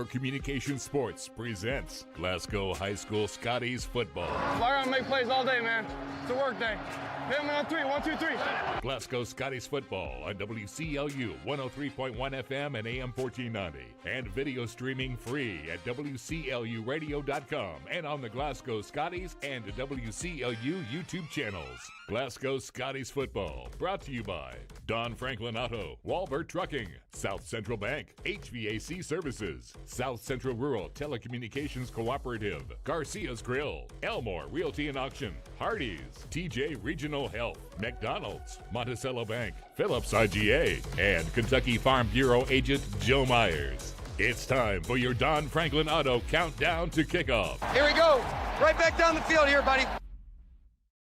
for Communication Sports presents Glasgow High School Scotties football. We're going to make plays all day, man. It's a work day. Hit him on 3. 1, 2, 3. Glasgow Scotties football on WCLU 103.1 FM and AM 1490. And video streaming free at WCLUradio.com and on the Glasgow Scotties and WCLU YouTube channels. Glasgow Scotties football brought to you by Don Franklin Auto, Walbert Trucking, South Central Bank, HVAC Services, South Central Rural Telecommunications Cooperative, Garcia's Grill, Elmore Realty and Auction, Hardee's, TJ Regional Health, McDonald's, Monticello Bank, Phillips IGA, and Kentucky Farm Bureau agent Joe Myers. It's time for your Don Franklin Auto countdown to kickoff. Here we go. Right back down the field here, buddy.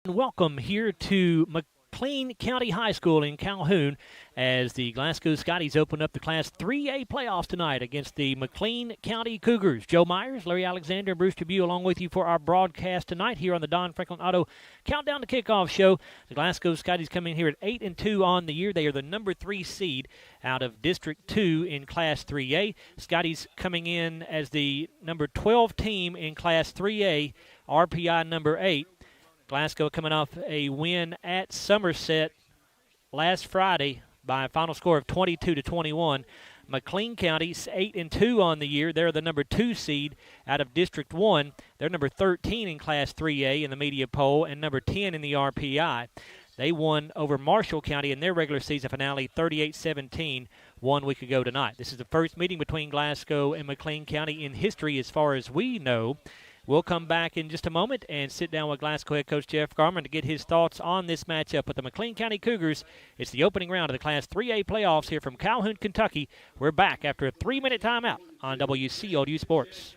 Welcome here to McLean County High School in Calhoun as the Glasgow Scotties open up the Class 3A playoffs tonight against the McLean County Cougars. Joe Myers, Larry Alexander, and Bruce Tribune along with you for our broadcast tonight here on the Don Franklin Auto Countdown to Kickoff show. The Glasgow Scotties coming here at 8-2 on the year. They are the number 3 seed out of District 2 in Class 3A. Scotties coming in as the number 12 team in Class 3A, RPI number 8. Glasgow coming off a win at Somerset last Friday by a final score of 22-21. McLean County's 8-2 on the year. They're the number 2 seed out of District 1. They're number 13 in Class 3A in the media poll and number 10 in the RPI. They won over Marshall County in their regular season finale 38-17 1 week ago tonight. This is the first meeting between Glasgow and McLean County in history as far as we know. We'll come back in just a moment and sit down with Glasgow head coach Jeff Garman to get his thoughts on this matchup with the McLean County Cougars. It's the opening round of the Class 3A playoffs here from Calhoun, Kentucky. We're back after a 3-minute timeout on WCLU Sports.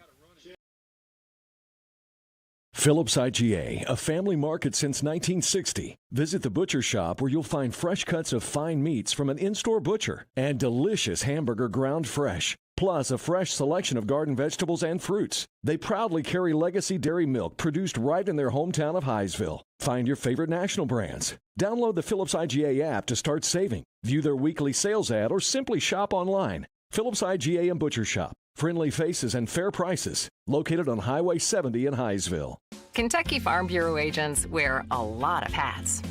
Phillips IGA, a family market since 1960. Visit the butcher shop where you'll find fresh cuts of fine meats from an in-store butcher and delicious hamburger ground fresh. Plus a fresh selection of garden vegetables and fruits. They proudly carry legacy dairy milk produced right in their hometown of Highsville. Find your favorite national brands. Download the Phillips IGA app to start saving. View their weekly sales ad or simply shop online. Phillips IGA and Butcher Shop. Friendly faces and fair prices. Located on Highway 70 in Highsville. Kentucky Farm Bureau agents wear a lot of hats.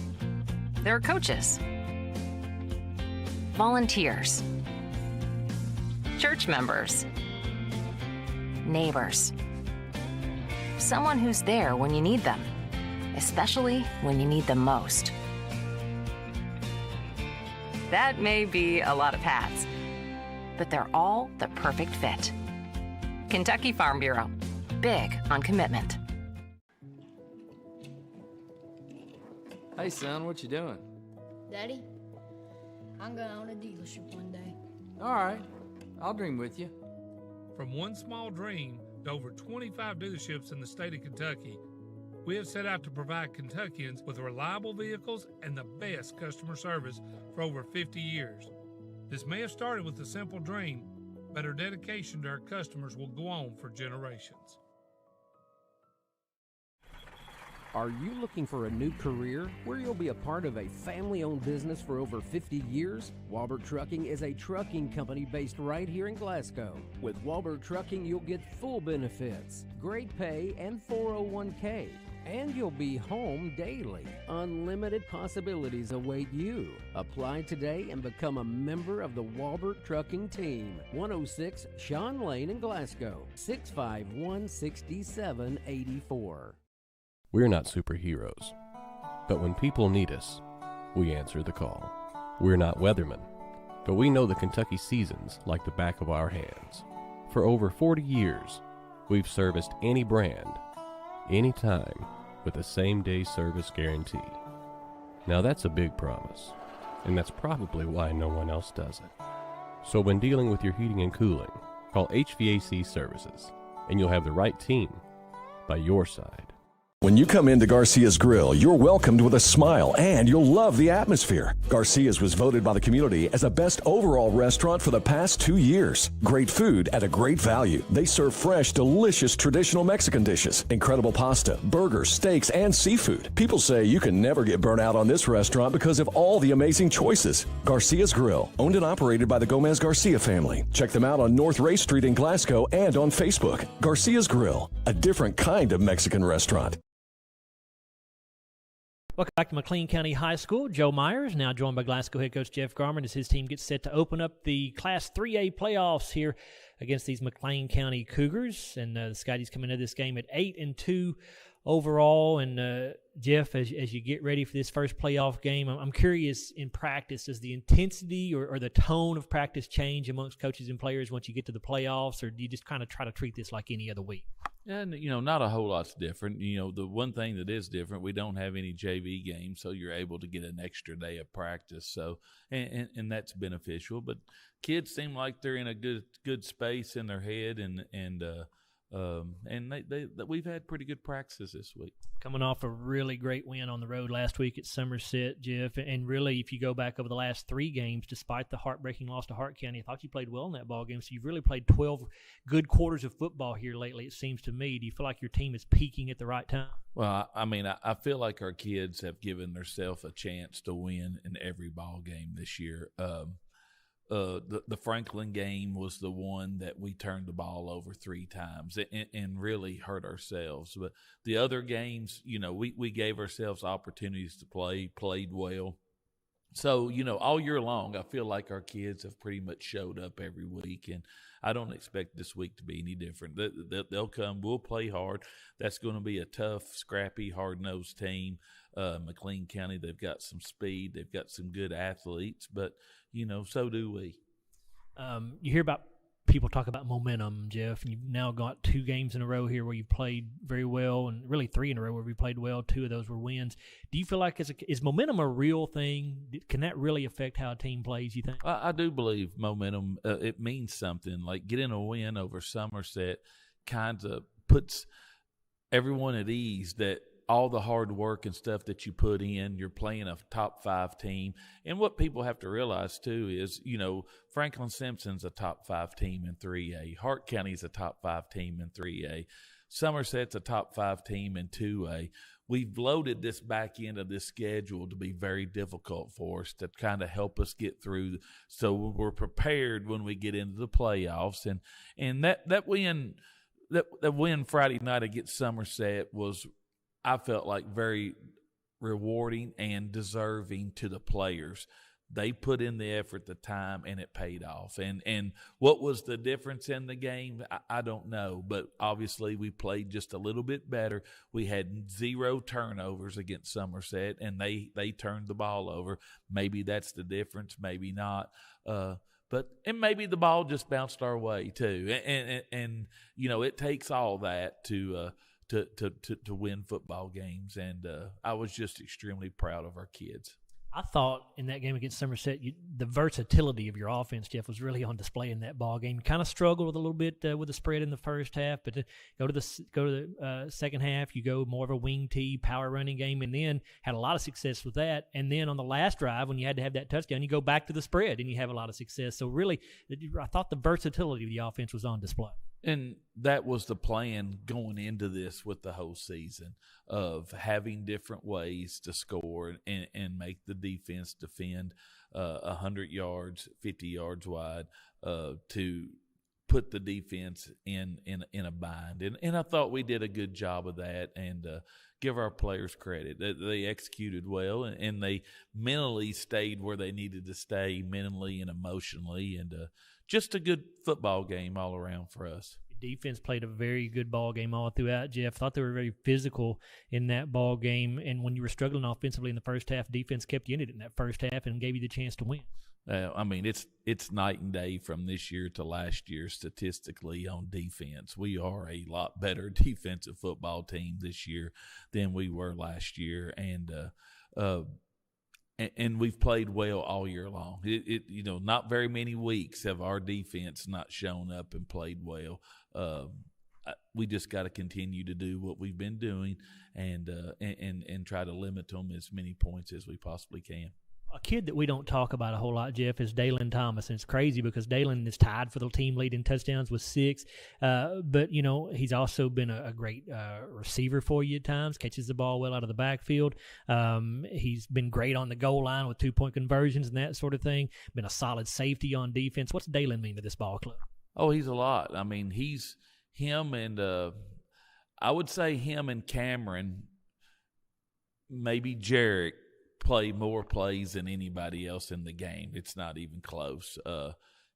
They're coaches, volunteers, church members, neighbors, someone who's there when you need them, especially when you need them most. That may be a lot of hats, but they're all the perfect fit. Kentucky Farm Bureau, big on commitment. Hey son, what you doing? Daddy, I'm gonna own a dealership one day. All right, I'll dream with you. From one small dream to over 25 dealerships in the state of Kentucky, we have set out to provide Kentuckians with reliable vehicles and the best customer service for over 50 years. This may have started with a simple dream, but our dedication to our customers will go on for generations. Are you looking for a new career where you'll be a part of a family-owned business for over 50 years? Walbert Trucking is a trucking company based right here in Glasgow. With Walbert Trucking, you'll get full benefits, great pay, and 401k. And you'll be home daily. Unlimited possibilities await you. Apply today and become a member of the Walbert Trucking team. 106 Shawn Lane in Glasgow, 651-6784. We're not superheroes, but when people need us, we answer the call. We're not weathermen, but we know the Kentucky seasons like the back of our hands. For over 40 years, we've serviced any brand, anytime, with the same-day service guarantee. Now that's a big promise, and that's probably why no one else does it. So when dealing with your heating and cooling, call HVAC Services, and you'll have the right team by your side. When you come into Garcia's Grill, you're welcomed with a smile and you'll love the atmosphere. Garcia's was voted by the community as a best overall restaurant for the past 2 years. Great food at a great value. They serve fresh, delicious traditional Mexican dishes, incredible pasta, burgers, steaks, and seafood. People say you can never get burnt out on this restaurant because of all the amazing choices. Garcia's Grill, owned and operated by the Gomez Garcia family. Check them out on North Ray Street in Glasgow and on Facebook. Garcia's Grill, a different kind of Mexican restaurant. Welcome back to McLean County High School. Joe Myers, now joined by Glasgow head coach Jeff Garman, as his team gets set to open up the Class 3A playoffs here against these McLean County Cougars. And the Scotties come into this game at 8-2 overall. And Jeff, as you get ready for this first playoff game, I'm curious, in practice, does the intensity or the tone of practice change amongst coaches and players once you get to the playoffs, or do you just kind of try to treat this like any other week? And, not a whole lot's different. The one thing that is different, we don't have any JV games, so you're able to get an extra day of practice. So, and that's beneficial. But kids seem like they're in a good space in their head, and we've had pretty good practices this week. Coming off a really great win on the road last week at Somerset, Jeff, and really, if you go back over the last 3 games, despite the heartbreaking loss to Hart County, I thought you played well in that ball game. So you've really played 12 good quarters of football here lately, it seems to me. Do you feel like your team is peaking at the right time? Well, I feel like our kids have given themselves a chance to win in every ball game this year. The Franklin game was the one that we turned the ball over 3 times and really hurt ourselves. But the other games, we gave ourselves opportunities to played well. So, all year long, I feel like our kids have pretty much showed up every week, and I don't expect this week to be any different. They'll come. We'll play hard. That's going to be a tough, scrappy, hard-nosed team. McLean County, they've got some speed. They've got some good athletes, but, so do we. You hear about people talk about momentum, Jeff, and you've now got 2 games in a row here where you played very well, and really 3 in a row where we played well. 2 of those were wins. Do you feel like is momentum a real thing? Can that really affect how a team plays, you think? I do believe momentum, it means something. Like getting a win over Somerset kind of puts everyone at ease that all the hard work and stuff that you put in, you're playing a top 5 team. And what people have to realize, too, is, Franklin Simpson's a top 5 team in 3A. Hart County's a top 5 team in 3A. Somerset's a top 5 team in 2A. We've loaded this back end of this schedule to be very difficult for us, to kind of help us get through, so we're prepared when we get into the playoffs. And that win Friday night against Somerset was, I felt like, very rewarding and deserving to the players. They put in the effort, the time, and it paid off. And what was the difference in the game? I don't know, but obviously we played just a little bit better. We had 0 turnovers against Somerset, and they turned the ball over. Maybe that's the difference, maybe not. But maybe the ball just bounced our way too. And it takes all that to win football games, and I was just extremely proud of our kids. I thought in that game against Somerset, the versatility of your offense, Jeff, was really on display in that ball game. Kind of struggled a little bit with the spread in the first half, but go to the second half, you go more of a wing tee, power running game, and then had a lot of success with that. And then on the last drive, when you had to have that touchdown, you go back to the spread and you have a lot of success. So really, I thought the versatility of the offense was on display. And that was the plan going into this with the whole season, of having different ways to score and make the defense defend 100 yards, 50 yards wide, to put the defense in a bind. And I thought we did a good job of that, and give our players credit. They executed well, and they mentally stayed where they needed to stay, mentally and emotionally, and just a good football game all around for us. Defense played a very good ball game all throughout, Jeff. Thought they were very physical in that ball game, and when you were struggling offensively in the first half, defense kept you in it in that first half and gave you the chance to win. It's night and day from this year to last year statistically on defense. We are a lot better defensive football team this year than we were last year, and we've played well all year long. Not very many weeks have our defense not shown up and played well. we just got to continue to do what we've been doing and try to limit them as many points as we possibly can. A kid that we don't talk about a whole lot, Jeff, is Dalen Thomas. And it's crazy because Dalen is tied for the team lead in touchdowns with 6. But, he's also been a great receiver for you at times, catches the ball well out of the backfield. He's been great on the goal line with 2-point conversions and that sort of thing. Been a solid safety on defense. What's Dalen mean to this ball club? Oh, he's a lot. I mean, him and I would say him and Cameron, maybe Jarek, play more plays than anybody else in the game. It's not even close.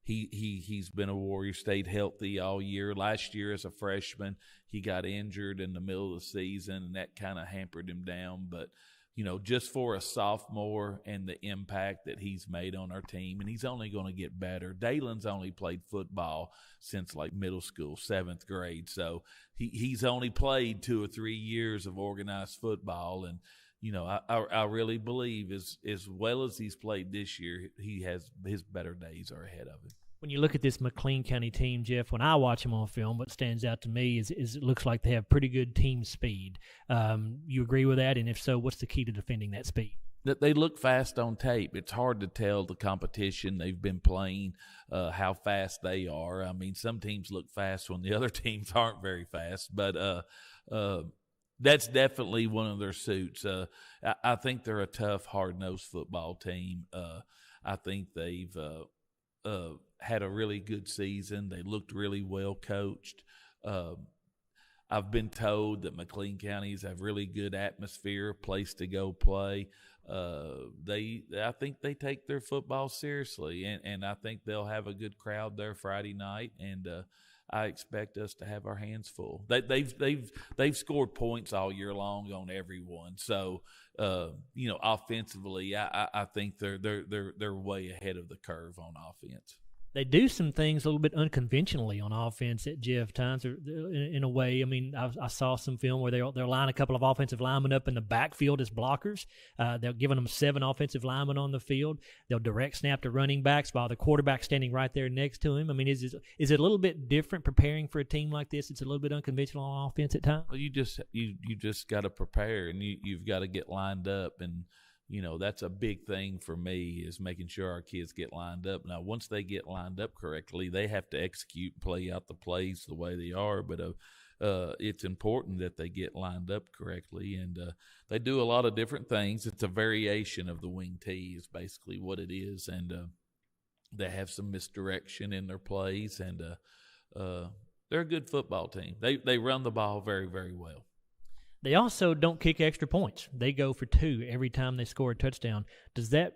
He's been a Warrior, stayed healthy all year. Last year as a freshman, he got injured in the middle of the season, and that kind of hampered him down. But, just for a sophomore and the impact that he's made on our team, and he's only going to get better. Dalen's only played football since like middle school, 7th grade. So he's only played 2 or 3 years of organized football, and I really believe as well as he's played this year, he has his better days are ahead of him. When you look at this McLean County team, Jeff, when I watch them on film, what stands out to me is it looks like they have pretty good team speed. You agree with that? And if so, what's the key to defending that speed? That they look fast on tape. It's hard to tell the competition they've been playing, how fast they are. I mean, some teams look fast when the other teams aren't very fast, but that's definitely one of their suits. I think they're a tough, hard-nosed football team. I think they've had a really good season. They looked really well coached. I've been told that McLean Counties have really good atmosphere, place to go play. I think they take their football seriously, and I think they'll have a good crowd there Friday night, and I expect us to have our hands full. They've scored points all year long on everyone. So offensively, I think they're way ahead of the curve on offense. They do some things a little bit unconventionally on offense at Jeff times, in a way. I mean, I saw some film where they'll line a couple of offensive linemen up in the backfield as blockers. They're giving them 7 offensive linemen on the field. They'll direct snap to running backs while the quarterback's standing right there next to him. I mean, is it a little bit different preparing for a team like this? It's a little bit unconventional on offense at times. Well, you just got to prepare, and you've got to get lined up, and that's a big thing for me is making sure our kids get lined up. Now, once they get lined up correctly, they have to execute, play out the plays the way they are. But it's important that they get lined up correctly, and they do a lot of different things. It's a variation of the wing tee is basically what it is, and they have some misdirection in their plays, and they're a good football team. They run the ball very, very well. They also don't kick extra points. They go for 2 every time they score a touchdown. Does that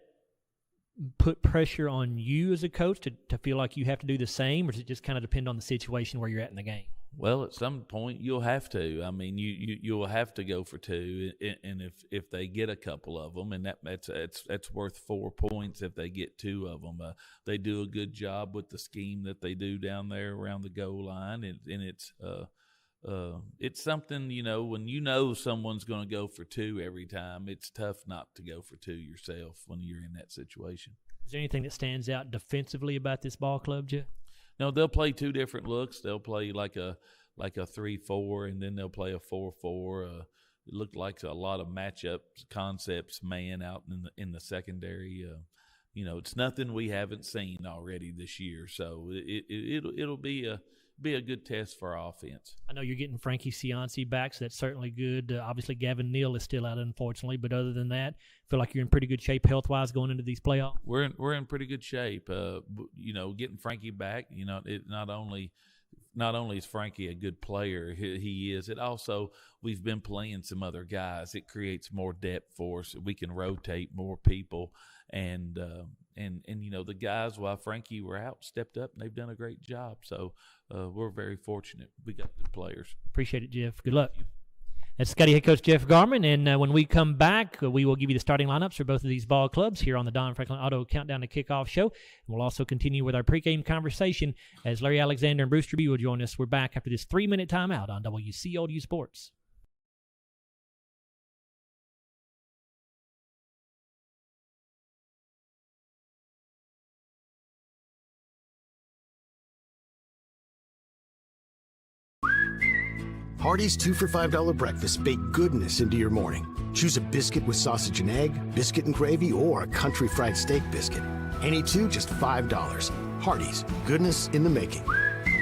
put pressure on you as a coach to feel like you have to do the same, or does it just kind of depend on the situation where you're at in the game? Well, at some point you'll have to. I mean, you'll have to go for 2, and if they get a couple of them, and that's worth 4 points if they get 2 of them. They do a good job with the scheme that they do down there around the goal line, and it's something, when someone's going to go for 2 every time, it's tough not to go for 2 yourself when you're in that situation. Is there anything that stands out defensively about this ball club, Jeff? No, they'll play 2 different looks. They'll play like a 3-4, and then they'll play a 4-4. It looked like a lot of matchup concepts, man, out in the secondary. It's nothing we haven't seen already this year, so it'll be a good test for our offense. I know you're getting Frankie Cianci back, so that's certainly good. Obviously, Gavin Neal is still out, unfortunately, but other than that, I feel like you're in pretty good shape health-wise going into these playoffs. We're in pretty good shape. Getting Frankie back, it not only is Frankie a good player, he is. It also, we've been playing some other guys. It creates more depth for us. We can rotate more people, and the guys, while Frankie were out, stepped up, and they've done a great job. So we're very fortunate. We got good players. Appreciate it, Jeff. Good luck. That's Scotty head coach Jeff Garman, and when we come back, we will give you the starting lineups for both of these ball clubs here on the Don Franklin Auto Countdown to Kickoff show. And we'll also continue with our pregame conversation as Larry Alexander and Bruce Treby will join us. We're back after this 3-minute timeout on WCLU Sports. Hardee's 2 for $5 breakfast bake goodness into your morning. Choose a biscuit with sausage and egg, biscuit and gravy, or a country fried steak biscuit. Any two, just $5. Hardee's, goodness in the making.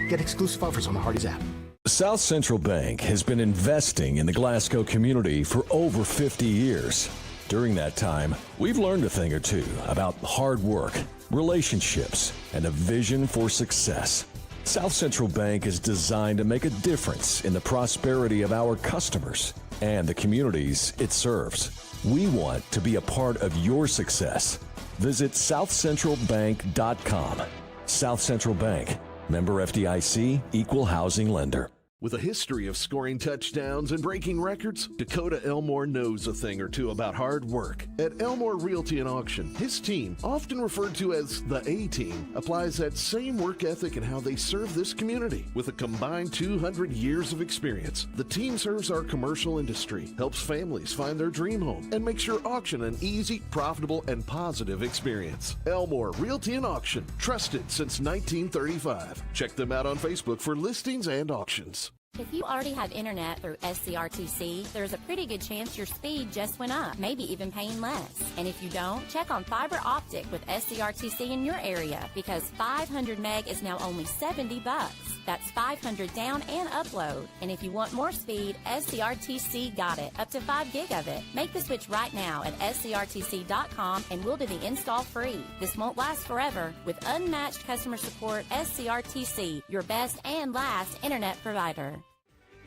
Get exclusive offers on the Hardee's app. South Central Bank has been investing in the Glasgow community for over 50 years. During that time, we've learned a thing or two about hard work, relationships, and a vision for success. South Central Bank is designed to make a difference in the prosperity of our customers and the communities it serves. We want to be a part of your success. Visit southcentralbank.com. South Central Bank, member FDIC, equal housing lender. With a history of scoring touchdowns and breaking records, Dakota Elmore knows a thing or two about hard work. At Elmore Realty and Auction, his team, often referred to as the A-Team, applies that same work ethic in how they serve this community. With a combined 200 years of experience, the team serves our commercial industry, helps families find their dream home, and makes your auction an easy, profitable, and positive experience. Elmore Realty and Auction, trusted since 1935. Check them out on Facebook for listings and auctions. If you already have internet through SCRTC, there's a pretty good chance your speed just went up, maybe even paying less. And if you don't, check on fiber optic with SCRTC in your area, because 500 meg is now only $70. That's 500 down and upload. And if you want more speed, SCRTC got it, up to 5 gig of it. Make the switch right now at scrtc.com and we'll do the install free. This won't last forever. With unmatched customer support, SCRTC, your best and last internet provider.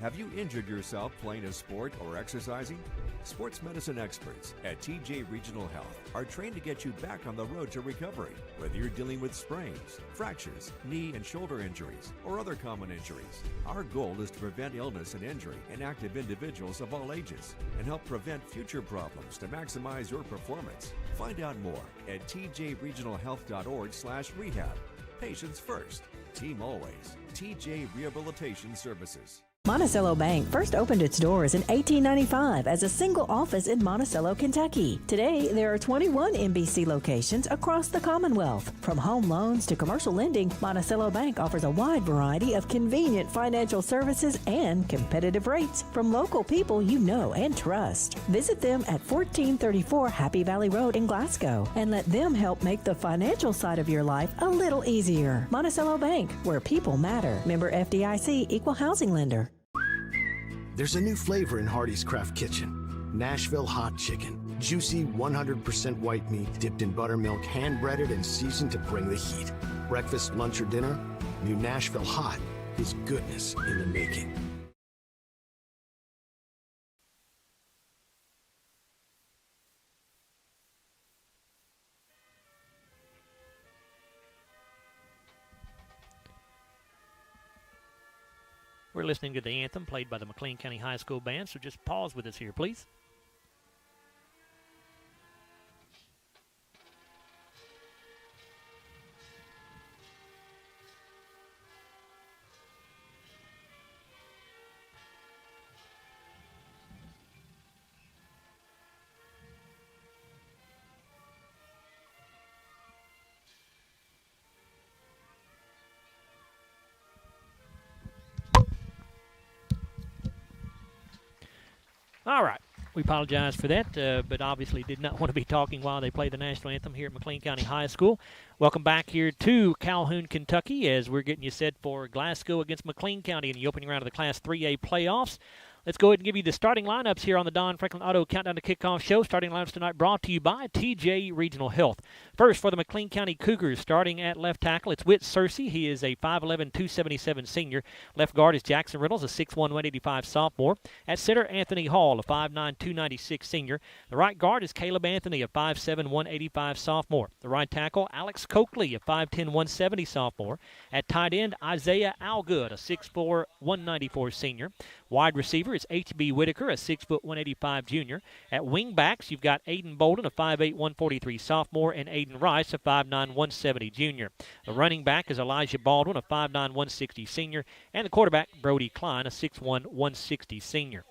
Have you injured yourself playing a sport or exercising? Sports medicine experts at TJ Regional Health are trained to get you back on the road to recovery. Whether you're dealing with sprains, fractures, knee and shoulder injuries, or other common injuries, our goal is to prevent illness and injury in active individuals of all ages and help prevent future problems to maximize your performance. Find out more at tjregionalhealth.org/rehab. Patients first, team always. TJ Rehabilitation Services. Monticello Bank first opened its doors in 1895 as a single office in Monticello, Kentucky. Today, there are 21 MBC locations across the Commonwealth. From home loans to commercial lending, Monticello Bank offers a wide variety of convenient financial services and competitive rates from local people you know and trust. Visit them at 1434 Happy Valley Road in Glasgow and let them help make the financial side of your life a little easier. Monticello Bank, where people matter. Member FDIC, equal housing lender. There's a new flavor in Hardee's Craft Kitchen. Nashville Hot Chicken. Juicy, 100% white meat dipped in buttermilk, hand-breaded and seasoned to bring the heat. Breakfast, lunch, or dinner? New Nashville Hot is goodness in the making. We're listening to the anthem played by the McLean County High School Band, so just pause with us here, please. All right. We apologize for that, but obviously did not want to be talking while they play the national anthem here at McLean County High School. Welcome back here to Calhoun, Kentucky, as we're getting you set for Glasgow against McLean County in the opening round of the Class 3A playoffs. Let's go ahead and give you the starting lineups here on the Don Franklin Auto Countdown to Kickoff show. Starting lineups tonight brought to you by TJ Regional Health. First, for the McLean County Cougars, starting at left tackle, it's Whit Searcy. He is a 5'11", 277 senior. Left guard is Jackson Reynolds, a 6'1", 185 sophomore. At center, Anthony Hall, a 5'9", 296 senior. The right guard is Caleb Anthony, a 5'7", 185 sophomore. The right tackle, Alex Coakley, a 5'10", 170 sophomore. At tight end, Isaiah Algood, a 6'4", 194 senior. Wide receiver is H.B. Whitaker, a 6', 185 junior. At wing backs, you've got Aiden Bolden, a 5'8", 143 sophomore, and Aiden Rice, a 5'9", 170 junior. The running back is Elijah Baldwin, a 5'9", 160 senior. And the quarterback, Brody Klein, a 6'1", 160 senior.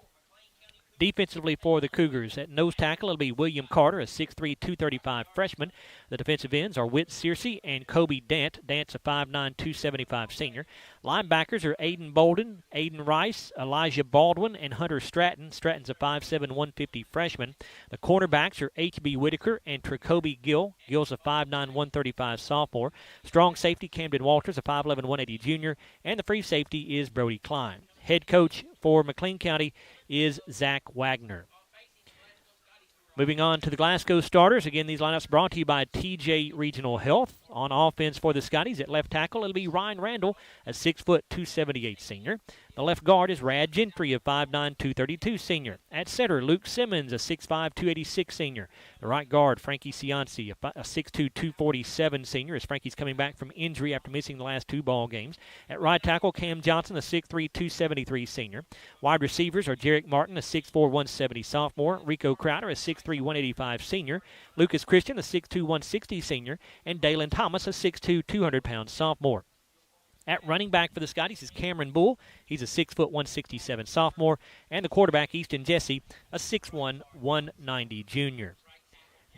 Defensively for the Cougars, at nose tackle, it'll be William Carter, a 6'3", 235 freshman. The defensive ends are Whit Searcy and Kobe Dant. Dant's a 5'9", 275 senior. Linebackers are Aiden Bolden, Aiden Rice, Elijah Baldwin, and Hunter Stratton. Stratton's a 5'7", 150 freshman. The cornerbacks are H.B. Whitaker and Tracoby Gill. Gill's a 5'9", 135 sophomore. Strong safety Camden Walters, a 5'11", 180 junior. And the free safety is Brody Klein. Head coach for McLean County is Zach Wagner. Moving on to the Glasgow starters. Again, these lineups brought to you by TJ Regional Health. On offense for the Scotties, at left tackle, it'll be Ryan Randall, a 6', 278 senior. The left guard is Rad Gentry, a 5'9", 232 senior. At center, Luke Simmons, a 6'5", 286 senior. The right guard, Frankie Cianci, a 6'2", 247 senior, as Frankie's coming back from injury after missing the last 2 ball games. At right tackle, Cam Johnson, a 6'3", 273 senior. Wide receivers are Jarek Martin, a 6'4", 170 sophomore. Rico Crowder, a 6'3", 185 senior. Lucas Christian, a 6'2", 160 senior. And Dalen Thomas, a 6'2", 200-pound sophomore. At running back for the Scotties is Cameron Bull. He's a 6', 167 sophomore. And the quarterback, Easton Jesse, a 6'1", 190 junior.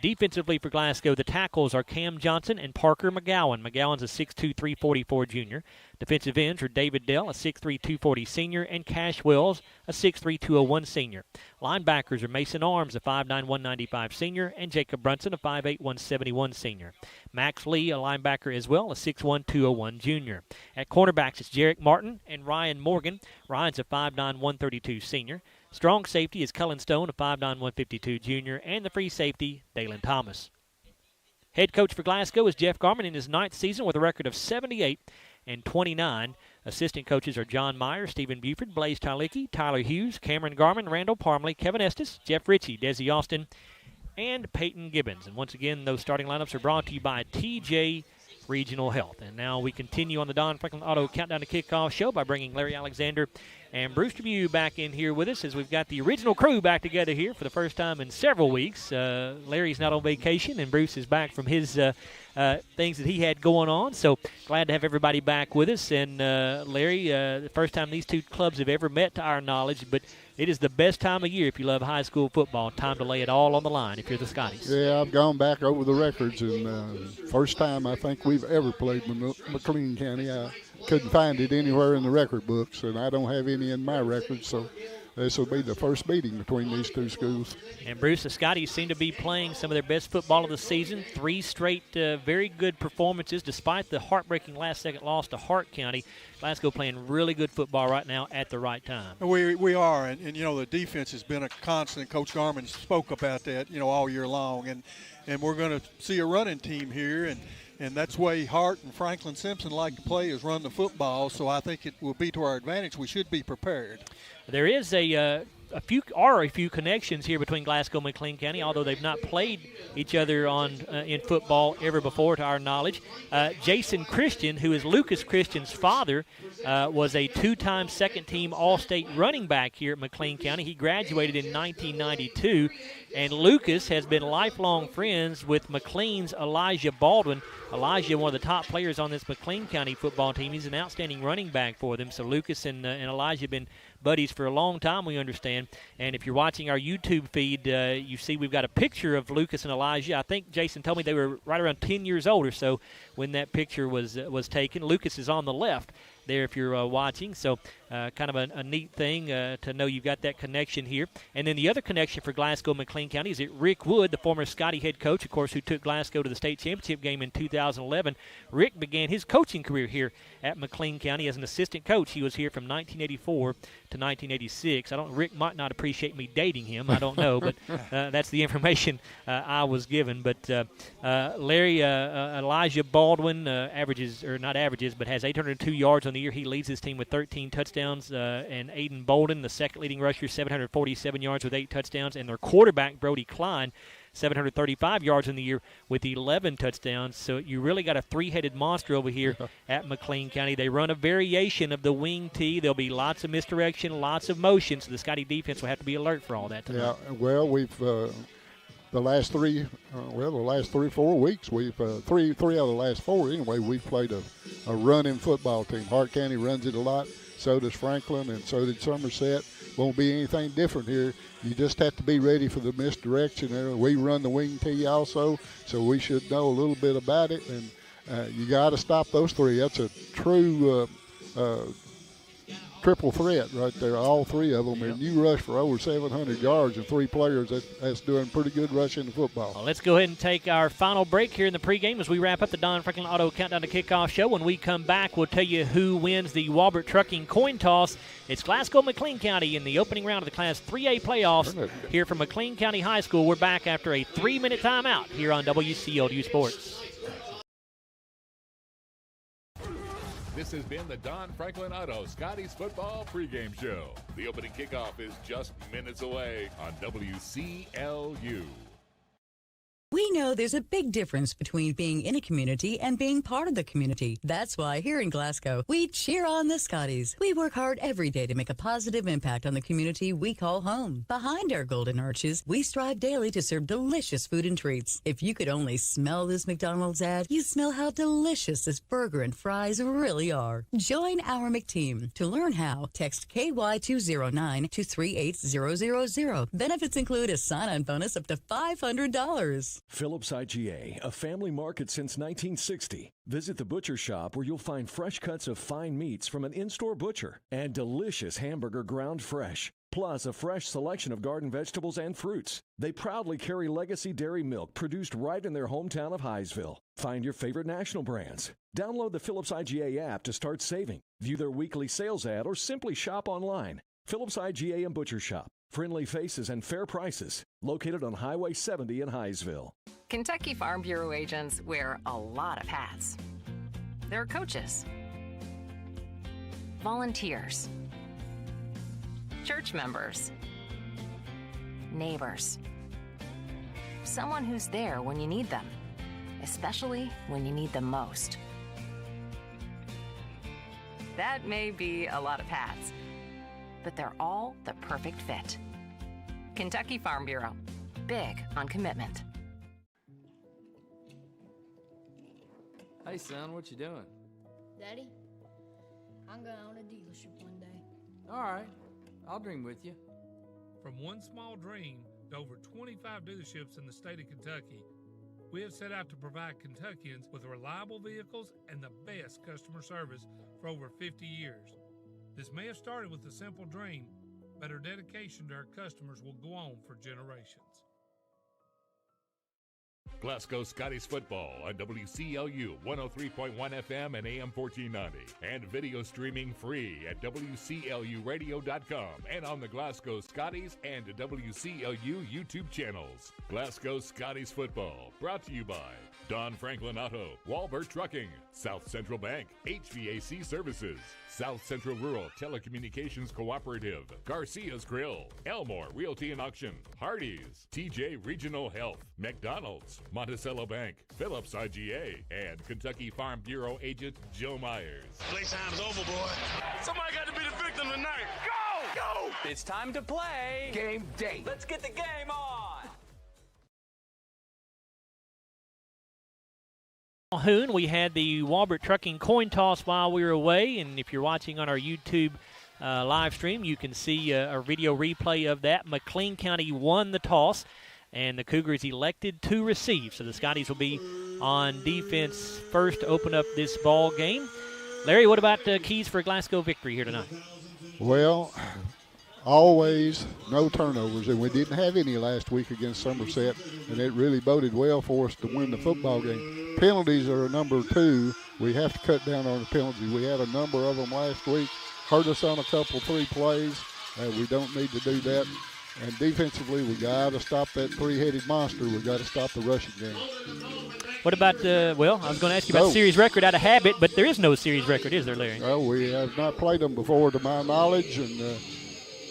Defensively for Glasgow, the tackles are Cam Johnson and Parker McGowan. McGowan's a 6'2", 344 junior. Defensive ends are David Dell, a 6'3", 240 senior, and Cash Wells, a 6'3", 201 senior. Linebackers are Mason Arms, a 5'9", 195 senior, and Jacob Brunson, a 5'8", 171 senior. Max Lee, a linebacker as well, a 6'1", 201 junior. At cornerbacks, it's Jarek Martin and Ryan Morgan. Ryan's a 5'9", 132 senior. Strong safety is Cullen Stone, a 5'9", 152 junior, and the free safety, Dalen Thomas. Head coach for Glasgow is Jeff Garman in his 9th season with a record of 78-29. Assistant coaches are John Meyer, Stephen Buford, Blaze Tylicki, Tyler Hughes, Cameron Garman, Randall Parmley, Kevin Estes, Jeff Ritchie, Desi Austin, and Peyton Gibbons. And once again, those starting lineups are brought to you by TJ Regional Health. And now we continue on the Don Franklin Auto Countdown to Kickoff show by bringing Larry Alexander and Bruce Dubuque back in here with us as we've got the original crew back together here for the first time in several weeks. Larry's not on vacation, and Bruce is back from his things that he had going on. So glad to have everybody back with us. And Larry, the first time these two clubs have ever met to our knowledge, but it is the best time of year if you love high school football. Time to lay it all on the line if you're the Scotties. Yeah, I've gone back over the records, and first time I think we've ever played McLean County. I couldn't find it anywhere in the record books, and I don't have any in my records, so this will be the first meeting between these two schools. And Bruce, the Scotties seem to be playing some of their best football of the season. 3 straight very good performances despite the heartbreaking last-second loss to Hart County. Glasgow playing really good football right now at the right time. We are, and you know, the defense has been a constant. Coach Garman spoke about that, you know, all year long, and we're going to see a running team here, and that's the way Hart and Franklin Simpson like to play, is run the football. So I think it will be to our advantage. We should be prepared. There is a few connections here between Glasgow and McLean County, although they've not played each other in football ever before, to our knowledge. Jason Christian, who is Lucas Christian's father, was a 2-time second-team All-State running back here at McLean County. He graduated in 1992, and Lucas has been lifelong friends with McLean's Elijah Baldwin. Elijah, one of the top players on this McLean County football team. He's an outstanding running back for them. So Lucas and Elijah have been buddies for a long time, we understand. And if you're watching our YouTube feed, you see we've got a picture of Lucas and Elijah. I think Jason told me they were right around 10 years old or so when that picture was taken. Lucas is on the left there if you're watching. So kind of a neat thing to know you've got that connection here. And then the other connection for Glasgow McLean County is that Rick Wood, the former Scottie head coach, of course, who took Glasgow to the state championship game in 2011. Rick began his coaching career here at McLean County as an assistant coach. He was here from 1984 to 1986. Rick might not appreciate me dating him. I don't know, but that's the information I was given. But Larry, Elijah Baldwin has 802 yards on the year. He leads his team with 13 touchdowns. And Aiden Bolden, the second leading rusher, 747 yards with 8 touchdowns. And their quarterback, Brody Klein, 735 yards in the year with 11 touchdowns. So you really got a three-headed monster over here at McLean County. They run a variation of the wing T. There'll be lots of misdirection, lots of motion, so the Scottie defense will have to be alert for all that tonight. Yeah, well, we've the last 3 or 4 weeks, we've three out of the last 4 anyway, we've played a running football team. Hart County runs it a lot. so does Franklin, and so did Somerset. Won't be anything different here. You just have to be ready for the misdirection there. We run the wing tee also, so we should know a little bit about it, and you got to stop those three. That's a true triple threat right there, all three of them. Yep. And you rush for over 700 yards and three players, that's doing pretty good rushing the football. Well, let's go ahead and take our final break here in the pregame as we wrap up the Don Franklin Auto Countdown to Kickoff show. When we come back, we'll tell you who wins the Walbert Trucking coin toss. It's Glasgow McLean County in the opening round of the Class 3A playoffs here from McLean County High School. We're back after a 3-minute timeout here on WCLU Sports. This has been the Don Franklin Auto Scotties football pregame show. The opening kickoff is just minutes away on WCLU. We know there's a big difference between being in a community and being part of the community. That's why here in Glasgow, we cheer on the Scotties. We work hard every day to make a positive impact on the community we call home. Behind our golden arches, we strive daily to serve delicious food and treats. If you could only smell this McDonald's ad, you'd smell how delicious this burger and fries really are. Join our McTeam. To learn how, text KY209 to 38000. Benefits include a sign-on bonus up to $500. Phillips IGA, a family market since 1960. Visit the butcher shop where you'll find fresh cuts of fine meats from an in-store butcher and delicious hamburger ground fresh, plus a fresh selection of garden vegetables and fruits. They proudly carry legacy dairy milk produced right in their hometown of Highsville. Find your favorite national brands. Download the Phillips IGA app to start saving. View their weekly sales ad or simply shop online. Phillips IGA and Butcher Shop. Friendly faces and fair prices. Located on Highway 70 in Highsville. Kentucky Farm Bureau agents wear a lot of hats. They're coaches, volunteers, church members, neighbors, someone who's there when you need them, especially when you need them most. That may be a lot of hats, but they're all the perfect fit. Kentucky Farm Bureau, big on commitment. Hey, son, what you doing? Daddy, I'm going to own a dealership one day. All right, I'll dream with you. From one small dream to over 25 dealerships in the state of Kentucky, we have set out to provide Kentuckians with reliable vehicles and the best customer service for over 50 years. This may have started with a simple dream, but our dedication to our customers will go on for generations. Glasgow Scotties football on WCLU 103.1 FM and AM 1490. And video streaming free at WCLUradio.com and on the Glasgow Scotties and WCLU YouTube channels. Glasgow Scotties football brought to you by Don Franklin Auto, Walbert Trucking, South Central Bank, HVAC Services, South Central Rural Telecommunications Cooperative, Garcia's Grill, Elmore Realty and Auction, Hardee's, TJ Regional Health, McDonald's, Monticello Bank, Phillips IGA, and Kentucky Farm Bureau agent Joe Myers. Playtime's over, boy. Somebody got to be the victim tonight. Go! Go! It's time to play. Game day. Let's get the game on. Calhoun, we had the Walbert Trucking coin toss while we were away, and if you're watching on our YouTube live stream, you can see a video replay of that. McLean County won the toss, and the Cougars elected to receive. So the Scotties will be on defense first to open up this ball game. Larry, what about keys for a Glasgow victory here tonight? Well, always no turnovers, and we didn't have any last week against Somerset, and it really boded well for us to win the football game. Penalties are number 2. We have to cut down on the penalties. We had a number of them last week. Hurt us on a couple, 3 plays. We don't need to do that. And defensively, we got to stop that 3-headed monster. We got to stop the rushing game. What about well, I was going to ask you about series record out of habit, but there is no series record, is there, Larry? Well, we have not played them before, to my knowledge, and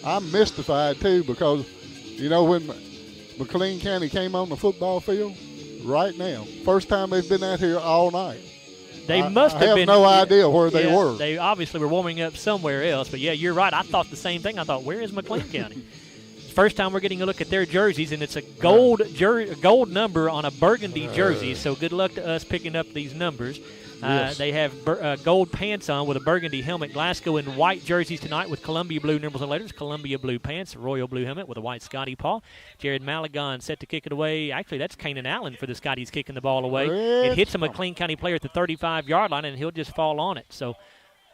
I'm mystified too, because you know when McLean County came on the football field right now, first time they've been out here all night. They must have been. I have no idea where they were. They obviously were warming up somewhere else, but yeah, you're right. I thought the same thing. I thought, where is McLean County? First time we're getting a look at their jerseys, and it's a gold number on a burgundy jersey, so good luck to us picking up these numbers. Yes. They have gold pants on with a burgundy helmet. Glasgow in white jerseys tonight with Columbia blue numerals and letters. Columbia blue pants, royal blue helmet with a white Scottie paw. Jared Maligon set to kick it away. Actually, that's Kanan Allen for the Scotties kicking the ball away. It hits a McLean County player at the 35-yard line, and he'll just fall on it. So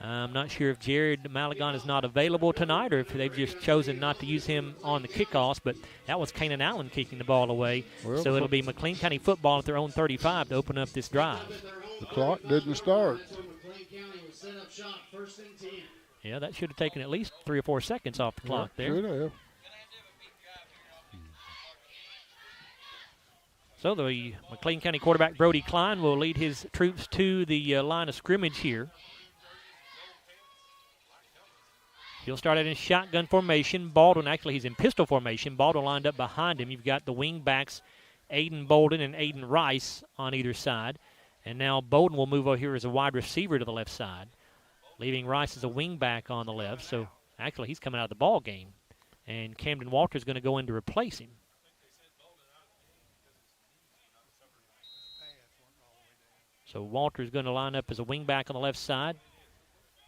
I'm not sure if Jared Maligon is not available tonight or if they've just chosen not to use him on the kickoffs, but that was Kanan Allen kicking the ball away. Well, so it'll be McLean County football at their own 35 to open up this drive. The clock didn't start. Yeah, that should have taken at least 3 or 4 seconds off the clock there. Should have. So the McLean County quarterback Brody Klein will lead his troops to the line of scrimmage here. He'll start out in shotgun formation. Baldwin, actually, he's in pistol formation. Baldwin lined up behind him. You've got the wing backs, Aiden Bolden and Aiden Rice on either side. And now Bolden will move over here as a wide receiver to the left side, leaving Rice as a wing back on the left. So actually, he's coming out of the ball game. And Camden Walter's going to go in to replace him. So Walter's going to line up as a wing back on the left side.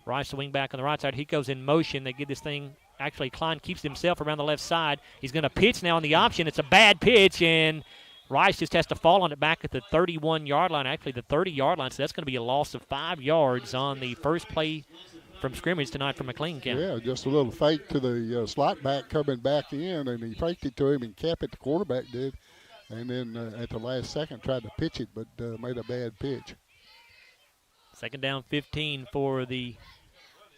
Rice, the wing back on the right side. He goes in motion. They get this thing. Actually, Klein keeps himself around the left side. He's going to pitch now on the option. It's a bad pitch, and Rice just has to fall on it back at the 31-yard line, actually the 30-yard line. So that's going to be a loss of 5 yards on the first play from scrimmage tonight from McLean County. Yeah, just a little fake to the slot back coming back in, and he faked it to him and kept it, the quarterback did. And then at the last second tried to pitch it, but made a bad pitch. Second down 15 for the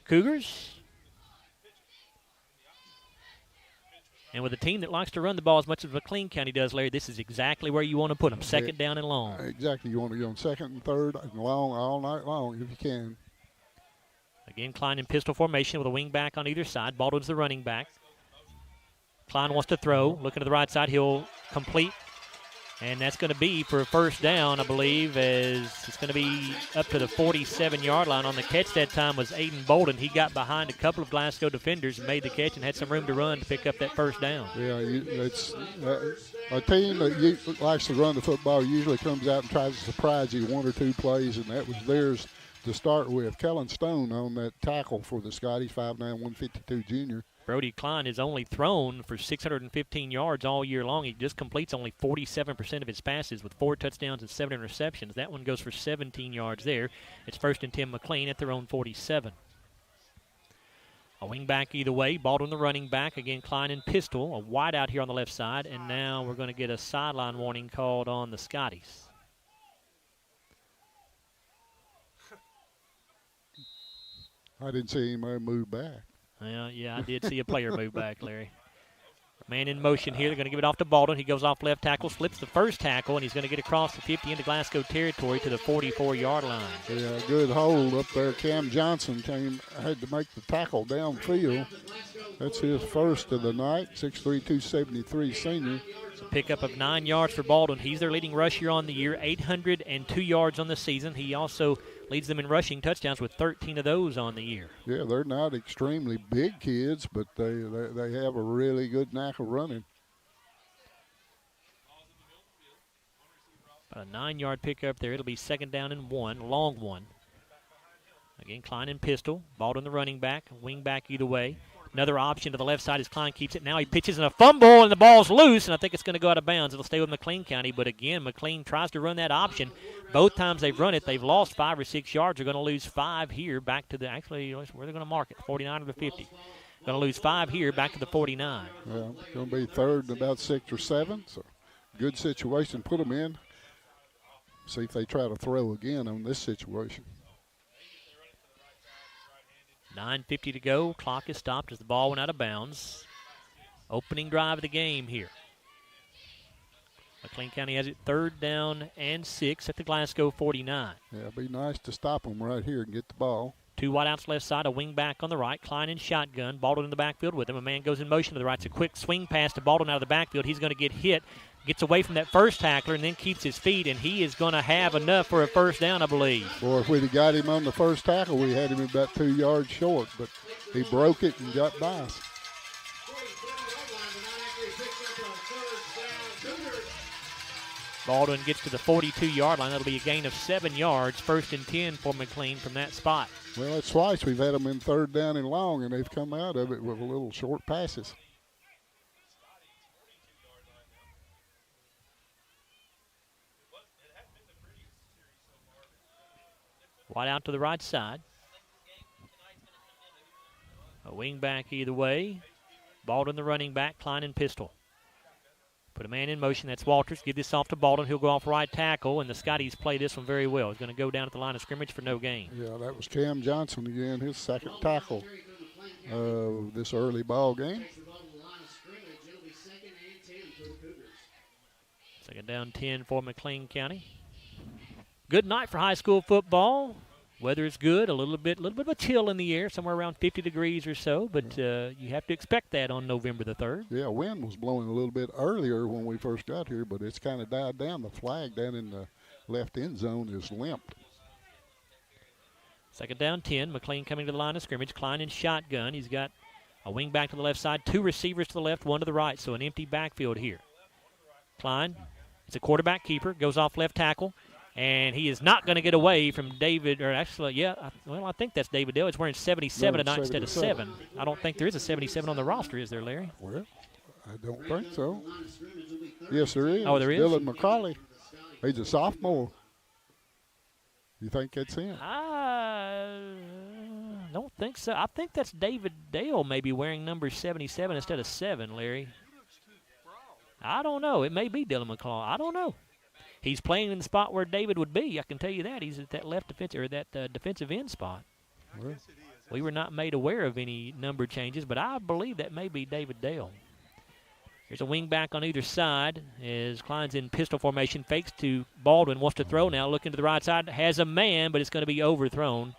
Cougars. And with a team that likes to run the ball as much as McLean County does, Larry, this is exactly where you want to put them, second down and long. Exactly. You want to go on second and third and long all night long if you can. Again, Klein in pistol formation with a wing back on either side. Baldwin's the running back. Klein wants to throw. Looking to the right side, he'll complete. And that's going to be for a first down, I believe, as it's going to be up to the 47-yard line. On the catch that time was Aiden Bolden. He got behind a couple of Glasgow defenders and made the catch and had some room to run to pick up that first down. Yeah, it's a team that likes to run the football usually comes out and tries to surprise you 1 or 2 plays, and that was theirs to start with. Kellen Stone on that tackle for the Scotties, 5'9", 152 junior. Brody Klein has only thrown for 615 yards all year long. He just completes only 47% of his passes with 4 touchdowns and 7 interceptions. That one goes for 17 yards there. It's 1st and 10 McLean at their own 47. A wing back either way. Baldwin the running back. Again, Klein in pistol. A wide out here on the left side. And now we're going to get a sideline warning called on the Scotties. I didn't see anybody move back. Well, yeah, I did see a player move back, Larry. Man in motion here. They're going to give it off to Baldwin. He goes off left tackle, slips the first tackle, and he's going to get across the 50 into Glasgow territory to the 44-yard line. Yeah, good hold up there. Cam Johnson had to make the tackle downfield. That's his first of the night, 6'3", 273 senior. It's a pickup of 9 yards for Baldwin. He's their leading rusher on the year, 802 yards on the season. He also leads them in rushing touchdowns with 13 of those on the year. Yeah, they're not extremely big kids, but they have a really good knack of running. About a 9-yard pickup there. It'll be 2nd down and 1, long one. Again, Klein in pistol. Baldwin the running back, wing back either way. Another option to the left side as Klein keeps it. Now he pitches in a fumble, and the ball's loose, and I think it's going to go out of bounds. It'll stay with McLean County, but again, McLean tries to run that option. Both times they've run it, they've lost 5 or 6 yards. They're going to lose 5 here back to the, actually, where they're going to mark it, 49 or the 50. Going to lose 5 here back to the 49. Well, it's going to be 3rd and about 6 or 7, so good situation. Put them in. See if they try to throw again on this situation. 9:50 to go. Clock is stopped as the ball went out of bounds. Opening drive of the game here. McLean County has it 3rd down and 6 at the Glasgow 49. Yeah, it'd be nice to stop them right here and get the ball. 2 wideouts left side, a wing back on the right. Klein in shotgun. Baldwin in the backfield with him. A man goes in motion to the right. It's a quick swing pass to Baldwin out of the backfield. He's going to get hit. Gets away from that first tackler and then keeps his feet, and he is going to have enough for a first down, I believe. Boy, if we'd have got him on the first tackle, we had him about 2 yards short, but he broke it and got by us. Baldwin gets to the 42-yard line. That'll be a gain of 7 yards. 1st and 10 for McLean from that spot. Well, it's twice we've had them in 3rd down and long, and they've come out of it with a little short passes. Wide out to the right side. A wing back either way. Baldwin the running back, Klein in pistol. Put a man in motion. That's Walters. Give this off to Baldwin. He'll go off right tackle, and the Scotties play this one very well. He's going to go down at the line of scrimmage for no gain. Yeah, that was Cam Johnson again, his 2nd tackle this early ball game. 2nd down 10 for McLean County. Good night for high school football. Weather is good, a little bit of a chill in the air, somewhere around 50 degrees or so, but you have to expect that on November the 3rd. Yeah, wind was blowing a little bit earlier when we first got here, but it's kind of died down. The flag down in the left end zone is limped. 2nd down 10, McLean coming to the line of scrimmage. Klein in shotgun. He's got a wing back to the left side, 2 receivers to the left, 1 to the right, so an empty backfield here. Klein, it's a quarterback keeper, goes off left tackle. And he is not going to get away from David, or actually, I think that's David Dale. He's wearing 77 tonight instead of 7. I don't think there is a 77 on the roster, is there, Larry? Well, I don't think so. Yes, there is. Oh, there is? Dylan McCauley. He's a sophomore. You think that's him? I don't think so. I think that's David Dale maybe wearing number 77 instead of 7, Larry. I don't know. It may be Dylan McCauley. I don't know. He's playing in the spot where David would be. I can tell you that. He's at that left defensive, or that defensive end spot. Well, we were not made aware of any number changes, but I believe that may be David Dale. Here's a wing back on either side as Klein's in pistol formation. Fakes to Baldwin. Wants to throw now. Looking to the right side. Has a man, but it's going to be overthrown.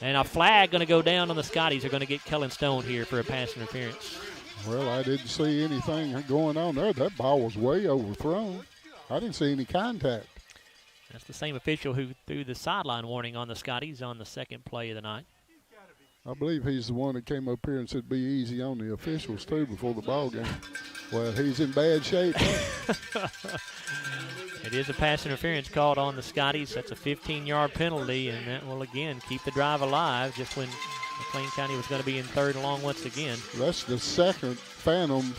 And a flag going to go down on the Scotties. They're going to get Kellen Stone here for a pass interference. Well, I didn't see anything going on there. That ball was way overthrown. I didn't see any contact. That's the same official who threw the sideline warning on the Scotties on the 2nd play of the night. I believe he's the one that came up here and said be easy on the officials, too, before the ball game. Well, he's in bad shape. It is a pass interference called on the Scotties. That's a 15-yard penalty, and that will, again, keep the drive alive just when McLean County was going to be in 3rd and long once again. That's the 2nd phantom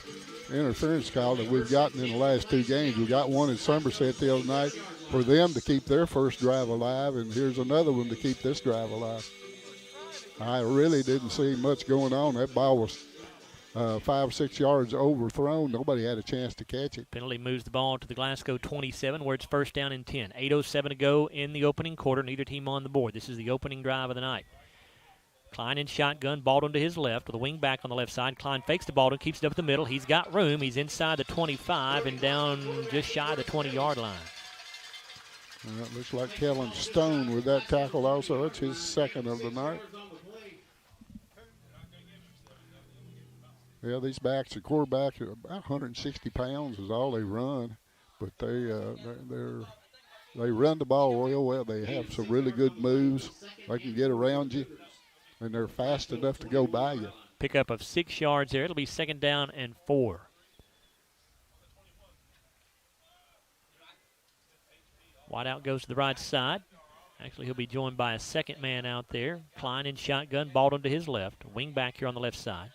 interference call that we've gotten in the last 2 games. We got one in Somerset the other night for them to keep their first drive alive, and here's another one to keep this drive alive. I really didn't see much going on. That ball was 5 or 6 yards overthrown. Nobody had a chance to catch it. Penalty moves the ball to the Glasgow 27, where it's 1st down and 10. 8:07 to go in the opening quarter. Neither team on the board. This is the opening drive of the night. Klein in shotgun, Baldwin to his left with a wing back on the left side. Klein fakes the Baldwin, keeps it up the middle. He's got room. He's inside the 25 and down just shy of the 20-yard line. Well, it looks like Kellen Stone with that tackle also. That's his 2nd of the night. Yeah, these backs, the quarterbacks, are about 160 pounds is all they run, but they run the ball real well. They have some really good moves. They can get around you, and they're fast enough to go by you. Pickup of 6 yards there. It'll be 2nd down and 4. Wideout goes to the right side. Actually, he'll be joined by a 2nd man out there. Klein in shotgun, Baldwin to his left. Wing back here on the left side.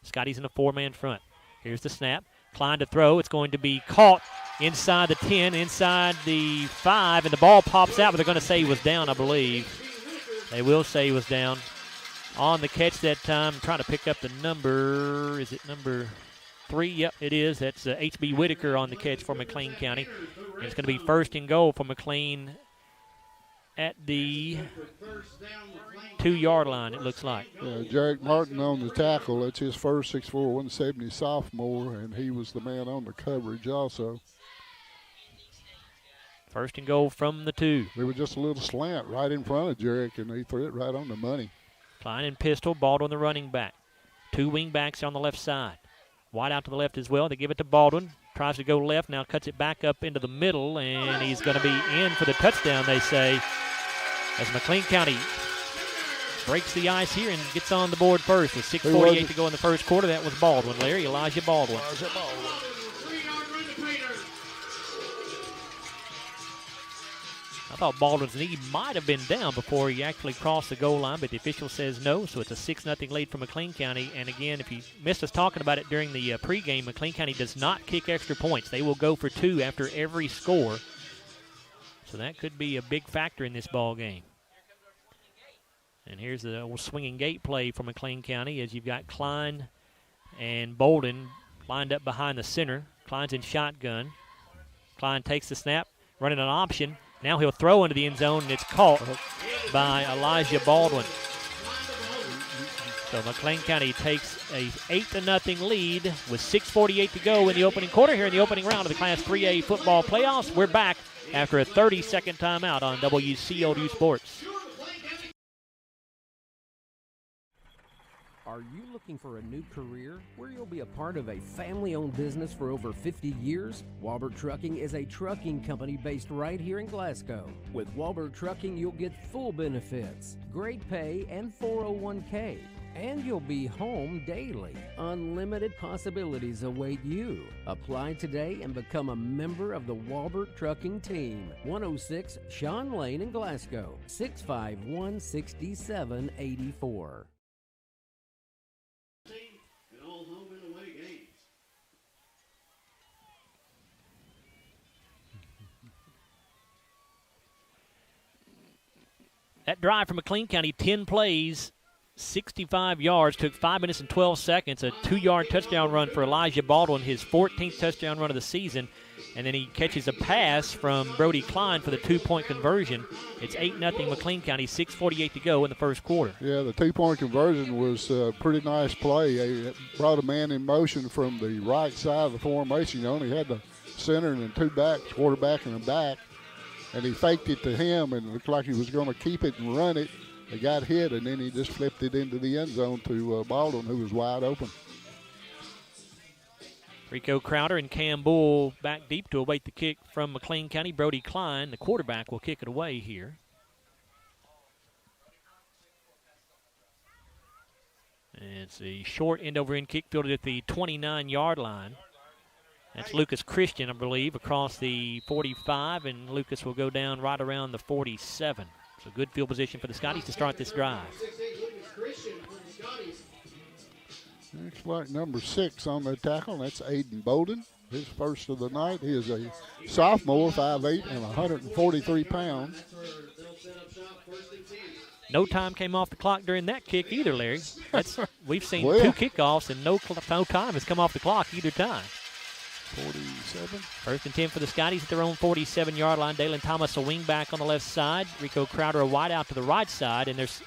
Scotty's in a 4-man front. Here's the snap. Klein to throw. It's going to be caught inside the 10, inside the 5, and the ball pops out, but they're going to say he was down, I believe. They will say he was down. On the catch that time, trying to pick up the number. Is it number 3? Yep, it is. That's H.B. Whitaker on the catch for McLean County. And it's going to be 1st and goal for McLean at the 2-yard line, it looks like. Jarek Martin on the tackle. That's his first, 6'4", 170 sophomore, and he was the man on the coverage also. 1st and goal from the 2. There was just a little slant right in front of Jarek, and he threw it right on the money. Klein and pistol, Baldwin the running back. 2 wing backs on the left side. Wide out to the left as well. They give it to Baldwin. Tries to go left, now cuts it back up into the middle, and he's going to be in for the touchdown, they say, as McLean County breaks the ice here and gets on the board first with 6:48 to go in the first quarter. That was Baldwin, Larry, Elijah Baldwin. I thought Baldwin's knee might have been down before he actually crossed the goal line, but the official says no, so it's a 6-0 lead for McLean County. And again, if you missed us talking about it during the pregame, McLean County does not kick extra points. They will go for 2 after every score. So that could be a big factor in this ball game. And here's the old swinging gate play for McLean County as you've got Klein and Bolden lined up behind the center. Klein's in shotgun. Klein takes the snap, running an option. Now he'll throw into the end zone, and it's caught by Elijah Baldwin. So McLean County takes a 8-0 lead with 6:48 to go in the opening quarter here in the opening round of the Class 3A football playoffs. We're back after a 30-second timeout on WCLU Sports. Are you looking for a new career where you'll be a part of a family-owned business for over 50 years? Walbert Trucking is a trucking company based right here in Glasgow. With Walbert Trucking, you'll get full benefits, great pay, and 401k. And you'll be home daily. Unlimited possibilities await you. Apply today and become a member of the Walbert Trucking team. 106 Sean Lane in Glasgow, 651-6784. That drive from McLean County, 10 plays, 65 yards, took 5 minutes and 12 seconds, a 2-yard touchdown run for Elijah Baldwin, his 14th touchdown run of the season, and then he catches a pass from Brody Klein for the 2-point conversion. It's 8-0 McLean County, 6:48 to go in the first quarter. Yeah, the 2-point conversion was a pretty nice play. It brought a man in motion from the right side of the formation. He only had the center and then 2 backs, quarterback and a back. And he faked it to him, and it looked like he was going to keep it and run it. They got hit, and then he just flipped it into the end zone to Baldwin, who was wide open. Rico Crowder and Cam Bull back deep to await the kick from McLean County. Brody Klein, the quarterback, will kick it away here. And it's a short end-over-end kick fielded at the 29-yard line. That's Lucas Christian, I believe, across the 45, and Lucas will go down right around the 47. So good field position for the Scotties to start this drive. Looks like number 6 on the tackle. That's Aiden Bowden, his first of the night. He is a sophomore, 5'8", and 143 pounds. No time came off the clock during that kick either, Larry. We've seen 2 kickoffs, and no time has come off the clock either time. 47. First and 10 for the Scotties at their own 47-yard line. Dalen Thomas a wing back on the left side. Rico Crowder a wide out to the right side, and there's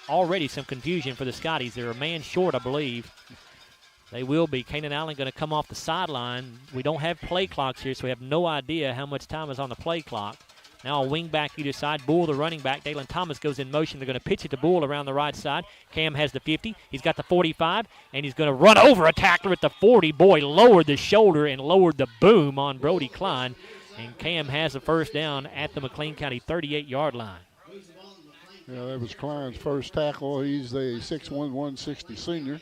already some confusion for the Scotties. They're a man short, I believe. They will be. Kanan Allen going to come off the sideline. We don't have play clocks here, so we have no idea how much time is on the play clock. Now a wing back either side. Bull, the running back. Dalen Thomas goes in motion. They're going to pitch it to Bull around the right side. Cam has the 50. He's got the 45, and he's going to run over a tackler at the 40. Boy, lowered the shoulder and lowered the boom on Brody Klein. And Cam has the first down at the McLean County 38-yard line. Yeah, that was Klein's first tackle. He's the 6'1", 160 senior.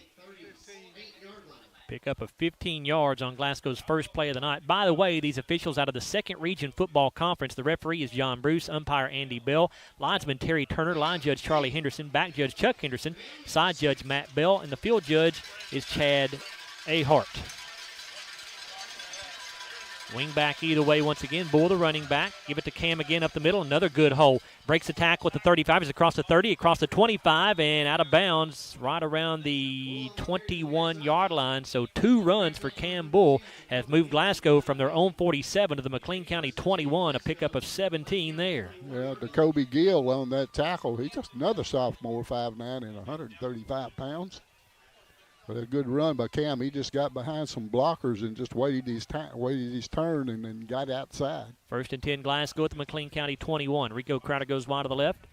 Pick up of 15 yards on Glasgow's first play of the night. By the way, these officials out of the Second Region Football Conference, the referee is John Bruce, umpire Andy Bell, linesman Terry Turner, line judge Charlie Henderson, back judge Chuck Henderson, side judge Matt Bell, and the field judge is Chad Ahart. Wing back either way once again. Bull, the running back. Give it to Cam again up the middle. Another good hole. Breaks the tackle with the 35. He's across the 30, across the 25, and out of bounds right around the 21-yard line. So 2 runs for Cam Bull have moved Glasgow from their own 47 to the McLean County 21, a pickup of 17 there. Yeah, Jacoby Gill on that tackle. He's just another sophomore, 5'9", and 135 pounds. But a good run by Cam. He just got behind some blockers and just waited his turn and then got outside. First and 10 Glasgow at the McLean County 21. Rico Crowder goes wide to the left.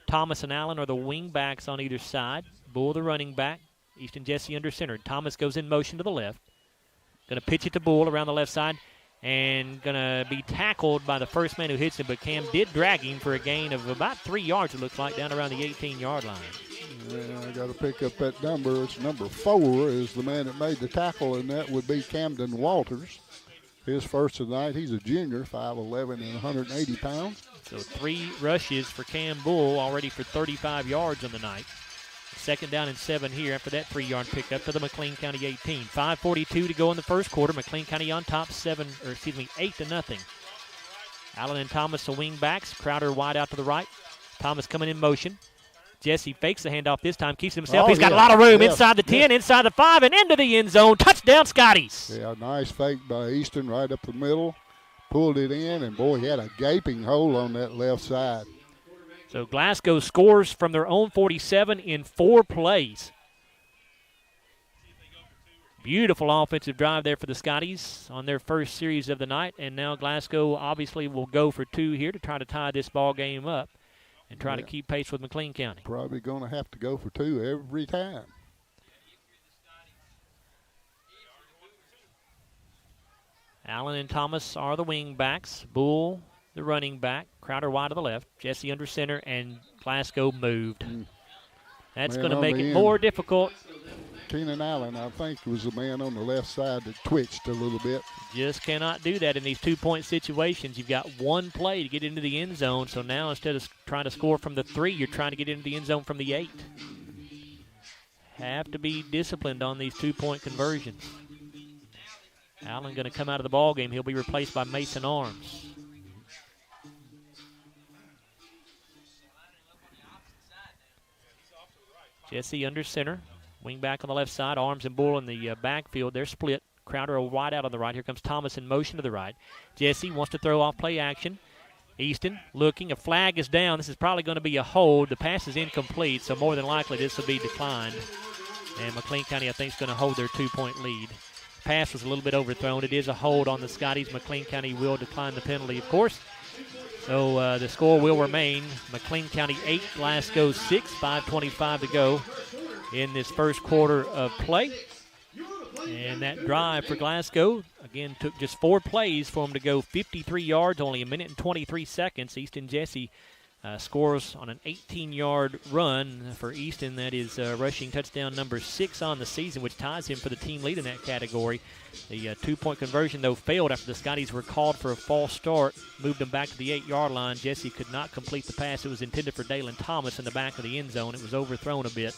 Thomas and Allen are the wing backs on either side. Bull, the running back. Easton Jesse under center. Thomas goes in motion to the left. Going to pitch it to Bull around the left side and going to be tackled by the first man who hits him. But Cam did drag him for a gain of about 3 yards, it looks like, down around the 18-yard line. Yeah, I got to pick up that number. It's number 4 is the man that made the tackle, and that would be Camden Walters. His first of the night. He's a junior, 5'11", and 180 pounds. So 3 rushes for Cam Bull, already for 35 yards on the night. 2nd down and 7 here after that 3-yard pickup to the McLean County 18. 5:42 to go in the first quarter. McLean County on top 8-0. Allen and Thomas, the wing backs. Crowder wide out to the right. Thomas coming in motion. Jesse fakes the handoff this time, keeps it himself. He's got a lot of room inside the 10, inside the 5, and into the end zone. Touchdown, Scotties. Yeah, nice fake by Easton right up the middle. Pulled it in, and, boy, he had a gaping hole on that left side. So Glasgow scores from their own 47 in 4 plays. Beautiful offensive drive there for the Scotties on their first series of the night, and now Glasgow obviously will go for 2 here to try to tie this ball game up and try to keep pace with McLean County. Probably going to have to go for 2 every time. Allen and Thomas are the wing backs. Bull, the running back. Crowder wide to the left. Jesse under center, and Glasgow moved. That's going to make it more difficult. Keenan Allen, I think, was the man on the left side that twitched a little bit. Just cannot do that in these 2-point situations. You've got 1 play to get into the end zone, so now instead of trying to score from the 3, you're trying to get into the end zone from the 8. Have to be disciplined on these 2-point conversions. Allen going to come out of the ball game. He'll be replaced by Mason Arms. Jesse under center. Wing back on the left side. Arms and Bull in the backfield. They're split. Crowder wide out on the right. Here comes Thomas in motion to the right. Jesse wants to throw off play action. Easton looking. A flag is down. This is probably going to be a hold. The pass is incomplete, so more than likely this will be declined. And McLean County, I think, is going to hold their 2-point lead. Pass was a little bit overthrown. It is a hold on the Scotties. McLean County will decline the penalty, of course. So the score will remain McLean County 8, Glasgow 6, 5:25 to go in this first quarter of play. And that drive for Glasgow, again, took just 4 plays for them to go 53 yards, only a minute and 23 seconds. Easton Jesse scores on an 18-yard run for Easton. That is rushing touchdown number 6 on the season, which ties him for the team lead in that category. The 2-point conversion, though, failed after the Scotties were called for a false start, moved them back to the 8-yard line. Jesse could not complete the pass. It was intended for Dalen Thomas in the back of the end zone. It was overthrown a bit.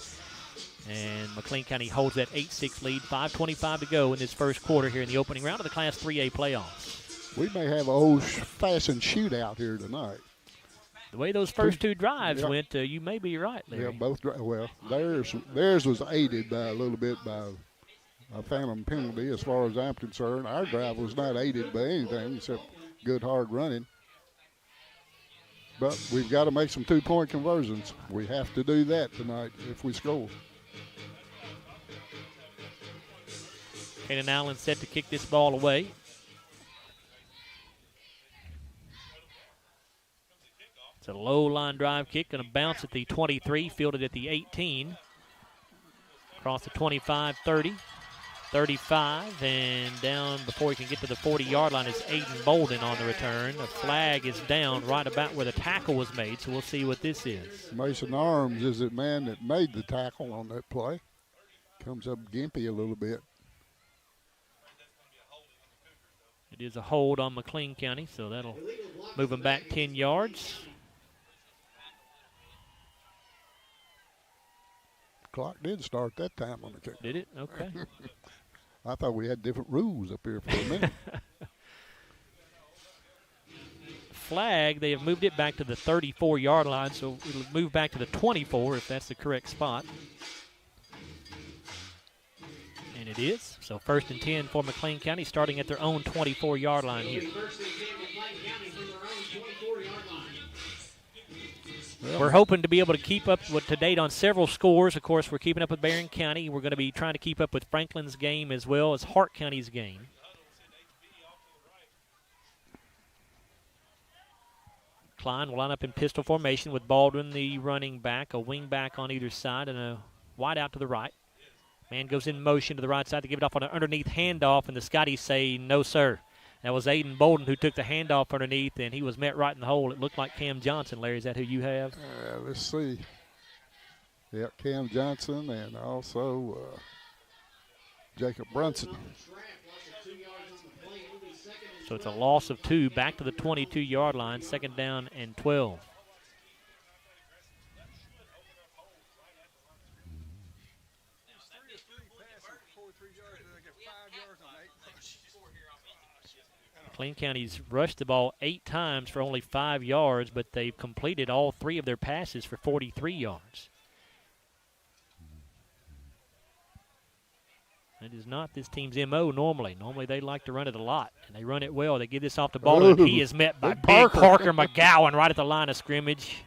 And McLean County holds that 8-6 lead. 5:25 to go in this first quarter here in the opening round of the Class 3A playoffs. We may have an old-fashioned shootout here tonight. The way those first 2 drives went, you may be right, Larry. Yeah, both. Well, theirs was aided by a little bit by a phantom penalty as far as I'm concerned. Our drive was not aided by anything except good, hard running. But we've got to make some 2-point conversions. We have to do that tonight if we score. Kanan Allen set to kick this ball away. It's a low line drive kick, going to bounce at the 23, fielded at the 18. Across the 25, 30, 35, and down before he can get to the 40-yard line is Aiden Bolden on the return. The flag is down right about where the tackle was made, so we'll see what this is. Mason Arms is the man that made the tackle on that play. Comes up gimpy a little bit. It is a hold on McLean County, so that'll move them back 10 yards. Clock did start that time on the kick. Did it? Okay. I thought we had different rules up here for a minute. Flag, they have moved it back to the 34-yard line, so it'll move back to the 24 if that's the correct spot. And it is. So 1st and 10 for McLean County, starting at their own 24-yard line here. We're hoping to be able to keep up to date on several scores. Of course, we're keeping up with Barron County. We're going to be trying to keep up with Franklin's game as well as Hart County's game. Klein will line up in pistol formation with Baldwin, the running back, a wing back on either side, and a wide out to the right. Man goes in motion to the right side to give it off on an underneath handoff, and the Scotties say, no, sir. That was Aiden Bolden who took the handoff underneath, and he was met right in the hole. It looked like Cam Johnson. Larry, is that who you have? Let's see. Yep, Cam Johnson and also Jacob Brunson. So it's a loss of 2 back to the 22-yard line, 2nd down and 12. McLean County's rushed the ball 8 times for only 5 yards, but they've completed all 3 of their passes for 43 yards. That is not this team's M.O. normally. Normally they like to run it a lot, and they run it well. They give this off to Baldwin. He is met by big Parker McGowan right at the line of scrimmage.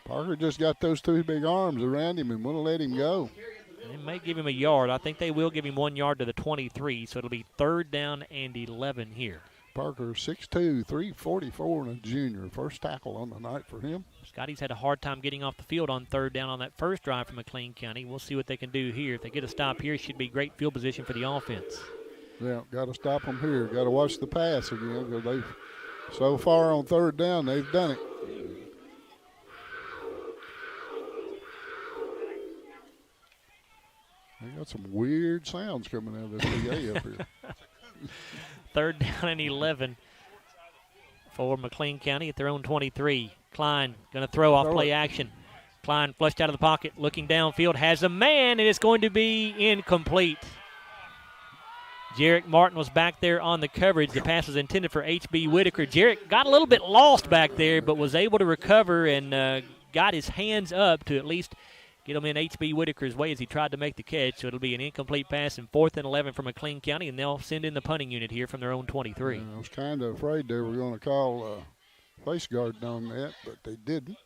Parker just got those 2 big arms around him and wouldn't let him go. They may give him a yard. I think they will give him 1 yard to the 23, so it'll be 3rd down and 11 here. Parker 6'2", 344, and a junior. First tackle on the night for him. Scotties had a hard time getting off the field on 3rd down on that first drive from McLean County. We'll see what they can do here. If they get a stop here, it should be great field position for the offense. Yeah, got to stop them here. Got to watch the pass again because they've so far on 3rd down they've done it. They got some weird sounds coming out of this PA up here. 3rd down and 11 for McLean County at their own 23. Klein going to throw off play action. Klein flushed out of the pocket, looking downfield, has a man, and it's going to be incomplete. Jarek Martin was back there on the coverage. The pass was intended for H.B. Whitaker. Jarek got a little bit lost back there, but was able to recover and got his hands up to at least get him in H.B. Whitaker's way as he tried to make the catch. So it'll be an incomplete pass and 4th and 11 for McLean County, and they'll send in the punting unit here from their own 23. I was kind of afraid they were going to call face guard on that, but they didn't.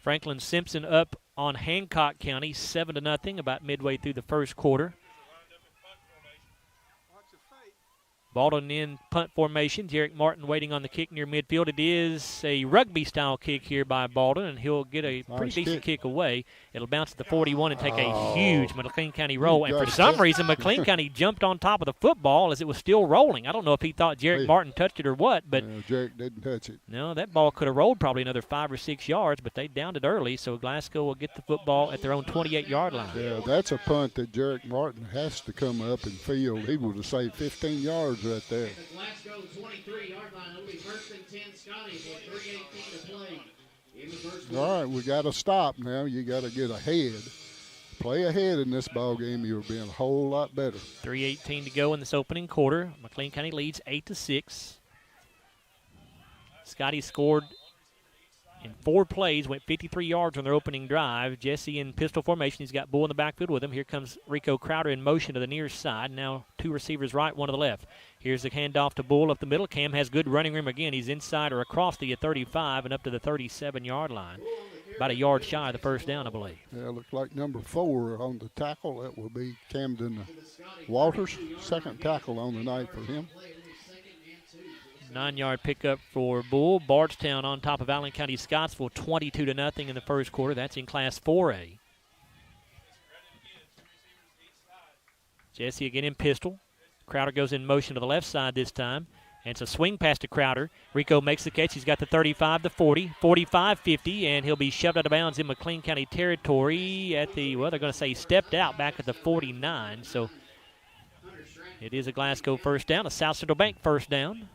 Franklin Simpson up on Hancock County 7-0 about midway through the first quarter. Baldwin in punt formation. Jarek Martin waiting on the kick near midfield. It is a rugby-style kick here by Baldwin, and he'll get a pretty decent kick away. It'll bounce to the 41 and take a huge McLean County roll. And for some reason, McLean County jumped on top of the football as it was still rolling. I don't know if he thought Jarek Martin touched it or what, but Jarek didn't touch it. No, that ball could have rolled probably another 5 or 6 yards, but they downed it early, so Glasgow will get the football at their own 28-yard line. Yeah, that's a punt that Jarek Martin has to come up and field. He would have saved 15 yards right there. The Glasgow 23-yard line. It'll be 1st and 10 Scotties with 3:18 to play in the first quarter. All right, we got to stop now. You got to get ahead. Play ahead in this ball game. You'll be a whole lot better. 3:18 to go in this opening quarter. McLean County leads 8-6. Scotty scored in 4 plays, went 53 yards on their opening drive. Jesse in pistol formation. He's got Bull in the backfield with him. Here comes Rico Crowder in motion to the near side. Now 2 receivers right, 1 to the left. Here's the handoff to Bull up the middle. Cam has good running room again. He's inside or across the 35 and up to the 37-yard line. About a yard shy of the first down, I believe. Yeah, looks like number 4 on the tackle. That will be Camden Walters. 2nd tackle on the night for him. 9-yard pickup for Bull. Bardstown on top of Allen County Scottsville, 22-0 in the first quarter. That's in Class 4A. Jesse again in pistol. Crowder goes in motion to the left side this time. And it's a swing pass to Crowder. Rico makes the catch. He's got the 35, the 40, 45, 50, and he'll be shoved out of bounds in McLean County territory at the, well, they're going to say he stepped out back at the 49. So it is a Glasgow first down, a South Central Bank first down.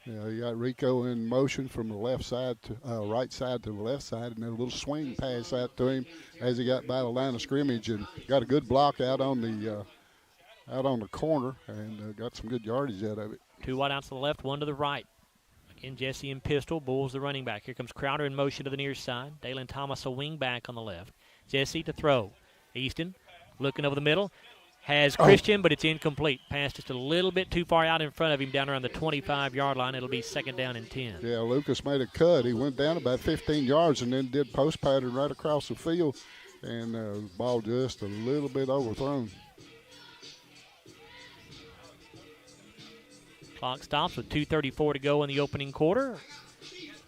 Yeah, you got Rico in motion from the left side to right side to the left side, and then a little swing pass out to him as he got by the line of scrimmage and got a good block out on the corner and got some good yardage out of it. 2 wide outs to the left, 1 to the right. Again, Jesse in pistol. Bull's the running back. Here comes Crowder in motion to the near side. Dalen Thomas a wing back on the left. Jesse to throw. Easton looking over the middle. Has Christian, but it's incomplete. Pass just a little bit too far out in front of him down around the 25-yard line. It'll be 2nd down and 10. Yeah, Lucas made a cut. He went down about 15 yards and then did post pattern right across the field, and the ball just a little bit overthrown. Clock stops with 2:34 to go in the opening quarter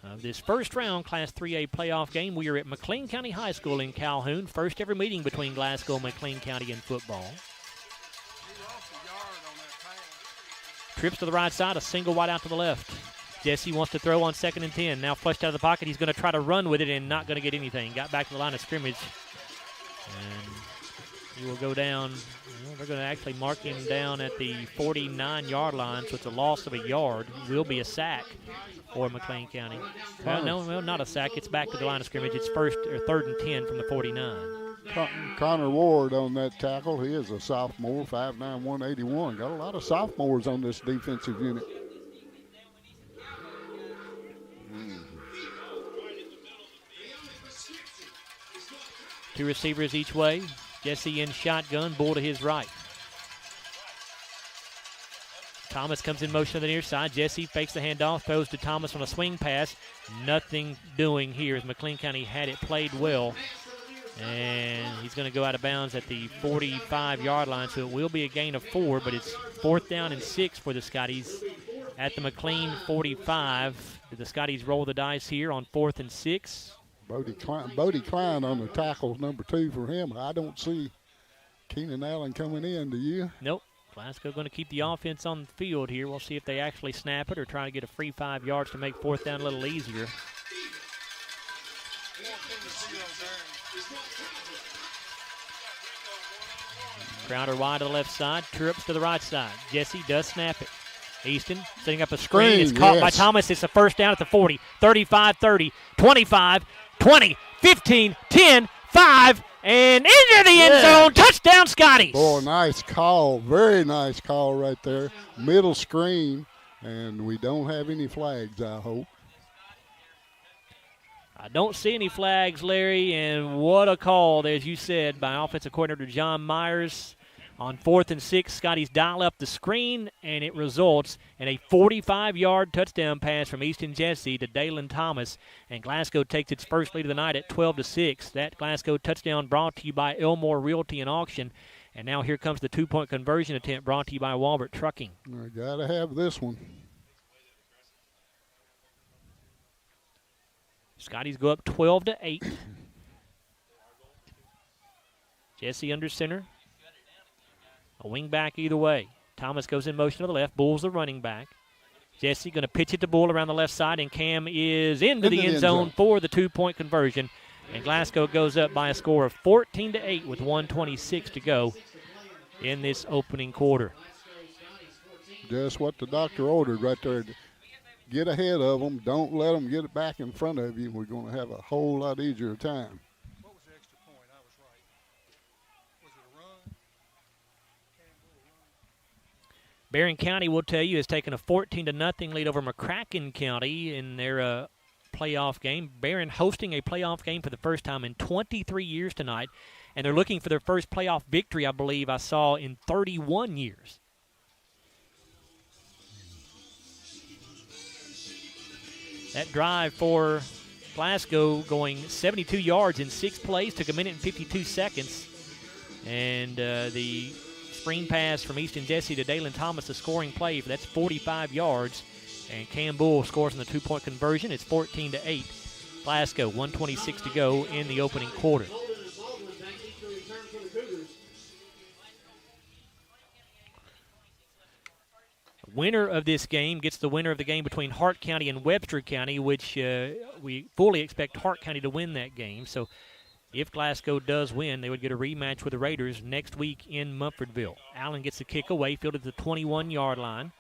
of this first round Class 3A playoff game. We are at McLean County High School in Calhoun. First ever meeting between Glasgow and McLean County in football. Trips to the right side, a single wide out to the left. Jesse wants to throw on 2nd and 10. Now flushed out of the pocket. He's going to try to run with it and not going to get anything. Got back to the line of scrimmage. And he will go down. Well, they're going to actually mark him down at the 49-yard line, so it's a loss of a yard. It will be a sack for McLean County. No, not a sack. It's back to the line of scrimmage. It's 3rd and 10 from the 49. Connor Ward on that tackle. He is a sophomore, 5'9", 181. Got a lot of sophomores on this defensive unit. Two receivers each way. Jesse in shotgun, Bull to his right. Thomas comes in motion to the near side. Jesse fakes the handoff, throws to Thomas on a swing pass. Nothing doing here as McLean County had it played well. And he's going to go out of bounds at the 45-yard line, so it will be a gain of 4, but it's 4th down and 6 for the Scotties at the McLean 45. Did the Scotties roll the dice here on 4th and 6? Bodie Klein on the tackle, number 2 for him. I don't see Keenan Allen coming in, do you? Nope. Glasgow going to keep the offense on the field here. We'll see if they actually snap it or try to get a free 5 yards to make 4th down a little easier. Crowder wide to the left side, trips to the right side. Jesse does snap it. Easton setting up a screen. It's caught by Thomas. It's a 1st down at the 40, 35, 30, 25, 20, 15, 10, 5, and into the end zone. Touchdown, Scotties. Boy, nice call. Very nice call right there. Middle screen, and we don't have any flags, I hope. I don't see any flags, Larry, and what a call, as you said, by offensive coordinator John Myers. On 4th and 6, Scotties dial up the screen, and it results in a 45-yard touchdown pass from Easton Jesse to Dalen Thomas, and Glasgow takes its first lead of the night at 12-6. That Glasgow touchdown brought to you by Elmore Realty and Auction, and now here comes the 2-point conversion attempt brought to you by Walbert Trucking. I gotta have this one. Scotties go up 12-8. Jesse under center. A wing back either way. Thomas goes in motion to the left. Bull's the running back. Jesse going to pitch it to Bull around the left side, and Cam is into the end zone for the 2-point conversion. And Glasgow goes up by a score of 14-8 with 1:26 to go in this opening quarter. Just what the doctor ordered right there. Get ahead of them. Don't let them get it back in front of you. We're going to have a whole lot easier time. Barron County, will tell you, has taken a 14-0 lead over McCracken County in their playoff game. Barron hosting a playoff game for the first time in 23 years tonight, and they're looking for their first playoff victory, I believe I saw, in 31 years. That drive for Glasgow going 72 yards in 6 plays, took a minute and 52 seconds, and the screen pass from Easton Jesse to Dalen Thomas, a scoring play. That's 45 yards. And Cam Bull scores on the 2-point conversion. It's 14-8. Glasgow, 1:26 to go in the opening quarter. Winner of this game gets the winner of the game between Hart County and Webster County, which we fully expect Hart County to win that game. So if Glasgow does win, they would get a rematch with the Raiders next week in Mumfordville. Allen gets the kick away, fielded at the 21-yard line.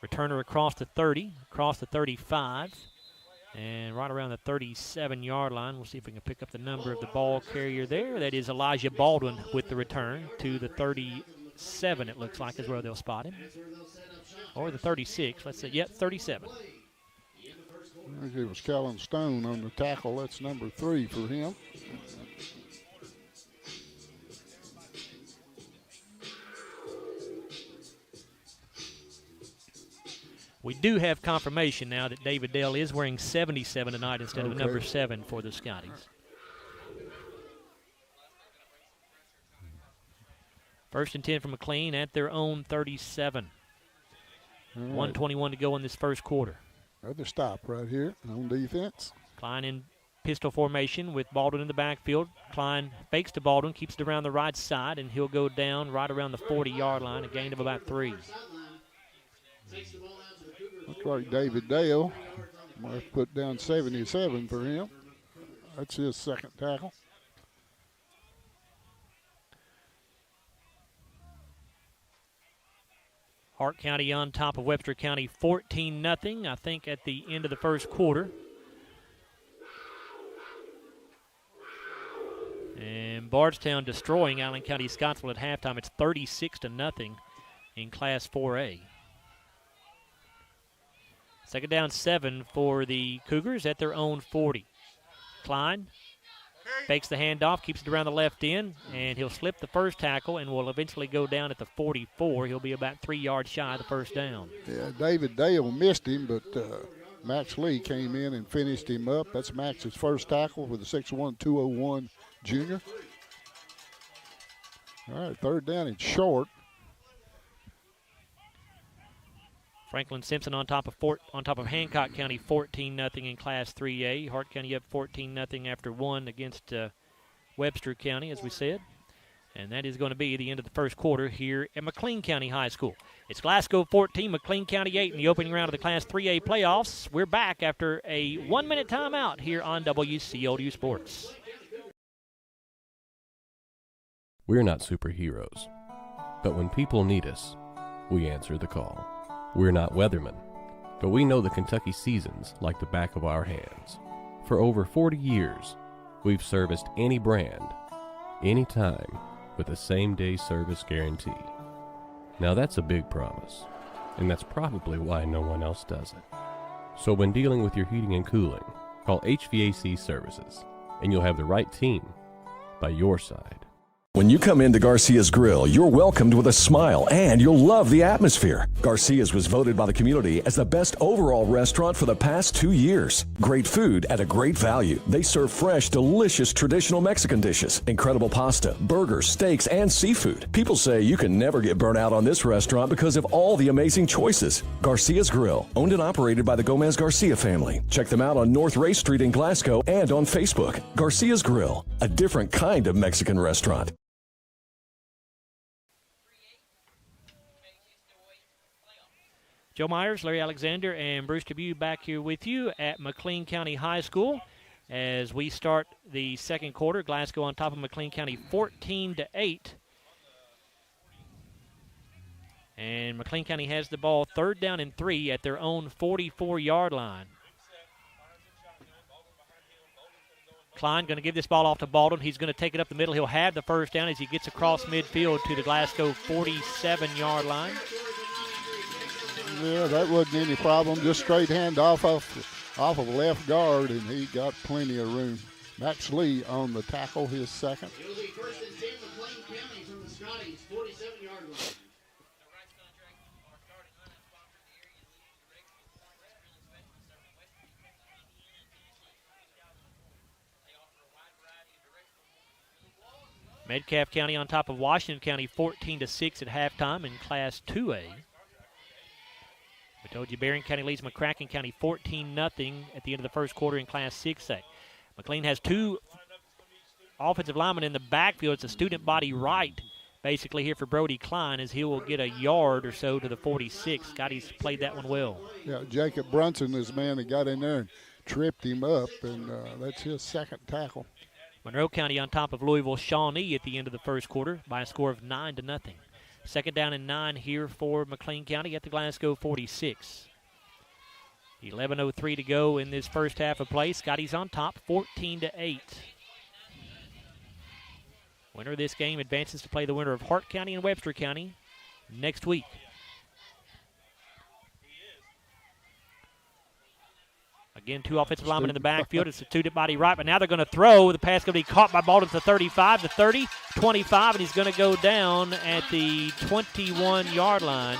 Returner across the 30, across the 35, and right around the 37-yard line. We'll see if we can pick up the number of the ball carrier there. That is Elijah Baldwin with the return to the 37, it looks like, is where they'll spot him. Or the 36. Let's say, yep, 37. It was Kellen Stone on the tackle. That's number 3 for him. We do have confirmation now that David Dale is wearing 77 tonight instead of number 7 for the Scotties. First and 10 from McLean at their own 37. Right. 1:21 to go in this first quarter. Another stop right here on defense. Klein in pistol formation with Baldwin in the backfield. Klein fakes to Baldwin, keeps it around the right side, and he'll go down right around the 40-yard line, a gain of about 3. Takes the ball out to the Cougars Looks like David Dale. Might have put down 77 for him. That's his second tackle. Hart County on top of Webster County 14-0, I think, at the end of the first quarter. And Bardstown destroying Allen County Scottsville at halftime. It's 36-0 in Class 4A. Second down 7 for the Cougars at their own 40. Klein fakes the handoff, keeps it around the left end, and he'll slip the first tackle and will eventually go down at the 44. He'll be about 3 yards shy of the first down. Yeah, David Dale missed him, but Max Lee came in and finished him up. That's Max's first tackle for the 6'1", 201 junior. All right, third down and short. Franklin Simpson on top of Hancock County 14-0 in Class 3A. Hart County up 14-0 after one against Webster County, as we said. And that is going to be the end of the first quarter here at McLean County High School. It's Glasgow 14, McLean County 8 in the opening round of the Class 3A playoffs. We're back after a 1-minute timeout here on WCLU Sports. We're not superheroes, but when people need us, we answer the call. We're not weathermen, but we know the Kentucky seasons like the back of our hands. For over 40 years, we've serviced any brand, anytime, with the same-day service guarantee. Now that's a big promise, and that's probably why no one else does it. So when dealing with your heating and cooling, call HVAC Services, and you'll have the right team by your side. When you come into Garcia's Grill, you're welcomed with a smile and you'll love the atmosphere. Garcia's was voted by the community as the best overall restaurant for the past 2 years. Great food at a great value. They serve fresh, delicious traditional Mexican dishes, incredible pasta, burgers, steaks, and seafood. People say you can never get burnt out on this restaurant because of all the amazing choices. Garcia's Grill, owned and operated by the Gomez Garcia family. Check them out on North Ray Street in Glasgow and on Facebook. Garcia's Grill, a different kind of Mexican restaurant. Joe Myers, Larry Alexander, and Bruce Dubuque back here with you at McLean County High School as we start the second quarter. Glasgow on top of McLean County 14-8. And McLean County has the ball third down and 3 at their own 44-yard line. Klein going to give this ball off to Baldwin. He's going to take it up the middle. He'll have the first down as he gets across midfield to the Glasgow 47-yard line. Yeah, that wasn't any problem. Just straight hand off of left guard, and he got plenty of room. Max Lee on the tackle, his second. It'll be first and 10 McLean County from the Scotties, 47-yard line. Metcalfe County on top of Washington County 14-6 at halftime in Class 2A. We told you Berrien County leads McCracken County 14-0 at the end of the first quarter in Class 6A. McLean has two offensive linemen in the backfield. It's a student body right, basically, here for Brody Klein, as he will get a yard or so to the 46. Scotty's played that one well. Yeah, Jacob Brunson is the man that got in there and tripped him up, and that's his second tackle. Monroe County on top of Louisville Shawnee at the end of the first quarter by a score of 9-0. Second down and 9 here for McLean County at the Glasgow 46. 11:03 to go in this first half of play. Scotty's on top, 14-8. Winner of this game advances to play the winner of Hart County and Webster County next week. Again, two offensive linemen in the backfield. It's a student body right, but now they're going to throw. The pass going to be caught by Baldwin to 35, to 30, 25, and he's going to go down at the 21-yard line.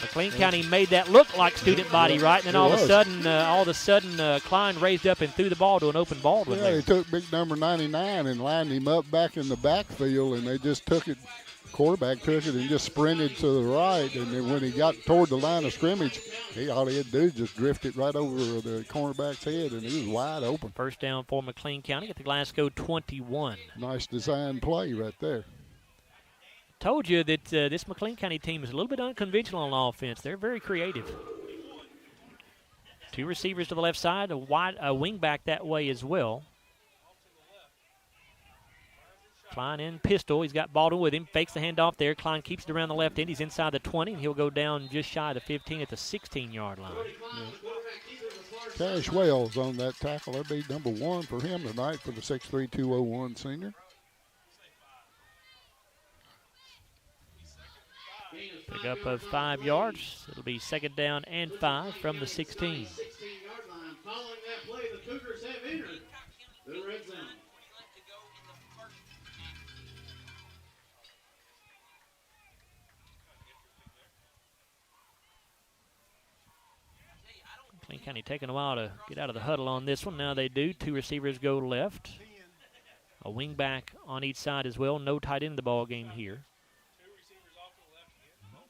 McLean County made that look like student body right, and then all of a sudden, Klein raised up and threw the ball to an open Baldwin. Yeah, they took big number 99 and lined him up back in the backfield, and they just took it. Quarterback took it and just sprinted to the right, and then when he got toward the line of scrimmage, all he had to do is just drift it right over the cornerback's head, and he was wide open. First down for McLean County at the Glasgow 21. Nice design play right there. told you that this McLean County team is a little bit unconventional on offense. They're very creative. Two receivers to the left side, a wing back that way as well. Klein in pistol. He's got Baldwin with him. Fakes the handoff there. Klein keeps it around the left end. He's inside the 20, and he'll go down just shy of the 15 at the 16-yard line. Cash Wells on that tackle. That'd be number 1 for him tonight for the 6'3", 201 senior. Pick up of 5 yards. It'll be second down and 5 from the 16. 16-yard line. Following that play, the Cougars have entered the red zone. McLean County taking a while to get out of the huddle on this one. Now they do. 2 receivers go left. A wing back on each side as well. No tight end in the ball game here.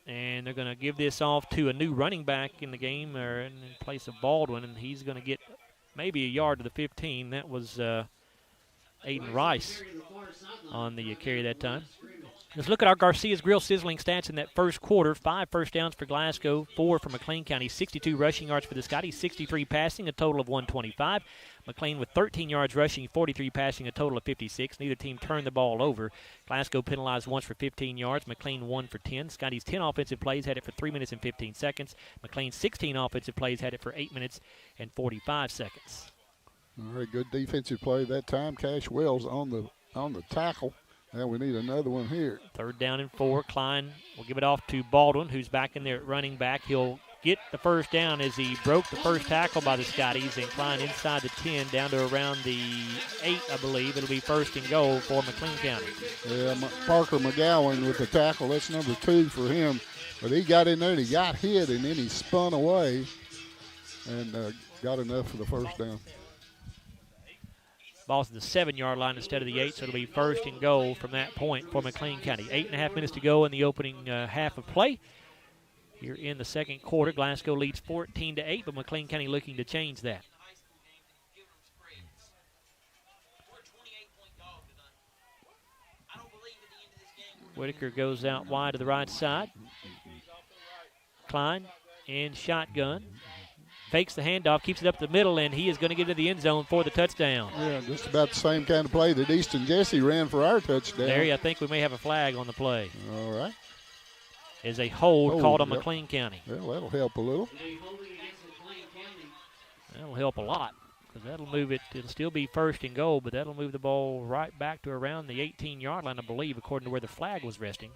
And they're going to give this off to a new running back in the game, or in place of Baldwin, and he's going to get maybe a yard to the 15. That was Aiden Rice on the carry that time. Let's look at our Garcia's Grill sizzling stats in that first quarter. 5 first downs for Glasgow, 4 for McLean County, 62 rushing yards for the Scotties, 63 passing, a total of 125. McLean with 13 yards rushing, 43 passing, a total of 56. Neither team turned the ball over. Glasgow penalized once for 15 yards. McLean 1 for 10. Scotties 10 offensive plays, had it for 3 minutes and 15 seconds. McLean 16 offensive plays, had it for 8 minutes and 45 seconds. All right, good defensive play that time. Cash Wells on the tackle. Now we need another one here. Third down and 4. Klein will give it off to Baldwin, who's back in there at running back. He'll get the first down as he broke the first tackle by the Scotties, and Klein inside the 10 down to around the 8, I believe. It'll be first and goal for McLean County. Yeah, Parker McGowan with the tackle. That's number 2 for him. But he got in there and he got hit, and then he spun away and got enough for the first down. Ball's at the 7-yard line instead of the 8, so it'll be first and goal from that point for McLean County. 8.5 minutes to go in the opening half of play. Here in the second quarter, Glasgow leads 14-8, but McLean County looking to change that. Whitaker goes out wide to the right side. Klein in shotgun. Fakes the handoff, keeps it up the middle, and he is going to get into the end zone for the touchdown. Yeah, just about the same kind of play that Easton Jesse ran for our touchdown. There, I think we may have a flag on the play. All right. Is a hold called on McLean County. Well, that'll help a little. That'll help a lot, because that'll move it. It'll still be first and goal, but that'll move the ball right back to around the 18-yard line, I believe, according to where the flag was resting.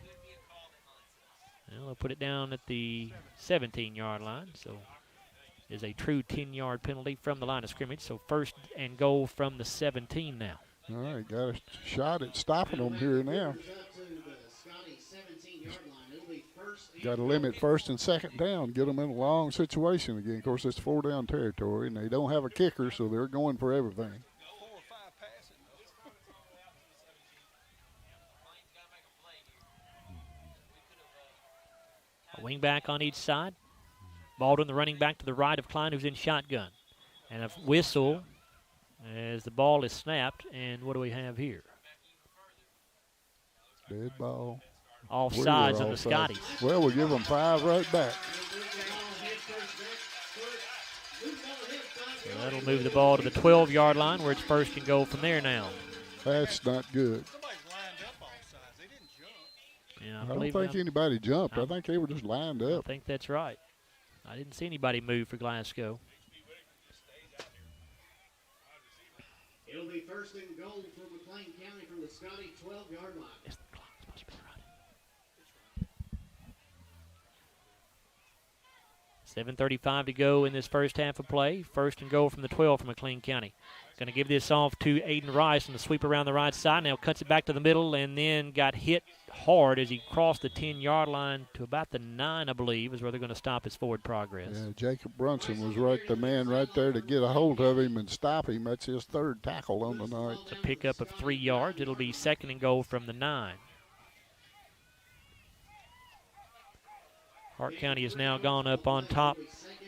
Well, they'll put it down at the 17-yard line, so is a true 10-yard penalty from the line of scrimmage. So first and goal from the 17 now. All right, got a shot at stopping them here now. Got to limit first and second down, get them in a long situation again. Of course, it's 4-down territory, and they don't have a kicker, so they're going for everything. A wing back on each side. Baldwin, the running back to the right of Klein, who's in shotgun. And a whistle as the ball is snapped. And what do we have here? Dead ball. Offsides on the Scotties. Well, we'll give them 5 right back. So that'll move the ball to the 12-yard line, where it's first and goal from there now. That's not good. Yeah, I don't think anybody jumped. I think they were just lined up. I think that's right. I didn't see anybody move for Glasgow. It'll be first and goal for McLean County from the Scottie 12-yard line. 7:35 to go in this first half of play. First and goal from the 12 for McLean County. Going to give this off to Aiden Rice on the sweep around the right side. Now cuts it back to the middle and then got hit hard as he crossed the 10-yard line to about the 9, I believe, is where they're going to stop his forward progress. Yeah, Jacob Brunson was the man right there to get a hold of him and stop him. That's his 3rd tackle on the night. It's a pickup of 3 yards. It'll be second and goal from the 9. Hart County has now gone up on top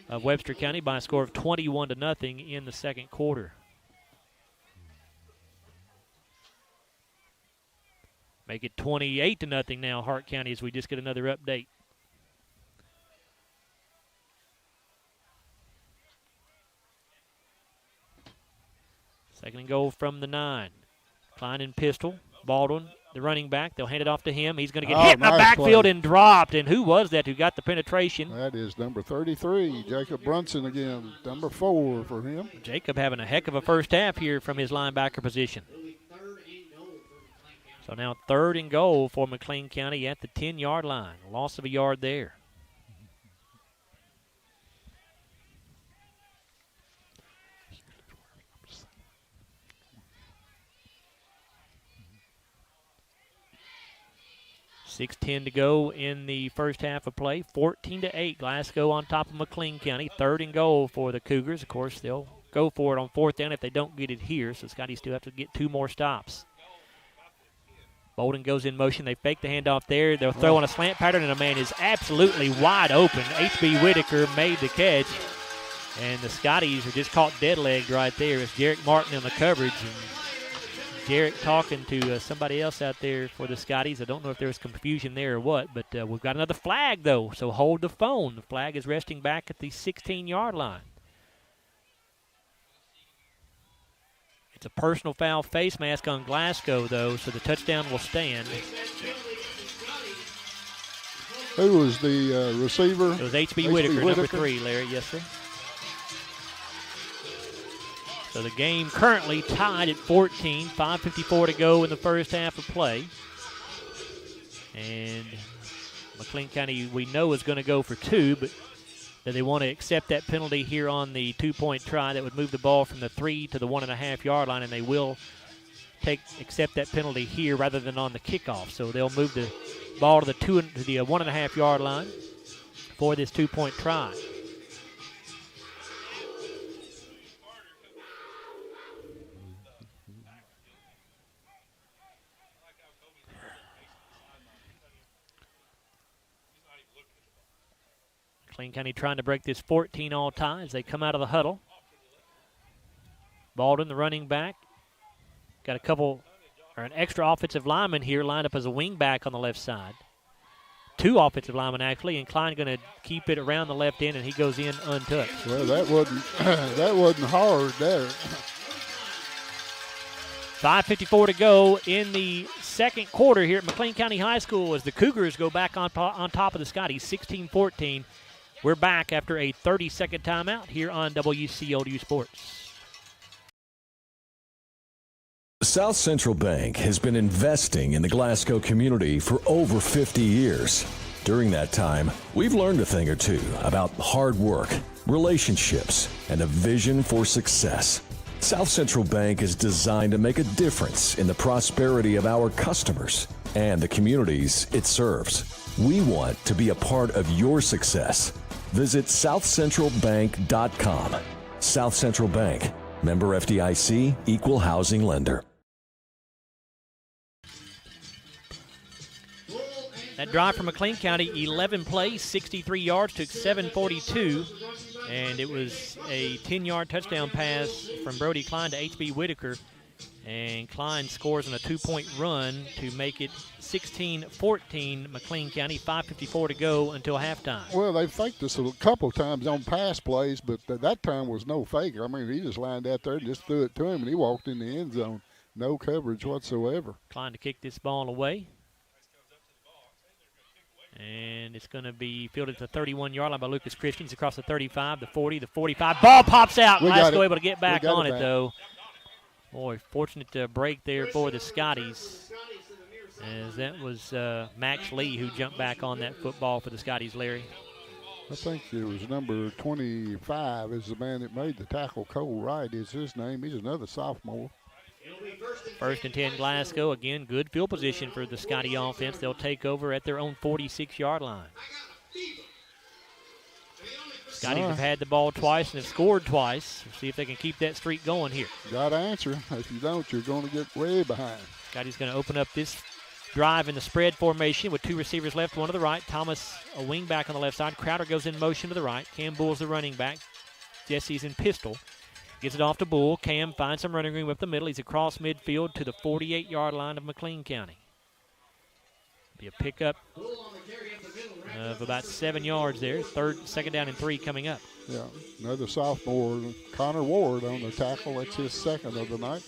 of Webster County by a score of 21-0 in the second quarter. Make it 28-0 now, Hart County, as we just get another update. Second and goal from the 9. Klein in pistol. Baldwin, the running back. They'll hand it off to him. He's going to get hit in the backfield and dropped. And who was that who got the penetration? That is number 33, Jacob Brunson again. Number 4 for him. Jacob having a heck of a first half here from his linebacker position. So now 3rd and goal for McLean County at the 10-yard line. Loss of a yard there. .6:10 to go in the first half of play. 14-8, Glasgow on top of McLean County. 3rd and goal for the Cougars. Of course, they'll go for it on 4th down if they don't get it here. So Scotty still have to get 2 more stops. Bolden goes in motion. They fake the handoff there. They'll throw on a slant pattern, and a man is absolutely wide open. H.B. Whitaker made the catch, and the Scotties are just caught dead-legged right there. It's Jarek Martin in the coverage. And Jarek talking to somebody else out there for the Scotties. I don't know if there was confusion there or what, but we've got another flag, though, so hold the phone. The flag is resting back at the 16-yard line. It's a personal foul face mask on Glasgow, though, so the touchdown will stand. Who was the receiver? It was H.B. Whitaker, number 3, Larry. Yes, sir. So the game currently tied at 14, 5:54 to go in the first half of play. And McLean County, we know, is going to go for 2, but they want to accept that penalty here on the 2-point try that would move the ball from the 3 to the 1.5-yard line, and they will accept that penalty here rather than on the kickoff. So they'll move the ball to the 1.5-yard line for this 2-point try. McLean County trying to break this 14-all tie as they come out of the huddle. Baldwin, the running back. Got an extra offensive lineman here lined up as a wing back on the left side. 2 offensive linemen, actually, and Klein going to keep it around the left end, and he goes in untouched. Well, that wasn't hard there. 5:54 to go in the second quarter here at McLean County High School as the Cougars go back on top of the Scotties, 16-14. We're back after a 30-second timeout here on WCLU Sports. South Central Bank has been investing in the Glasgow community for over 50 years. During that time, we've learned a thing or two about hard work, relationships, and a vision for success. South Central Bank is designed to make a difference in the prosperity of our customers and the communities it serves. We want to be a part of your success. Visit southcentralbank.com. South Central Bank, member FDIC, equal housing lender. That drive from McLean County, 11 plays, 63 yards, took 7:42, and it was a 10-yard touchdown pass from Brody Klein to H.B. Whitaker, and Klein scores on a 2-point run to make it 16-14 McLean County, 5:54 to go until halftime. Well, they faked this a couple times on pass plays, but that time was no fake. I mean, he just lined out there and just threw it to him, and he walked in the end zone. No coverage whatsoever. Klein to kick this ball away. And it's going to be fielded to the 31-yard line by Lucas Christians across the 35, the 40, the 45. Ball pops out. Glasgow able to get back on it, though. Boy, fortunate break there for the Scotties, as that was Max Lee who jumped back on that football for the Scotties, Larry. I think it was number 25 is the man that made the tackle. Cole Wright is his name. He's another sophomore. First and 10 Glasgow. Again, good field position for the Scottie offense. They'll take over at their own 46-yard line. Scotties have had the ball twice and have scored twice. We'll see if they can keep that streak going here. Got to answer. If you don't, you're going to get way behind. Scotties going to open up this drive in the spread formation with 2 receivers left, 1 to the right. Thomas, a wing back on the left side. Crowder goes in motion to the right. Cam Bull's the running back. Jesse's in pistol. Gets it off to Bull. Cam finds some running room up the middle. He's across midfield to the 48-yard line of McLean County. Be a pickup of about 7 yards there. Second down and 3 coming up. Yeah, another sophomore, Connor Ward, on the tackle. That's his second of the night.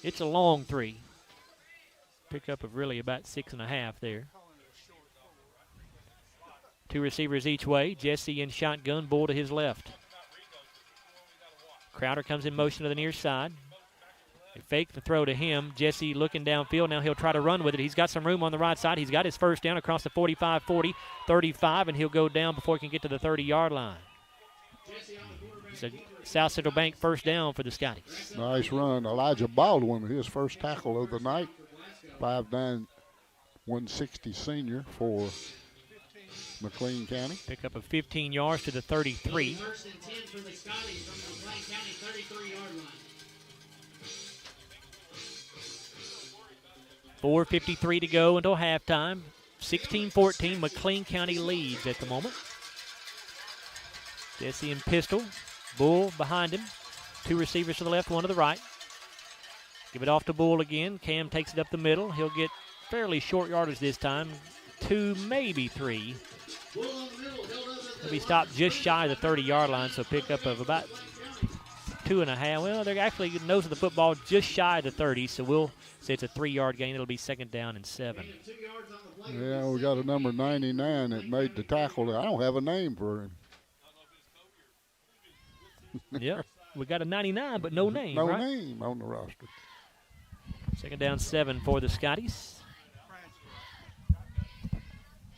It's a long 3. Pickup of really about 6.5 there. 2 receivers each way. Jesse in shotgun, Bull to his left. Crowder comes in motion to the near side. They fake the throw to him. Jesse looking downfield. Now he'll try to run with it. He's got some room on the right side. He's got his first down across the 45, 40, 35, and he'll go down before he can get to the 30-yard line. It's a South Central Bank first down for the Scotties. Nice run. Elijah Baldwin, his first tackle of the night. 5'9", 160 senior for McLean County. Pick up of 15 yards to the 33. First and 10 for the Scotties from the McLean County 33-yard line. 4:53 to go until halftime. 16-14, McLean County leads at the moment. Jesse and pistol. Bull behind him. 2 receivers to the left, 1 to the right. Give it off to Bull again. Cam takes it up the middle. He'll get fairly short yardage this time. 2, maybe 3. He'll be stopped just shy of the 30-yard line, so pickup of about 2.5. Well, they're actually nose of the football just shy of the 30, so we'll say it's a 3-yard gain. It'll be second down and 7. Yeah, we got a number 99 that made the tackle. I don't have a name for him. Yep, we got a 99, but no name, no right? name on the roster. Second down 7 for the Scotties.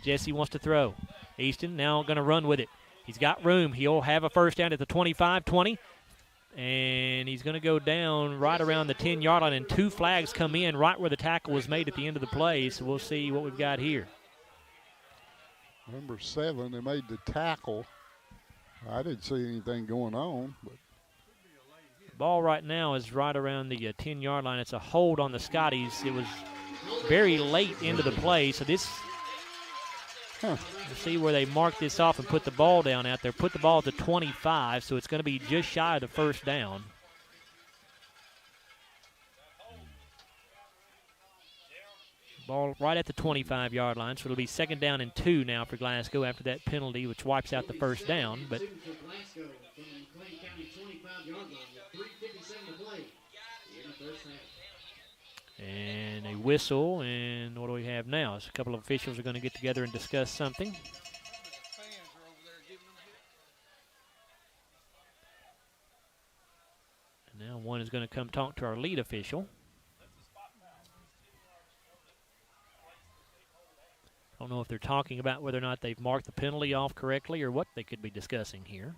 Jesse wants to throw. Easton now going to run with it. He's got room. He'll have a first down at the 25, 20. And he's going to go down right around the 10-yard line, and 2 flags come in right where the tackle was made at the end of the play, so we'll see what we've got here. Number 7, they made the tackle. I didn't see anything going on. But the ball right now is right around the 10-yard line. It's a hold on the Scotties. It was very late into the play, so this we'll see where they mark this off and put the ball down out there. Put the ball at the 25, so it's going to be just shy of the first down. Ball right at the 25-yard line, so it'll be second down and 2 now for Glasgow after that penalty, which wipes out the first down. But and a whistle, and what do we have now? So a couple of officials are going to get together and discuss something. And now one is going to come talk to our lead official. I don't know if they're talking about whether or not they've marked the penalty off correctly or what they could be discussing here.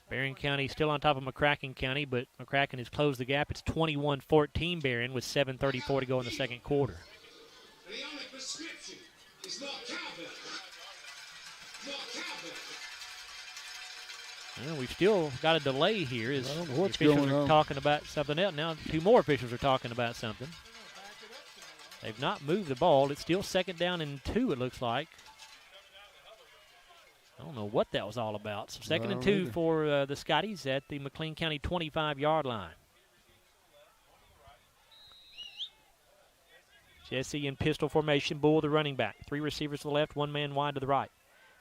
Berrien County still on top of McCracken County, but McCracken has closed the gap. It's 21-14 Berrien with 7:34 to go in the second quarter. Well, we've still got a delay here as officials are talking about something else. Now 2 more officials are talking about something. They've not moved the ball. It's still second down and 2, it looks like. I don't know what that was all about. So second and 2 for the Scotties at the McLean County 25-yard line. Jesse in pistol formation, Bull the running back. 3 receivers to the left, 1 man wide to the right.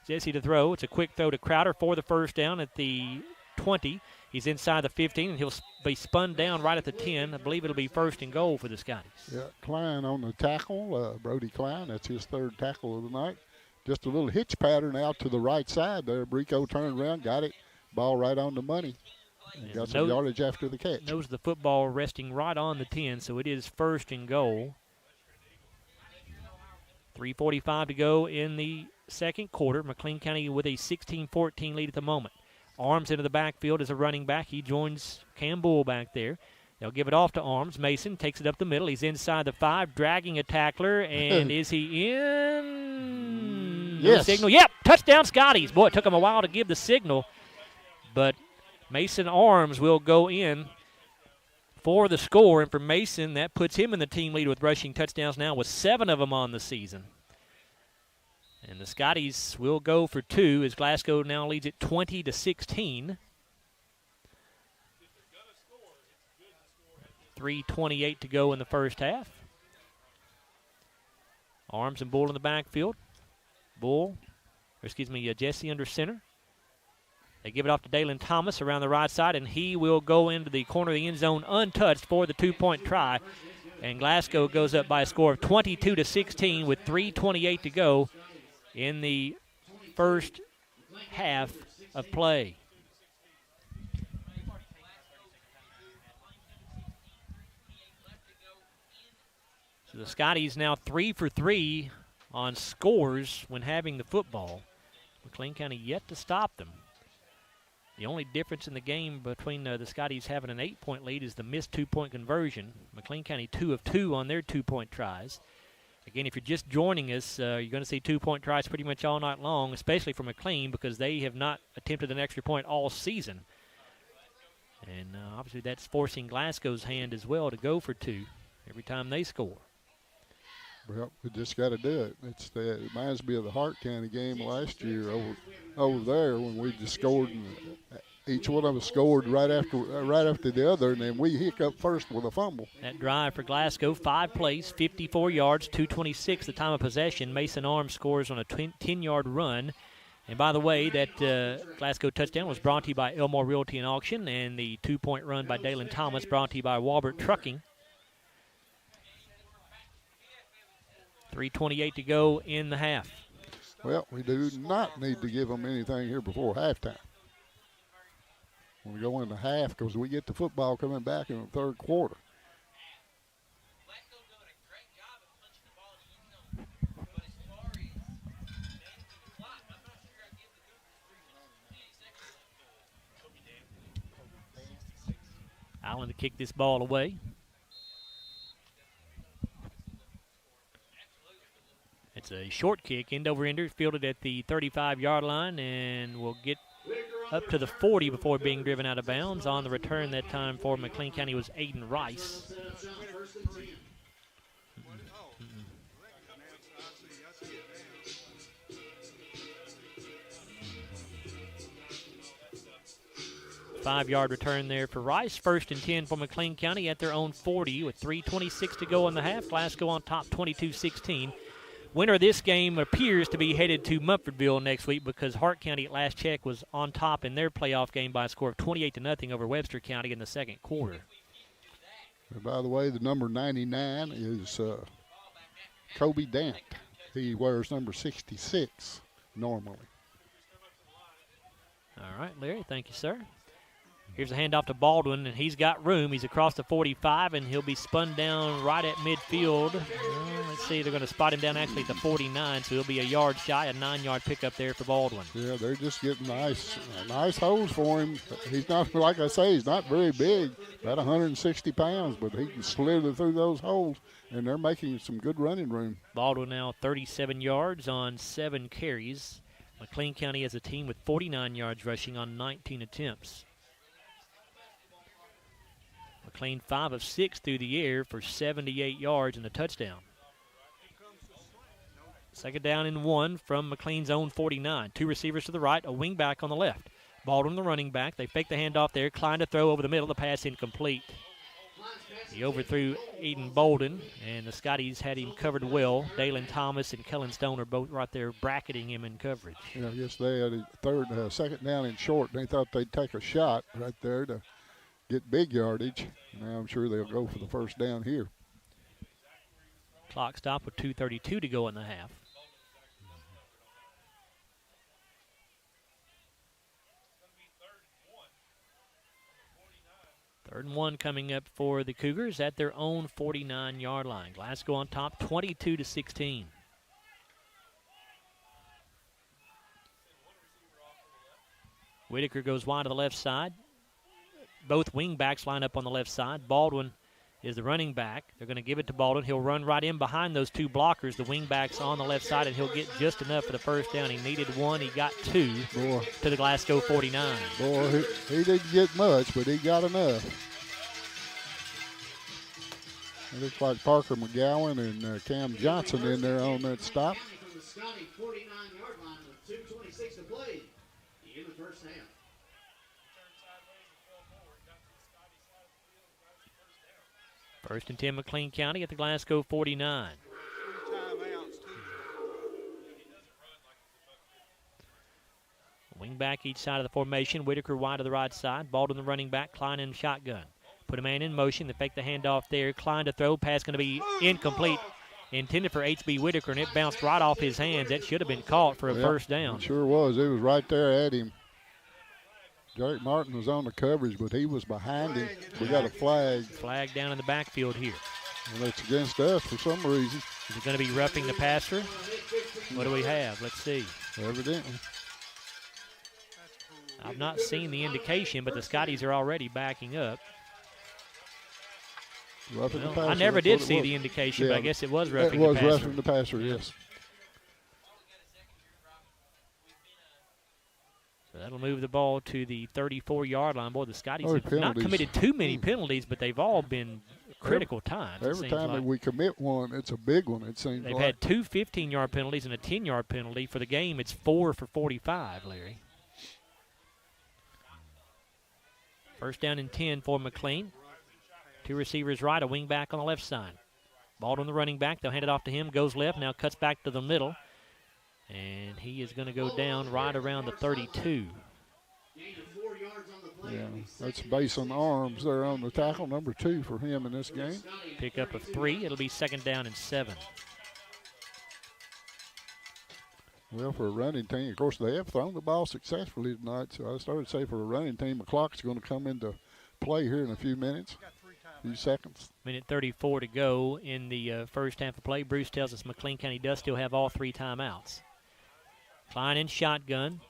Jesse to throw. It's a quick throw to Crowder for the first down at the 20. He's inside the 15, and he'll be spun down right at the 10. I believe it'll be first and goal for the Scotties. Yeah, Klein on the tackle. Brody Klein, that's his 3rd tackle of the night. Just a little hitch pattern out to the right side there. Brico turned around, got it. Ball right on the money. And got some yardage after the catch. Knows the football resting right on the 10, so it is first and goal. 3:45 to go in the second quarter. McLean County with a 16-14 lead at the moment. Arms into the backfield as a running back. He joins Cam Bull back there. They'll give it off to Arms. Mason takes it up the middle. He's inside the 5, dragging a tackler. And is he in? Yes. No signal. Yep, touchdown Scotties. Boy, it took him a while to give the signal. But Mason Arms will go in for the score. And for Mason, that puts him in the team lead with rushing touchdowns now with 7 of them on the season. And the Scotties will go for 2 as Glasgow now leads it 20-16. 3:28 to go in the first half. Arms and Bull in the backfield. Jesse under center. They give it off to Dalen Thomas around the right side, and he will go into the corner of the end zone untouched for the 2-point try. And Glasgow goes up by a score of 22-16 with 3:28 to go in the first half of play. So the Scotties now 3 for 3 on scores when having the football. McLean County yet to stop them. The only difference in the game between the Scotties having an 8-point lead is the missed 2-point conversion. McLean County 2 of 2 on their 2-point tries. Again, if you're just joining us, you're going to see 2-point tries pretty much all night long, especially for McLean because they have not attempted an extra point all season. And obviously that's forcing Glasgow's hand as well to go for 2 every time they score. Well, we just got to do it. It reminds me of the Hart County game last year over there when we just scored. And each one of us scored right after the other, and then we hiccup first with a fumble. That drive for Glasgow, 5 plays, 54 yards, 2:26 the time of possession. Mason Arms scores on a 10-yard run. And by the way, that Glasgow touchdown was brought to you by Elmore Realty and Auction, and the 2-point run by Dalen Thomas brought to you by Walbert Trucking. 3:28 to go in the half. Well, we do not need to give them anything here before halftime. When we go into half, because we get the football coming back in the third quarter. Allen to kick this ball away. It's a short kick, end over ender, fielded at the 35-yard line, and will get up to the 40 before being driven out of bounds. On the return that time for McLean County was Aiden Rice. Five-yard return there for Rice. 1st and 10 for McLean County at their own 40 with 3:26 to go in the half. Glasgow on top 22-16. Winner of this game appears to be headed to Mumfordville next week because Hart County at last check was on top in their playoff game by a score of 28-0 over Webster County in the second quarter. And by the way, the number 99 is Kobe Dant. He wears number 66 normally. All right, Larry, thank you, sir. Here's a handoff to Baldwin, and he's got room. He's across the 45, and he'll be spun down right at midfield. Let's see, they're going to spot him down actually at the 49, so he'll be a yard shy, a 9-yard pickup there for Baldwin. Yeah, they're just getting nice holes for him. He's not, like I say, he's not very big, about 160 pounds, but he can slither through those holes, and they're making some good running room. Baldwin now 37 yards on 7 carries. McLean County has a team with 49 yards rushing on 19 attempts. McLean 5 of 6 through the air for 78 yards and a touchdown. 2nd down and 1 from McLean's own 49. 2 receivers to the right, a wing back on the left. Baldwin the running back. They fake the handoff there. Klein to throw over the middle. The pass incomplete. He overthrew Aiden Bolden, and the Scotties had him covered well. Dalen Thomas and Kellen Stone are both right there bracketing him in coverage. Yeah, yes, they had a 2nd down and short. They thought they'd take a shot right there to get big yardage. Now I'm sure they'll go for the 1st down here. Clock stop with 2:32 to go in the half. Third and 1 coming up for the Cougars at their own 49-yard line. Glasgow on top 22-16. Whitaker goes wide to the left side. Both wing backs line up on the left side. Baldwin is the running back. They're going to give it to Baldwin. He'll run right in behind those 2 blockers, the wing backs on the left side, and he'll get just enough for the 1st down. He needed 1. He got 2 to the Glasgow 49. Boy, he didn't get much, but he got enough. It looks like Parker McGowan and Cam Johnson in there on that stop. From the Scottie 49-yard line with 2:26 to play in the first half. First and 10 McLean County at the Glasgow 49. Wing back each side of the formation. Whitaker wide to the right side. Ball to the running back. Klein in shotgun. Put a man in motion. They fake the handoff there. Klein to throw. Pass going to be incomplete. Intended for H.B. Whitaker, and it bounced right off his hands. That should have been caught for a first down. It sure was. It was right there at him. Derek Martin was on the coverage, but he was behind him. We got a flag. Flag down in the backfield here. Well, it's against us for some reason. Is it going to be roughing the passer? What do we have? Let's see. Evidently. I've not seen the indication, but the Scotties are already backing up. Roughing the passer, I never did see the indication, but I guess it was roughing the passer. It was roughing the passer, yes. So that'll move the ball to the 34-yard line. Boy, the Scotties have not committed too many penalties, but they've all been critical times. Every time that we commit one, it's a big one, it seems like. They've had two 15-yard penalties and a 10-yard penalty. For the game, it's 4 for 45, Larry. First down and 10 for McLean. Two receivers right, a wing back on the left side. Ball on the running back. They'll hand it off to him. Goes left, now cuts back to the middle. And he is going to go down right around the 32. Yeah, that's base on arms there on the tackle, number 2 for him in this game. Pick up of 3. It'll be second down and 7. Well, for a running team, of course, they have thrown the ball successfully tonight. So I started to say for a running team, the clock's going to come into play here in a few minutes, few seconds. Minute 34 to go in the first half of play. Bruce tells us McLean County does still have all 3 timeouts. Klein in shotgun.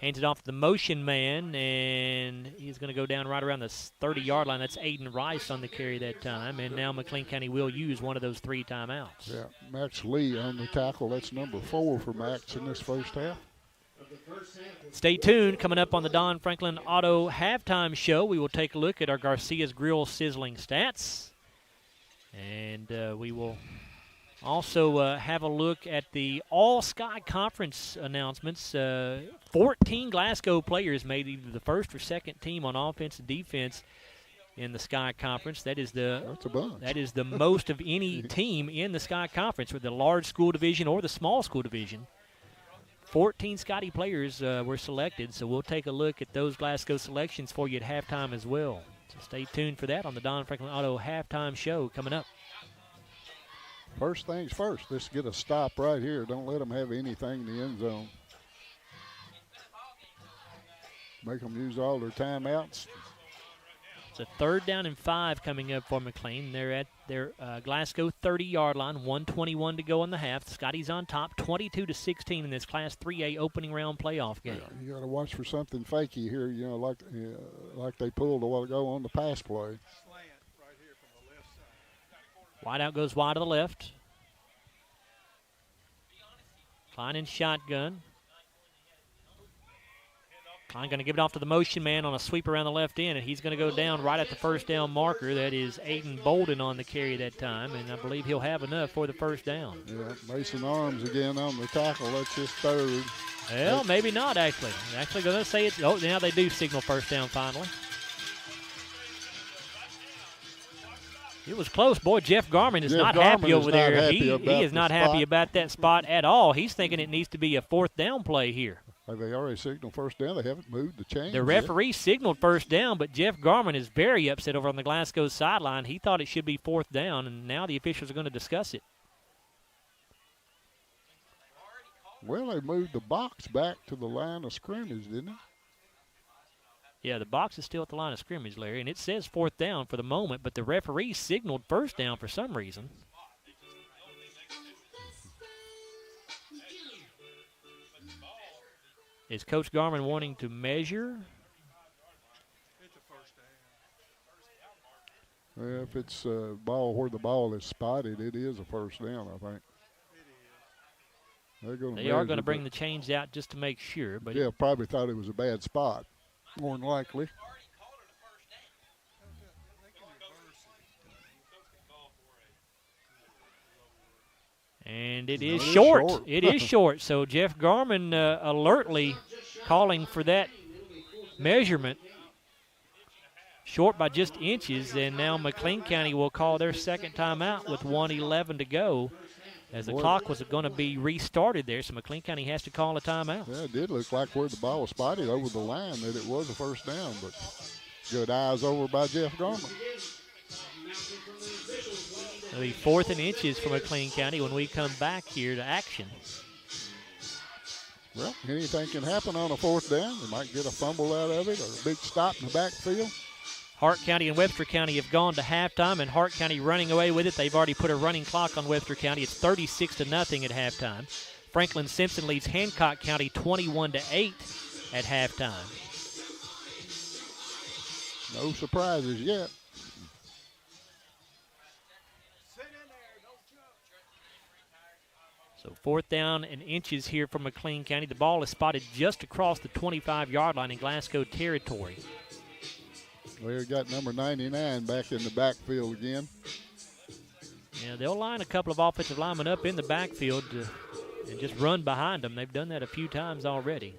Hands it off to the motion man, and he's going to go down right around the 30-yard line. That's Aiden Rice on the carry that time, and now McLean County will use one of those 3 timeouts. Yeah, Max Lee on the tackle. That's number 4 for Max in this first half. Stay tuned. Coming up on the Don Franklin Auto Halftime Show, we will take a look at our Garcia's Grill sizzling stats, and we will also have a look at the All-Sky Conference announcements. 14 Glasgow players made either the first or second team on offense and defense in the Sky Conference. That's a bunch. That is the most of any team in the Sky Conference, with the large school division or the small school division. 14 Scotty players were selected, so we'll take a look at those Glasgow selections for you at halftime as well. So stay tuned for that on the Don Franklin Auto Halftime Show coming up. First things first, let's get a stop right here. Don't let them have anything in the end zone. Make them use all their timeouts. It's a third down and 5 coming up for McLean. They're at their Glasgow 30-yard line, 1:21 to go in the half. The Scotties on top, 22-16 in this Class 3A opening round playoff game. Yeah, you got to watch for something fakey here, like they pulled a while ago on the pass play. Wide out goes wide to the left. Klein in shotgun. Klein going to give it off to the motion man on a sweep around the left end, and he's going to go down right at the first down marker. That is Aiden Bolden on the carry that time, and I believe he'll have enough for the first down. Yeah, Mason Arms again on the tackle. That's his third. Well, maybe not, actually. They're actually going to say it's – oh, now they do signal first down finally. It was close. Boy, Jeff Garman is not happy over there. He is not happy about that spot at all. He's thinking it needs to be a fourth down play here. Have they already signaled first down? They haven't moved the chain. The referee signaled first down, but Jeff Garman is very upset over on the Glasgow sideline. He thought it should be fourth down, and now the officials are going to discuss it. Well, they moved the box back to the line of scrimmage, didn't they? Yeah, the box is still at the line of scrimmage, Larry, and it says fourth down for the moment, but the referee signaled first down for some reason. Is Coach Garman wanting to measure? Well, if it's a ball where the ball is spotted, it is a first down, I think. They are going to bring the chains out just to make sure. But yeah, probably thought it was a bad spot, more than likely. And it is short. It is short. So Jeff Garman alertly calling for that measurement. Short by just inches, and now McLean County will call their second timeout with 1:11 to go, as the clock was going to be restarted there, so McLean County has to call a timeout. Yeah, it did look like where the ball was spotted over the line that it was a first down, but good eyes over by Jeff Garman. It'll be 4th and inches for McLean County when we come back here to action. Well, anything can happen on a 4th down. They might get a fumble out of it or a big stop in the backfield. Hart County and Webster County have gone to halftime, and Hart County running away with it. They've already put a running clock on Webster County. It's 36-0 at halftime. Franklin Simpson leads Hancock County 21-8 at halftime. No surprises yet. So 4th down and inches here from McLean County. The ball is spotted just across the 25-yard line in Glasgow territory. We got number 99 back in the backfield again. Yeah, they'll line a couple of offensive linemen up in the backfield and just run behind them. They've done that a few times already.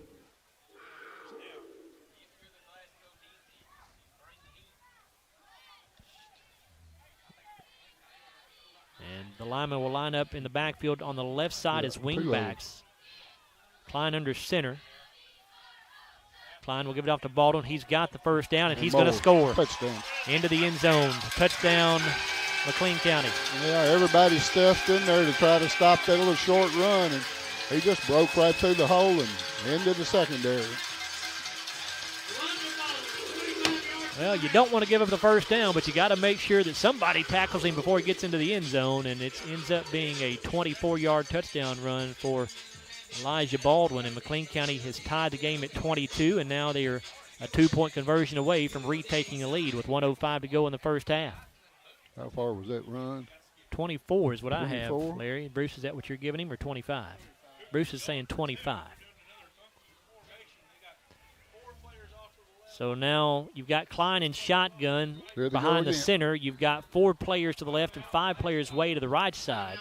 And the linemen will line up in the backfield on the left side as wingbacks. Klein under center. Klein will give it off to Baldwin. He's got the first down, and he's going to score. Touchdown. Into the end zone. Touchdown, McLean County. Yeah, everybody stuffed in there to try to stop that little short run, and he just broke right through the hole and into the secondary. Well, you don't want to give up the first down, but you got to make sure that somebody tackles him before he gets into the end zone, and it ends up being a 24-yard touchdown run for Elijah Baldwin, and McLean County has tied the game at 22, and now they are a 2-point conversion away from retaking a lead with 1:05 to go in the first half. How far was that run? 24 is what 24? I have, Larry. Bruce, is that what you're giving him, or 25? Bruce is saying 25. So now you've got Klein in shotgun behind the center. You've got 4 players to the left and 5 players way to the right side.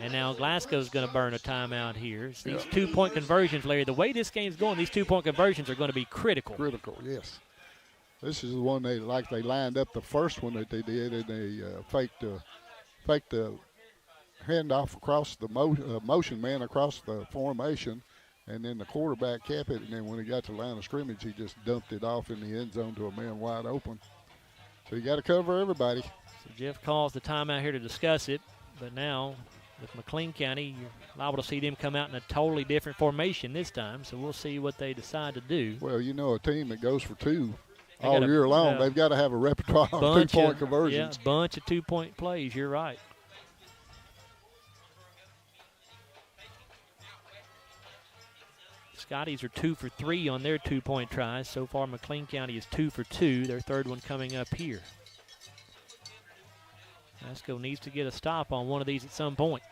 And now Glasgow's going to burn a timeout here. It's these 2-point conversions, Larry. The way this game's going, these 2-point conversions are going to be critical. Critical, yes. This is the one they lined up the first one that they did, and they faked the handoff across the motion man across the formation, and then the quarterback kept it, and then when he got to the line of scrimmage, he just dumped it off in the end zone to a man wide open. So you got to cover everybody. So Jeff calls the timeout here to discuss it, but now with McLean County, you're liable to see them come out in a totally different formation this time, so we'll see what they decide to do. Well, you know, a team that goes for 2 all year long, they've got to have a repertoire of 2-point conversions. Yeah, bunch of 2-point plays, you're right. Scotties are 2 for 3 on their 2-point tries. So far, McLean County is 2 for 2, their third one coming up here. Glasgow needs to get a stop on one of these at some point.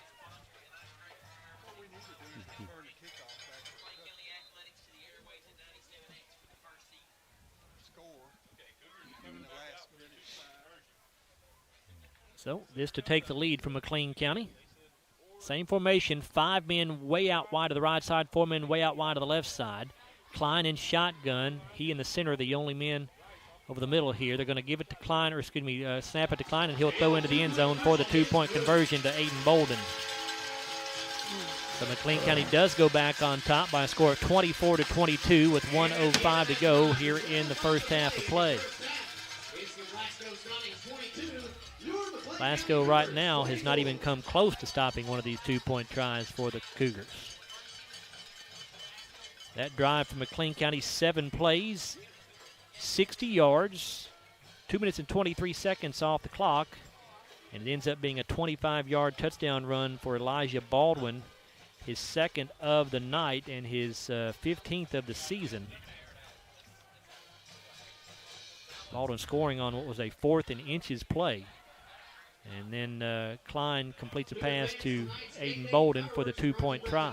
So this to take the lead from McLean County. Same formation, 5 men way out wide to the right side, 4 men way out wide to the left side. Klein in shotgun. He in the center are the only men over the middle here. They're going to give it to Klein, or snap it to Klein, and he'll throw into the end zone for the 2-point conversion to Aiden Bolden. So McLean County does go back on top by a score of 24-22 with 1:05 to go here in the first half of play. Glasgow right now has not even come close to stopping one of these 2-point tries for the Cougars. That drive from McLean County, 7 plays, 60 yards, 2 minutes and 23 seconds off the clock, and it ends up being a 25-yard touchdown run for Elijah Baldwin, his second of the night and his 15th of the season. Baldwin scoring on what was a 4th and inches play. And then Klein completes a pass to Aiden Bolden for the 2-point try.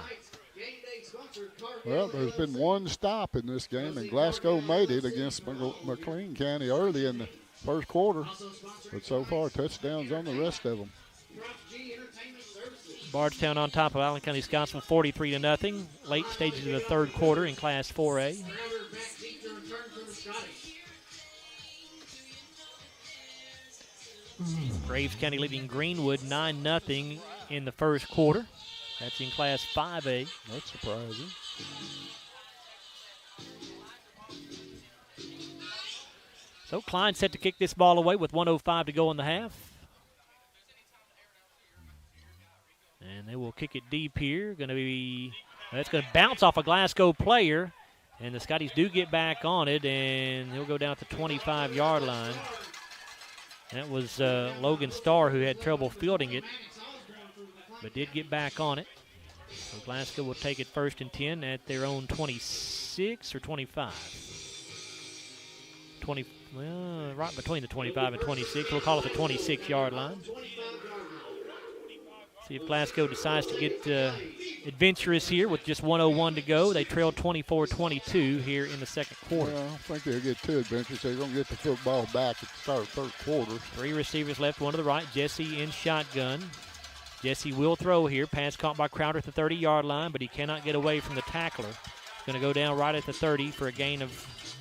Well, there's been one stop in this game, and Glasgow made it against McLean County early in the first quarter. But so far, touchdowns on the rest of them. Bardstown on top of Allen County Scottsville 43-0. Late stages of the third quarter in Class 4A. Graves County leading Greenwood 9-0 in the first quarter. That's in Class 5A. That's surprising. So Klein set to kick this ball away with 1:05 to go in the half. And they will kick it deep here. That's going to bounce off a Glasgow player. And the Scotties do get back on it, and he'll go down at the 25-yard line. That was Logan Starr who had trouble fielding it, but did get back on it. So Glasgow will take it 1st and 10 at their own 26 or 25. Right between the 25 and 26. We'll call it the 26-yard line. See if Glasgow decides to get adventurous here with just 1:01 to go. They trailed 24-22 here in the second quarter. Well, I don't think they'll get too adventurous. They're going to get the football back at the start of third quarter. 3 receivers left, one to the right. Jesse in shotgun. Jesse will throw here. Pass caught by Crowder at the 30-yard line, but he cannot get away from the tackler. He's going to go down right at the 30 for a gain of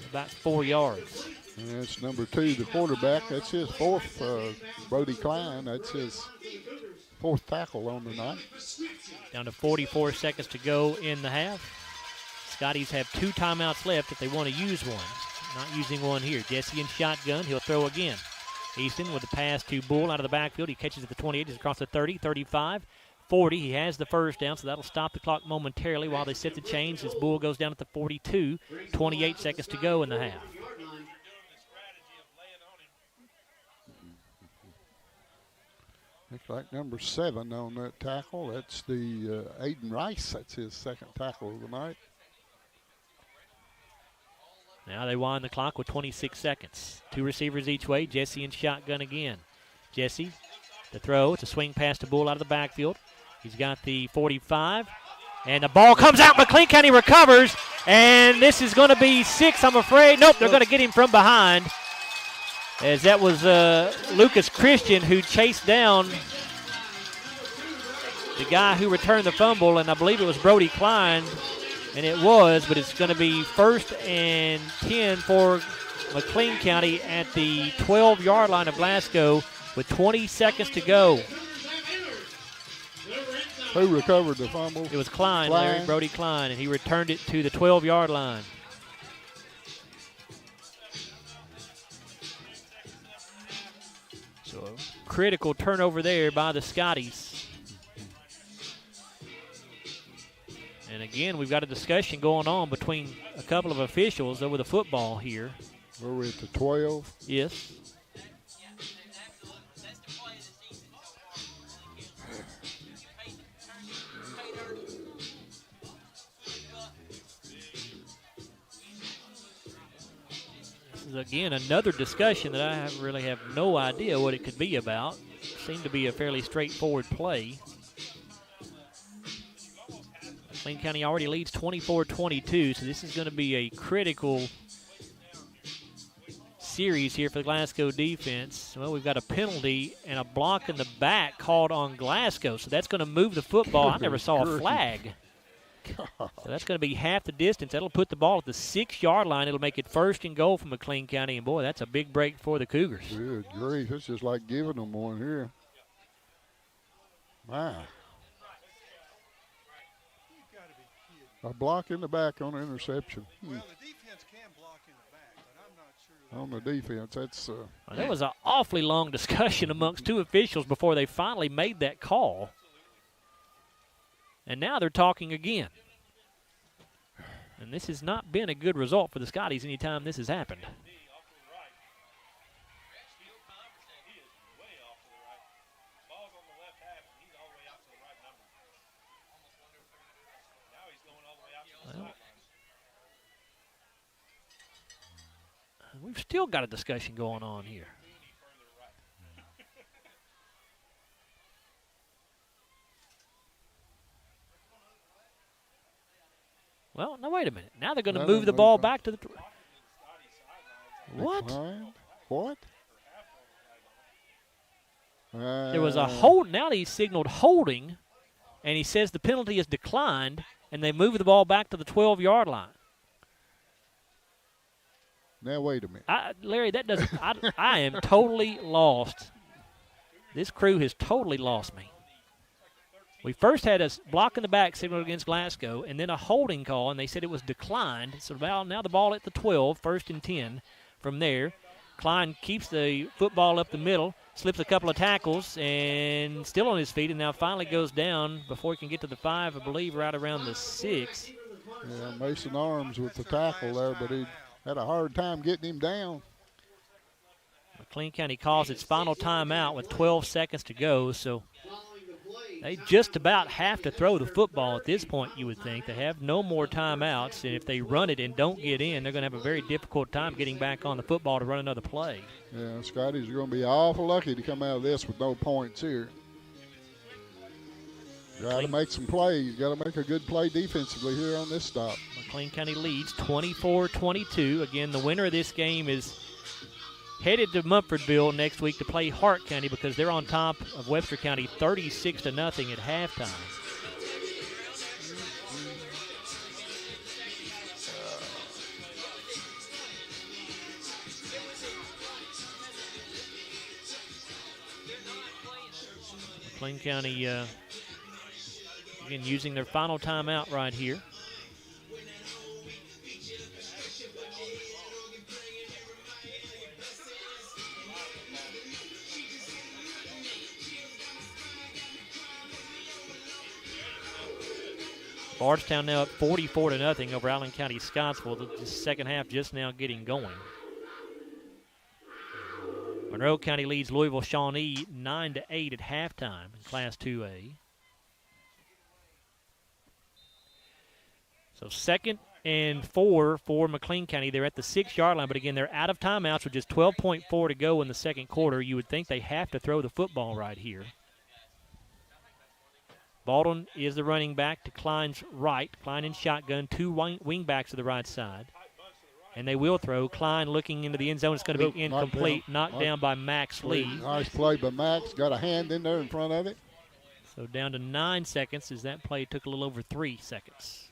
about 4 yards. And that's number 2, the quarterback. That's his fourth, Brody Klein. That's his fourth tackle on the night. Down to 44 seconds to go in the half. Scotties have 2 timeouts left if they want to use one. Not using one here. Jesse in shotgun. He'll throw again. Easton with the pass to Bull out of the backfield. He catches at the 28. He's across the 30, 35, 40. He has the first down, so that'll stop the clock momentarily while they set the chains as Bull goes down at the 42. 28 seconds to go in the half. Looks like number 7 on that tackle. That's the Aiden Rice. That's his second tackle of the night. Now they wind the clock with 26 seconds. 2 receivers each way. Jesse in shotgun again. Jesse, the throw. It's a swing pass to Bull out of the backfield. He's got the 45. And the ball comes out. McLean County recovers. And this is going to be 6, I'm afraid. Nope, they're going to get him from behind. As that was Lucas Christian who chased down the guy who returned the fumble, and I believe it was Brody Klein, and it was, but it's going to be 1st and 10 for McLean County at the 12-yard line of Glasgow with 20 seconds to go. Who recovered the fumble? It was Klein. Larry Brody Klein, and he returned it to the 12-yard line. So a critical turnover there by the Scotties. And again, we've got a discussion going on between a couple of officials over the football here. Were we at the 12? Yes. This is, again, another discussion that I really have no idea what it could be about. Seemed to be a fairly straightforward play. McLean County already leads 24-22, so this is going to be a critical series here for the Glasgow defense. Well, we've got a penalty and a block in the back called on Glasgow, so that's going to move the football. I never saw a flag. So that's going to be half the distance. That'll put the ball at the 6-yard line. It'll make it 1st and goal for McLean County, and boy, that's a big break for the Cougars. Good grief, it's just like giving them one here. Wow. A block in the back on an interception. Well, the defense can block in the back, but I'm not sure. On the defense, that's... Well, there was an awfully long discussion amongst 2 officials before they finally made that call. And now they're talking again. And this has not been a good result for the Scotties anytime this has happened. We've still got a discussion going on here. Well, now wait a minute. Now they're going to move the ball back to the... What? What? There was a hold. Now he signaled holding and he says the penalty is declined, and they move the ball back to the 12-yard line. Now, wait a minute. Larry, that doesn't – I am totally lost. This crew has totally lost me. We first had a block in the back signal against Glasgow, and then a holding call, and they said it was declined. So now the ball at the 12, 1st and 10 from there. Klein keeps the football up the middle, slips a couple of tackles, and still on his feet, and now finally goes down before he can get to the 5, I believe, right around the 6. Yeah, Mason Arms with the tackle there, but he had a hard time getting him down. McLean County calls its final timeout with 12 seconds to go, so they just about have to throw the football at this point, you would think. They have no more timeouts, and if they run it and don't get in, they're going to have a very difficult time getting back on the football to run another play. Yeah, Scotties are going to be awful lucky to come out of this with no points here. Got to make some plays. Got to make a good play defensively here on this stop. McLean County leads 24-22. Again, the winner of this game is headed to Mumfordville next week to play Hart County because they're on top of Webster County 36-0 at halftime. McLean County again using their final timeout right here. Bardstown now up 44-0 over Allen County Scottsville. The second half just now getting going. Monroe County leads Louisville Shawnee 9-8 at halftime in Class 2A. So 2nd and 4 for McLean County. They're at the 6-yard line, but again, they're out of timeouts with just 12.4 to go in the second quarter. You would think they have to throw the football right here. Baldwin is the running back to Klein's right. Klein in shotgun, 2 wing backs to the right side. And they will throw. Klein looking into the end zone. It's going to be incomplete. Knocked down by Max Lee. Nice play by Max. Got a hand in there in front of it. So down to 9 seconds as that play took a little over 3 seconds.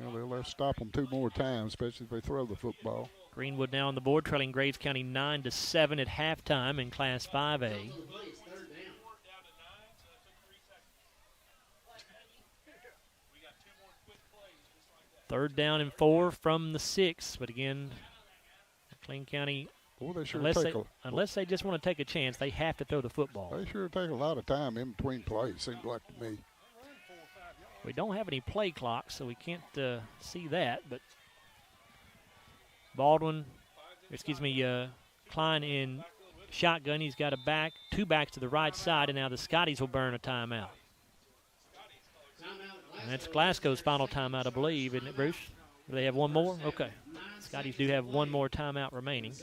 Well, they'll stop them 2 more times, especially if they throw the football. Greenwood now on the board, trailing Graves County 9-7 at halftime in Class 5A. Third down and 4 from the 6, but again, McLean County, unless they just want to take a chance, they have to throw the football. They sure take a lot of time in between plays, seems like to me. We don't have any play clocks, so we can't see that, but Klein in shotgun. He's got 2 backs to the right side, and now the Scotties will burn a timeout. And that's Glasgow's final timeout, I believe, isn't it, Bruce? Do they have one more? Okay. Scotties do have one more timeout remaining.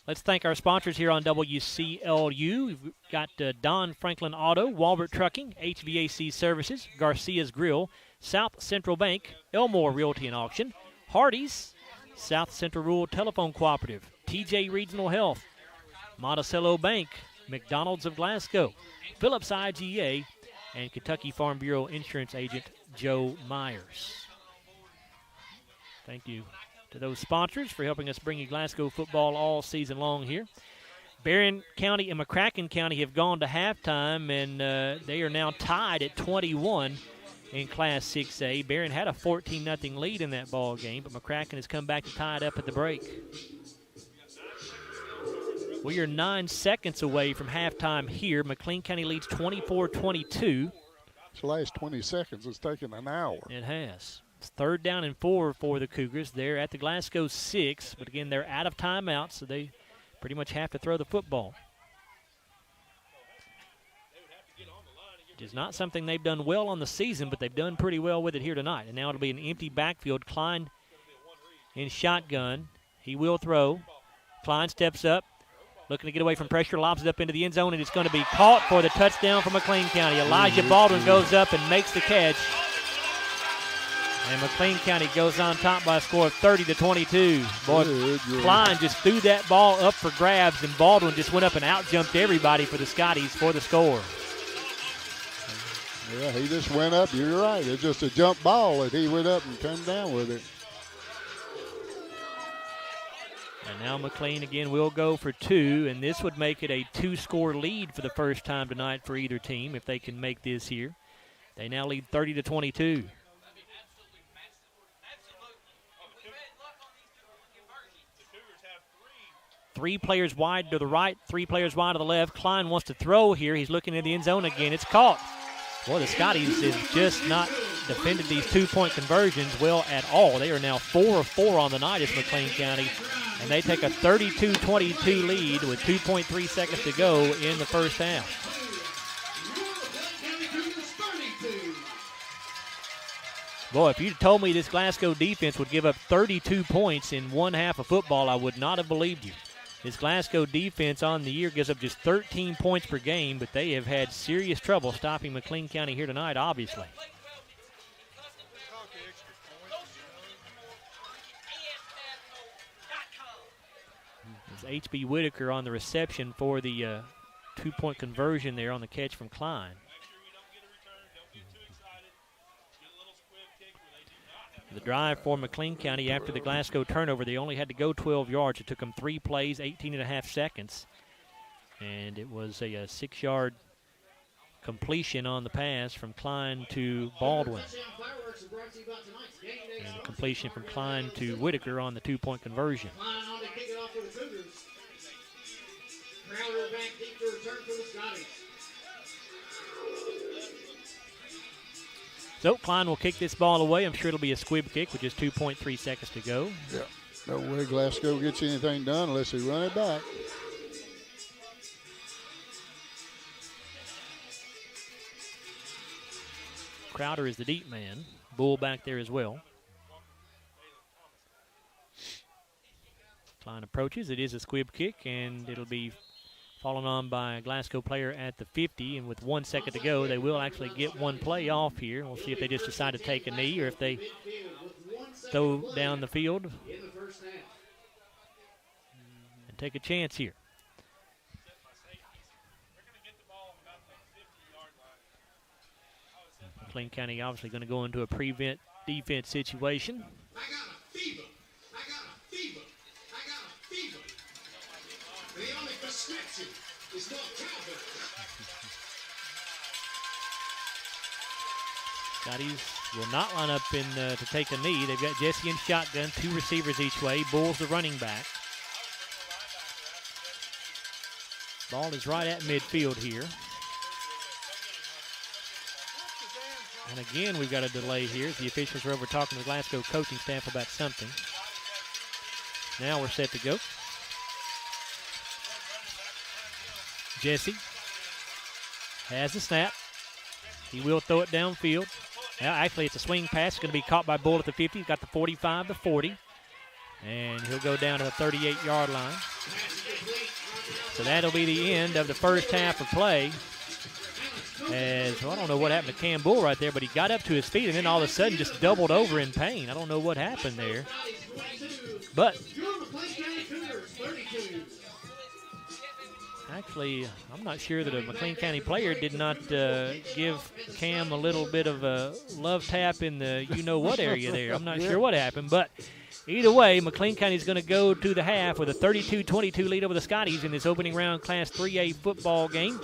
Let's thank our sponsors here on WCLU. We've got Don Franklin Auto, Walbert Trucking, HVAC Services, Garcia's Grill, South Central Bank, Elmore Realty and Auction, Hardee's, South Central Rural Telephone Cooperative, TJ Regional Health, Monticello Bank, McDonald's of Glasgow, Phillips IGA, and Kentucky Farm Bureau Insurance Agent Joe Myers. Thank you to those sponsors for helping us bring you Glasgow football all season long here. Barron County and McCracken County have gone to halftime, and they are now tied at 21 in Class 6A. Barron had a 14-0 lead in that ball game, but McCracken has come back to tie it up at the break. We are 9 seconds away from halftime here. McLean County leads 24-22. This last 20 seconds has taken an hour. It has. It's 3rd down and 4 for the Cougars. They're at the Glasgow 6, but again, they're out of timeout, so they pretty much have to throw the football. It is not something they've done well on the season, but they've done pretty well with it here tonight. And now it'll be an empty backfield. Klein in shotgun. He will throw. Klein steps up, looking to get away from pressure, lobs it up into the end zone, and it's going to be caught for the touchdown for McLean County. Elijah Baldwin goes up and makes the catch. And McLean County goes on top by a score of 30-22. Boy, Klein just threw that ball up for grabs, and Baldwin just went up and out-jumped everybody for the Scotties for the score. Yeah, he just went up. You're right. It's just a jump ball that he went up and came down with it. And now McLean again will go for two, and this would make it a two-score lead for the first time tonight for either team if they can make this here. They now lead 30-22. Three players wide to the right, three players wide to the left. Klein wants to throw here. He's looking in the end zone again. It's caught. Boy, the Scotties have just not defended these two-point conversions well at all. They are now 4 of 4 on the night as McLean County, and they take a 32-22 lead with 2.3 seconds to go in the first half. Boy, if you'd told me this Glasgow defense would give up 32 points in one half of football, I would not have believed you. This Glasgow defense on the year gives up just 13 points per game, but they have had serious trouble stopping McLean County here tonight, obviously. It's H.B. Whitaker on the reception for the two-point conversion there on the catch from Klein. The drive for McLean County after the Glasgow turnover, they only had to go 12 yards. It took them 3 plays, 18.5 seconds. And it was a 6-yard completion on the pass from Klein to Baldwin. And a completion from Klein to Whitaker on the two-point conversion. So Klein will kick this ball away. I'm sure it'll be a squib kick with just 2.3 seconds to go. Yeah, no way Glasgow gets anything done unless they run it back. Crowder is the deep man. Bull back there as well. Klein approaches. It is a squib kick, and it'll be fallen on by a Glasgow player at the 50, and with 1 second to go, they will actually get one play off here. We'll see if they just decide to take a knee or if they throw down the field and take a chance here. McLean County obviously going to go into a prevent defense situation. The only prescription is not Calvin. Scotties will not line up in to take a knee. They've got Jesse in shotgun, 2 receivers each way. Bull's the running back. Ball is right at midfield here. And again, we've got a delay here. The officials are over talking to the Glasgow coaching staff about something. Now we're set to go. Jesse has the snap. He will throw it downfield. Now, actually, it's a swing pass. It's going to be caught by Bull at the 50. He's got the 45, the 40. And he'll go down to the 38-yard line. So that'll be the end of the first half of play. As, well, I don't know what happened to Cam Bull right there, but he got up to his feet and then all of a sudden just doubled over in pain. I don't know what happened there. But actually, I'm not sure that a McLean County player did not give Cam a little bit of a love tap in the you-know-what area there. I'm not sure what happened, but either way, McLean County is going to go to the half with a 32-22 lead over the Scotties in this opening round Class 3A football game,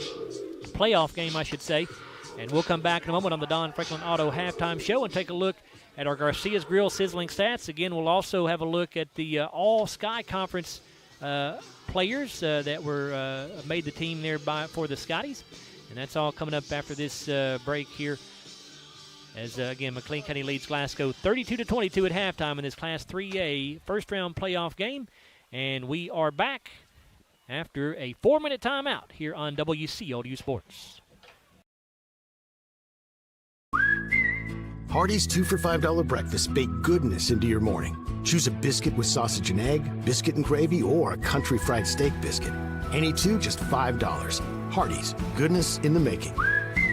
playoff game, I should say. And we'll come back in a moment on the Don Franklin Auto Halftime Show and take a look at our Garcia's Grill sizzling stats. Again, we'll also have a look at the All-Sky Conference players that were made the team there for the Scotties. And that's all coming up after this break here. As, again, McLean County leads Glasgow 32-22 at halftime in this Class 3A first-round playoff game. And we are back after a 4-minute timeout here on WCLU Sports. Hardee's 2 for $5 breakfast bake goodness into your morning. Choose a biscuit with sausage and egg, biscuit and gravy, or a country fried steak biscuit. Any two, just $5. Hardee's, goodness in the making.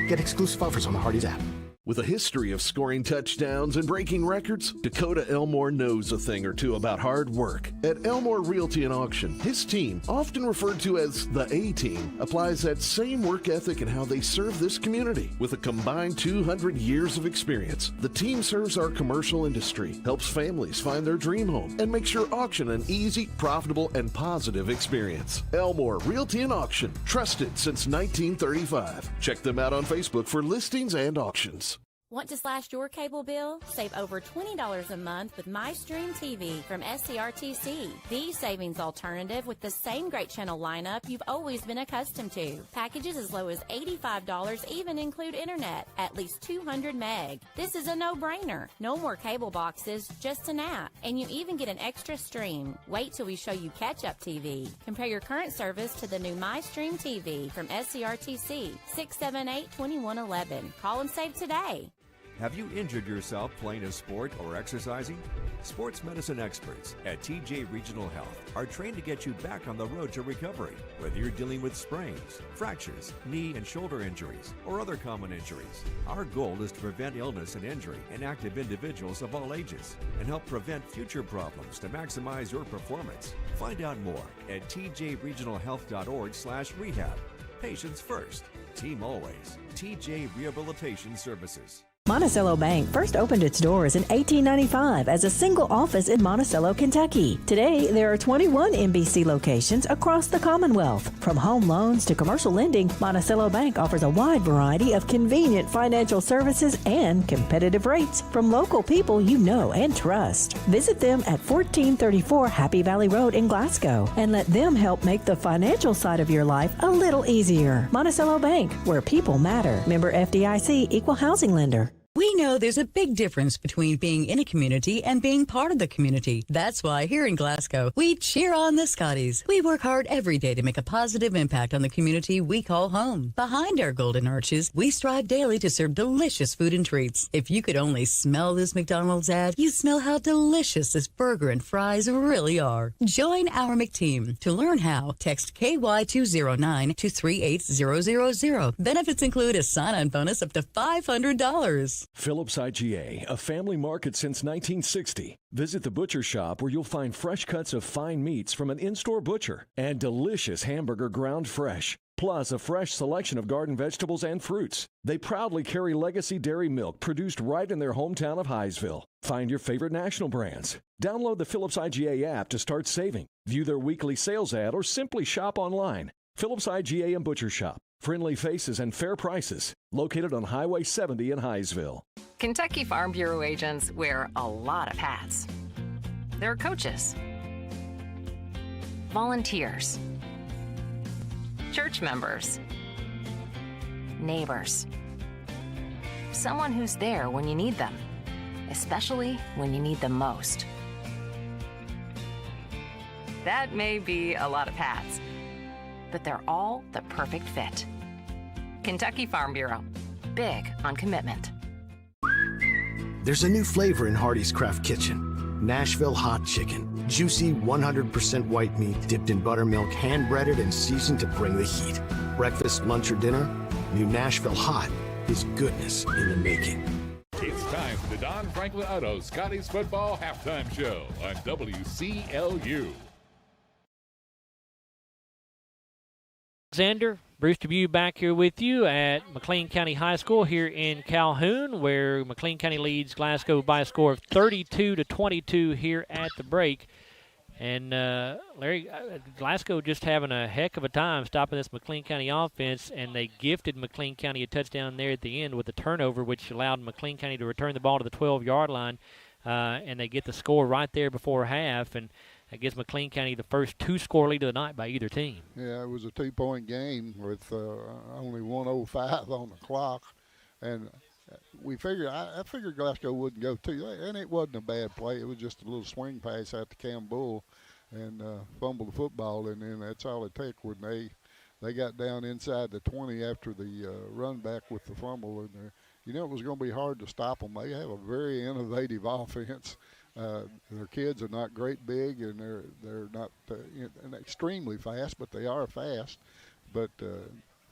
Get exclusive offers on the Hardee's app. With a history of scoring touchdowns and breaking records, Dakota Elmore knows a thing or two about hard work. At Elmore Realty and Auction, his team, often referred to as the A-Team, applies that same work ethic in how they serve this community. With a combined 200 years of experience, the team serves our commercial industry, helps families find their dream home, and makes your auction an easy, profitable, and positive experience. Elmore Realty and Auction, trusted since 1935. Check them out on Facebook for listings and auctions. Want to slash your cable bill? Save over $20 a month with MyStream TV from SCRTC. The savings alternative with the same great channel lineup you've always been accustomed to. Packages as low as $85 even include internet, at least 200 meg. This is a no-brainer. No more cable boxes, just an app. And you even get an extra stream. Wait till we show you catch-up TV. Compare your current service to the new MyStream TV from SCRTC, 678-2111. Call and save today. Have you injured yourself playing a sport or exercising? Sports medicine experts at TJ Regional Health are trained to get you back on the road to recovery. Whether you're dealing with sprains, fractures, knee and shoulder injuries, or other common injuries, our goal is to prevent illness and injury in active individuals of all ages and help prevent future problems to maximize your performance. Find out more at tjregionalhealth.org/rehab. Patients first, team always. TJ Rehabilitation Services. Monticello Bank first opened its doors in 1895 as a single office in Monticello, Kentucky. Today, there are 21 MBC locations across the Commonwealth. From home loans to commercial lending, Monticello Bank offers a wide variety of convenient financial services and competitive rates from local people you know and trust. Visit them at 1434 Happy Valley Road in Glasgow and let them help make the financial side of your life a little easier. Monticello Bank, where people matter. Member FDIC, Equal Housing Lender. We know there's a big difference between being in a community and being part of the community. That's why here in Glasgow, we cheer on the Scotties. We work hard every day to make a positive impact on the community we call home. Behind our golden arches, we strive daily to serve delicious food and treats. If you could only smell this McDonald's ad, you'd smell how delicious this burger and fries really are. Join our McTeam. To learn how, text KY209 to 38000. Benefits include a sign-on bonus up to $500. Phillips IGA, a family market since 1960. Visit the butcher shop where you'll find fresh cuts of fine meats from an in-store butcher and delicious hamburger ground fresh, plus a fresh selection of garden vegetables and fruits. They proudly carry legacy dairy milk produced right in their hometown of Highsville. Find your favorite national brands. Download the Phillips IGA app to start saving. View their weekly sales ad or simply shop online. Phillips IGA and Butcher Shop. Friendly faces and fair prices. Located on Highway 70 in Highsville. Kentucky Farm Bureau agents wear a lot of hats. They're coaches, volunteers, church members, neighbors, someone who's there when you need them, especially when you need them most. That may be a lot of hats, but they're all the perfect fit. Kentucky Farm Bureau, big on commitment. There's a new flavor in Hardee's Craft Kitchen. Nashville Hot Chicken. Juicy 100% white meat dipped in buttermilk, hand-breaded and seasoned to bring the heat. Breakfast, lunch, or dinner? New Nashville Hot is goodness in the making. It's time for the Don Franklin Auto Scotties Football Halftime Show on WCLU. Alexander, Bruce Dubuque back here with you at McLean County High School here in Calhoun, where McLean County leads Glasgow by a score of 32-22 here at the break. And, Larry, Glasgow just having a heck of a time stopping this McLean County offense, and they gifted McLean County a touchdown there at the end with a turnover, which allowed McLean County to return the ball to the 12-yard line, and they get the score right there before half. And that gives McLean County the first two-score lead of the night by either team. Yeah, it was a 2-point game with only 1:05 on the clock, and we figured I figured Glasgow wouldn't go two, and it wasn't a bad play. It was just a little swing pass out to Cam Bull and fumbled the football, and then that's all it took when they got down inside the 20 after the run back with the fumble, and it was going to be hard to stop them. They have a very innovative offense. Their kids are not great big, and they're not extremely fast, but they are fast. But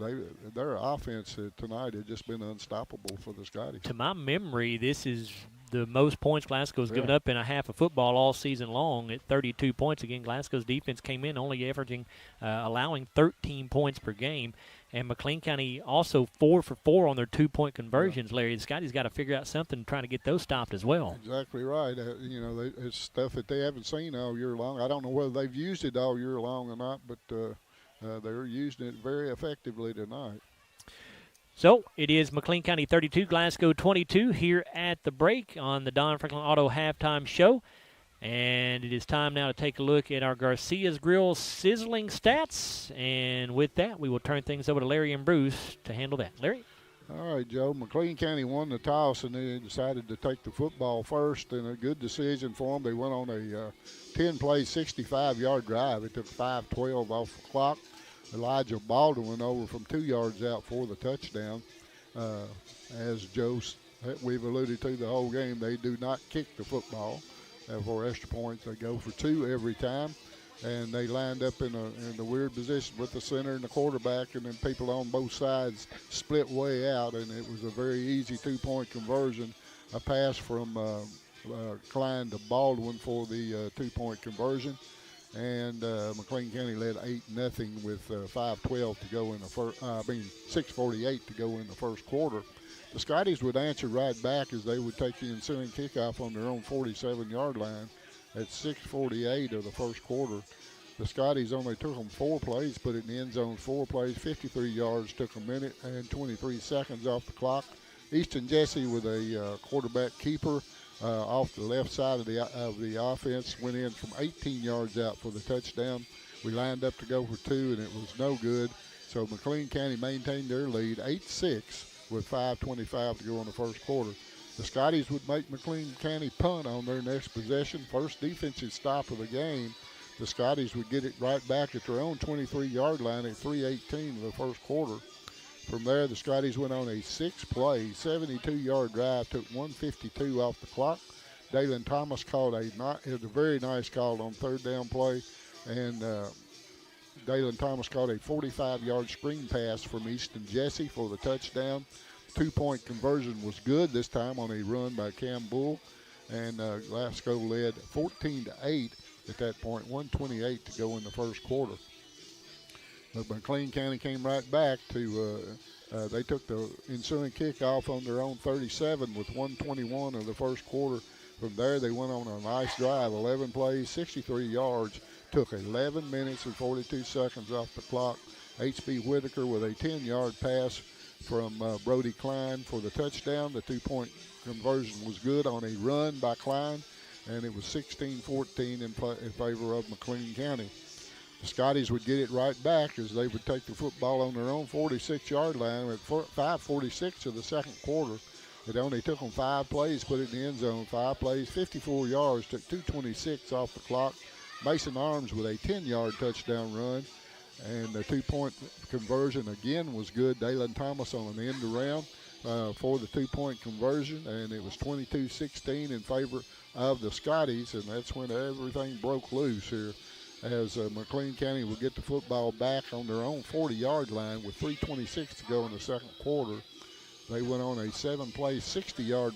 their offense tonight has just been unstoppable for the Scotties. To my memory, this is the most points Glasgow's given up in a half of football all season long at 32 points. Again, Glasgow's defense came in only averaging, allowing 13 points per game. And McLean County also 4 for 4 on their 2-point conversions, Larry. The Scotties got to figure out something trying to get those stopped as well. Exactly right. It's stuff that they haven't seen all year long. I don't know whether they've used it all year long or not, but they're using it very effectively tonight. So it is McLean County 32, Glasgow 22 here at the break on the Don Franklin Auto Halftime Show. And it is time now to take a look at our Garcia's Grill sizzling stats. And with that, we will turn things over to Larry and Bruce to handle that. Larry? All right, Joe. McLean County won the toss, and they decided to take the football first, and a good decision for them. They went on a 10-play, 65-yard drive. It took 5:12 off the clock. Elijah Baldwin went over from 2 yards out for the touchdown. As we've alluded to the whole game, they do not kick the football for extra points. They go for 2 every time, and they lined up in a weird position with the center and the quarterback, and then people on both sides split way out, and it was a very easy 2-point conversion. A pass from Klein to Baldwin for the 2-point conversion. And McLean County led 8-0 with 5:12 to go in the first. 6:48 to go in the first quarter. The Scotties would answer right back as they would take the ensuing kickoff on their own 47-yard line at 6:48 of the first quarter. The Scotties only took them 4 plays, put it in the end zone 4 plays, 53 yards, took a minute and 23 seconds off the clock. Easton Jesse with a quarterback keeper. Off the left side of the offense, went in from 18 yards out for the touchdown. We lined up to go for 2, and it was no good. So McLean County maintained their lead, 8-6, with 5:25 to go in the first quarter. The Scotties would make McLean County punt on their next possession. First defensive stop of the game. The Scotties would get it right back at their own 23-yard line at 3:18 of the first quarter. From there, the Scotties went on a 6-play, 72-yard drive, took 1:52 off the clock. Dalen Thomas called a very nice call on 3rd down play, and Dalen Thomas called a 45-yard screen pass from Easton Jesse for the touchdown. 2-point conversion was good this time on a run by Cam Bull, and Glasgow led 14-8 at that point, 1:28 to go in the first quarter. But McLean County came right back to, they took the ensuing kickoff on their own 37 with 1:21 of the first quarter. From there, they went on a nice drive, 11 plays, 63 yards, took 11 minutes and 42 seconds off the clock. H.B. Whitaker with a 10-yard pass from Brody Klein for the touchdown. The 2-point conversion was good on a run by Klein, and it was 16-14 in favor of McLean County. The Scotties would get it right back as they would take the football on their own 46-yard line at 5:46 of the second quarter. It only took them 5 plays, put it in the end zone. 5 plays, 54 yards, took 2:26 off the clock. Mason Arms with a 10-yard touchdown run. And the 2-point conversion again was good. Dalen Thomas on an end around for the 2-point conversion. And it was 22-16 in favor of the Scotties. And that's when everything broke loose here, as McLean County will get the football back on their own 40-yard line with 3:26 to go in the second quarter. They went on a 7-play, 60-yard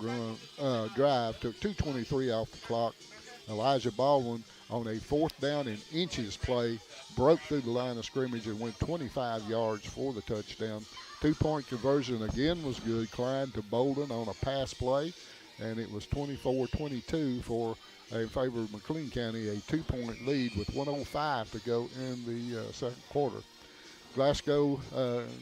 drive, took 2:23 off the clock. Elijah Baldwin on a 4th down and inches play broke through the line of scrimmage and went 25 yards for the touchdown. 2-point conversion again was good. Klein to Bolden on a pass play, and it was 24-22 for in favor of McLean County, a 2-point lead with 1:05 to go in the second quarter. Glasgow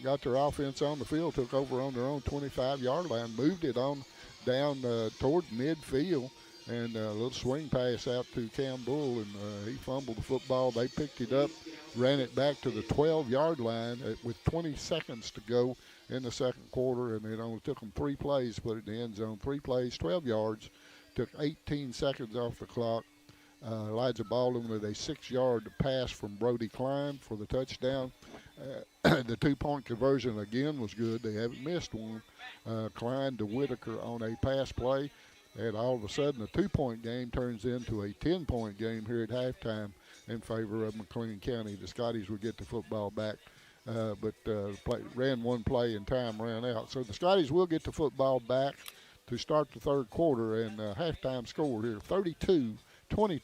got their offense on the field, took over on their own 25-yard line, moved it on down toward midfield, and a little swing pass out to Cam Bull, and he fumbled the football. They picked it up, ran it back to the 12-yard line with 20 seconds to go in the second quarter, and it only took them 3 plays to put it in the end zone. 3 plays, 12 yards. Took 18 seconds off the clock. Elijah Baldwin with a 6-yard pass from Brody Klein for the touchdown. The 2-point conversion again was good. They haven't missed one. Klein to Whitaker on a pass play. And all of a sudden, a 2-point game turns into a 10-point game here at halftime in favor of McLean County. The Scotties would get the football back but ran one play and time ran out. So the Scotties will get the football back to start the third quarter, and halftime score here, 32-22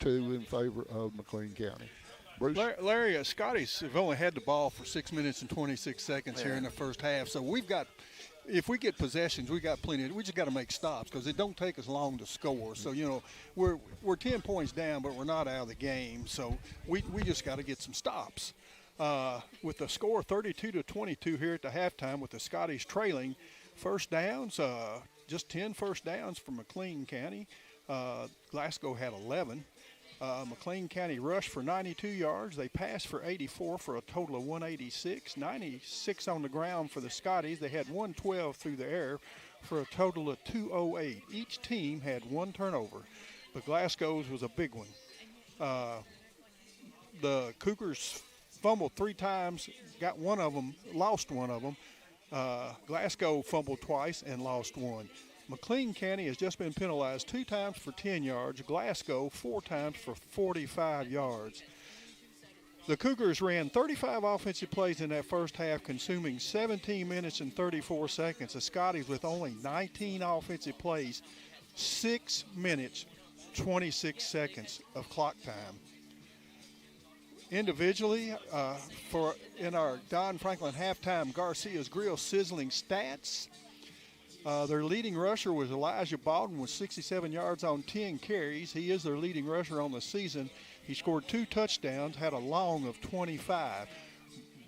in favor of McLean County. Bruce? Larry, Scotties have only had the ball for 6 minutes and 26 seconds here in the first half, so we've got – if we get possessions, we got plenty. We just got to make stops because it don't take us long to score. So, you know, we're 10 points down, but we're not out of the game. So we just got to get some stops. With the score 32-22 here at the halftime, with the Scotties trailing, first downs, just 10 first downs for McLean County. Glasgow had 11. McLean County rushed for 92 yards. They passed for 84 for a total of 186. 96 on the ground for the Scotties. They had 112 through the air for a total of 208. Each team had one turnover, but Glasgow's was a big one. The Cougars fumbled 3 times, got one of them, lost one of them. Glasgow fumbled twice and lost one. McLean County has just been penalized 2 times for 10 yards, Glasgow 4 times for 45 yards. The Cougars ran 35 offensive plays in that first half, consuming 17 minutes and 34 seconds. The Scotties with only 19 offensive plays, 6 minutes, 26 seconds of clock time. Individually, in our Don Franklin halftime Garcia's Grill sizzling stats, their leading rusher was Elijah Baldwin with 67 yards on 10 carries. He is their leading rusher on the season. He scored 2 touchdowns, had a long of 25.